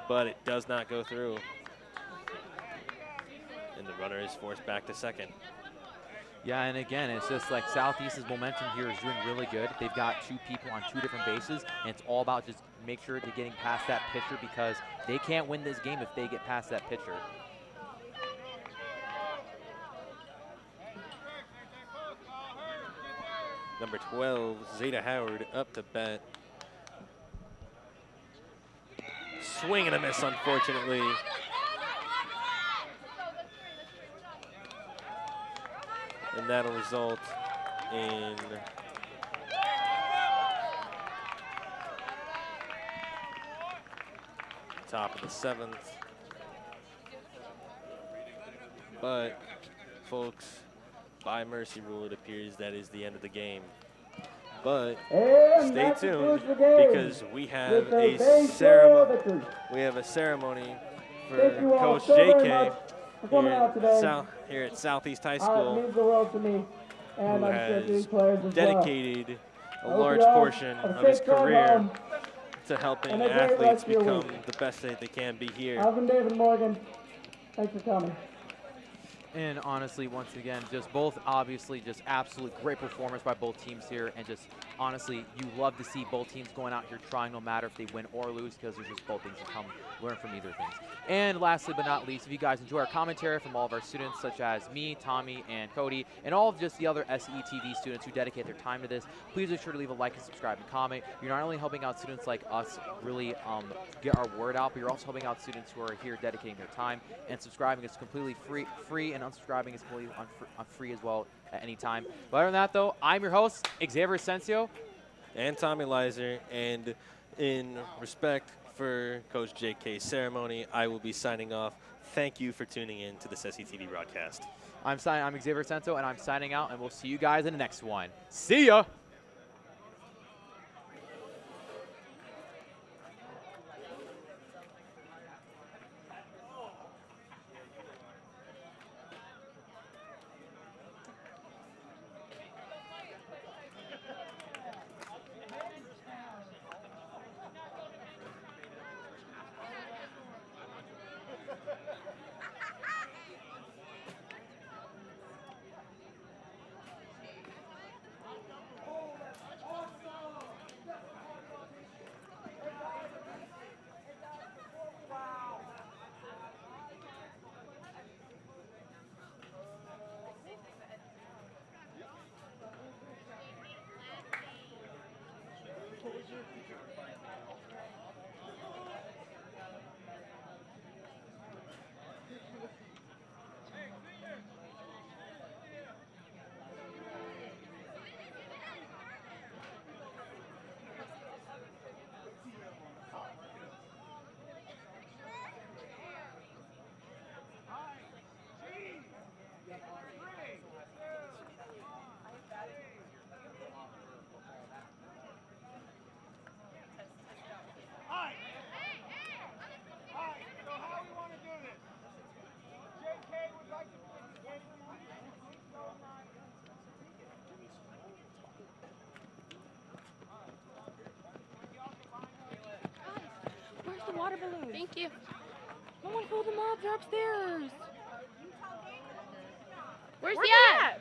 but it does not go through. And the runner is forced back to second. Yeah, and again, it's just like Southeast's momentum here is doing really good. They've got two people on two different bases, and it's all about just make sure they're getting past that pitcher because they can't win this game if they get past that pitcher. Number 12, Zeta Howard, up to bat. Swing and a miss, unfortunately. And that'll result in top of the 7th. But, folks, by mercy rule, it appears that is the end of the game. But And stay that tuned concludes the game because we have with a a Bayshore ceremony. victory. We have a ceremony for Thank you all Coach so very JK much for coming out today. here at Southeast High It School, means the world to me, and who I'm sure to these has players as dedicated I a hope large you all portion have a of his safe drive career home. to helping and a great athletes rest of your become week. the best that they can be here. I've been David Morgan. Thanks for coming. And honestly, once again, just both obviously just absolute great performance by both teams here. And just honestly, you love to see both teams going out here trying no matter if they win or lose, because there's just both things to come learn from either things. And lastly but not least, if you guys enjoy our commentary from all of our students, such as me, Tommy, and Cody, and all of just the other SETV students who dedicate their time to this, please be sure to leave a like and subscribe and comment. You're not only helping out students like us really get our word out, but you're also helping out students who are here dedicating their time. And subscribing is completely free, and unsubscribing is completely free as well at any time. But other than that, though, I'm your host, Xavier Asensio. And Tommy Lizer, and in respect for Coach JK's ceremony, I will be signing off. Thank you for tuning in to this SETV broadcast. I'm Xavier Asensio, and I'm signing out, and we'll see you guys in the next one. See ya! Where's the water balloon? Thank you. No one fill them up. They're upstairs. Where's he at?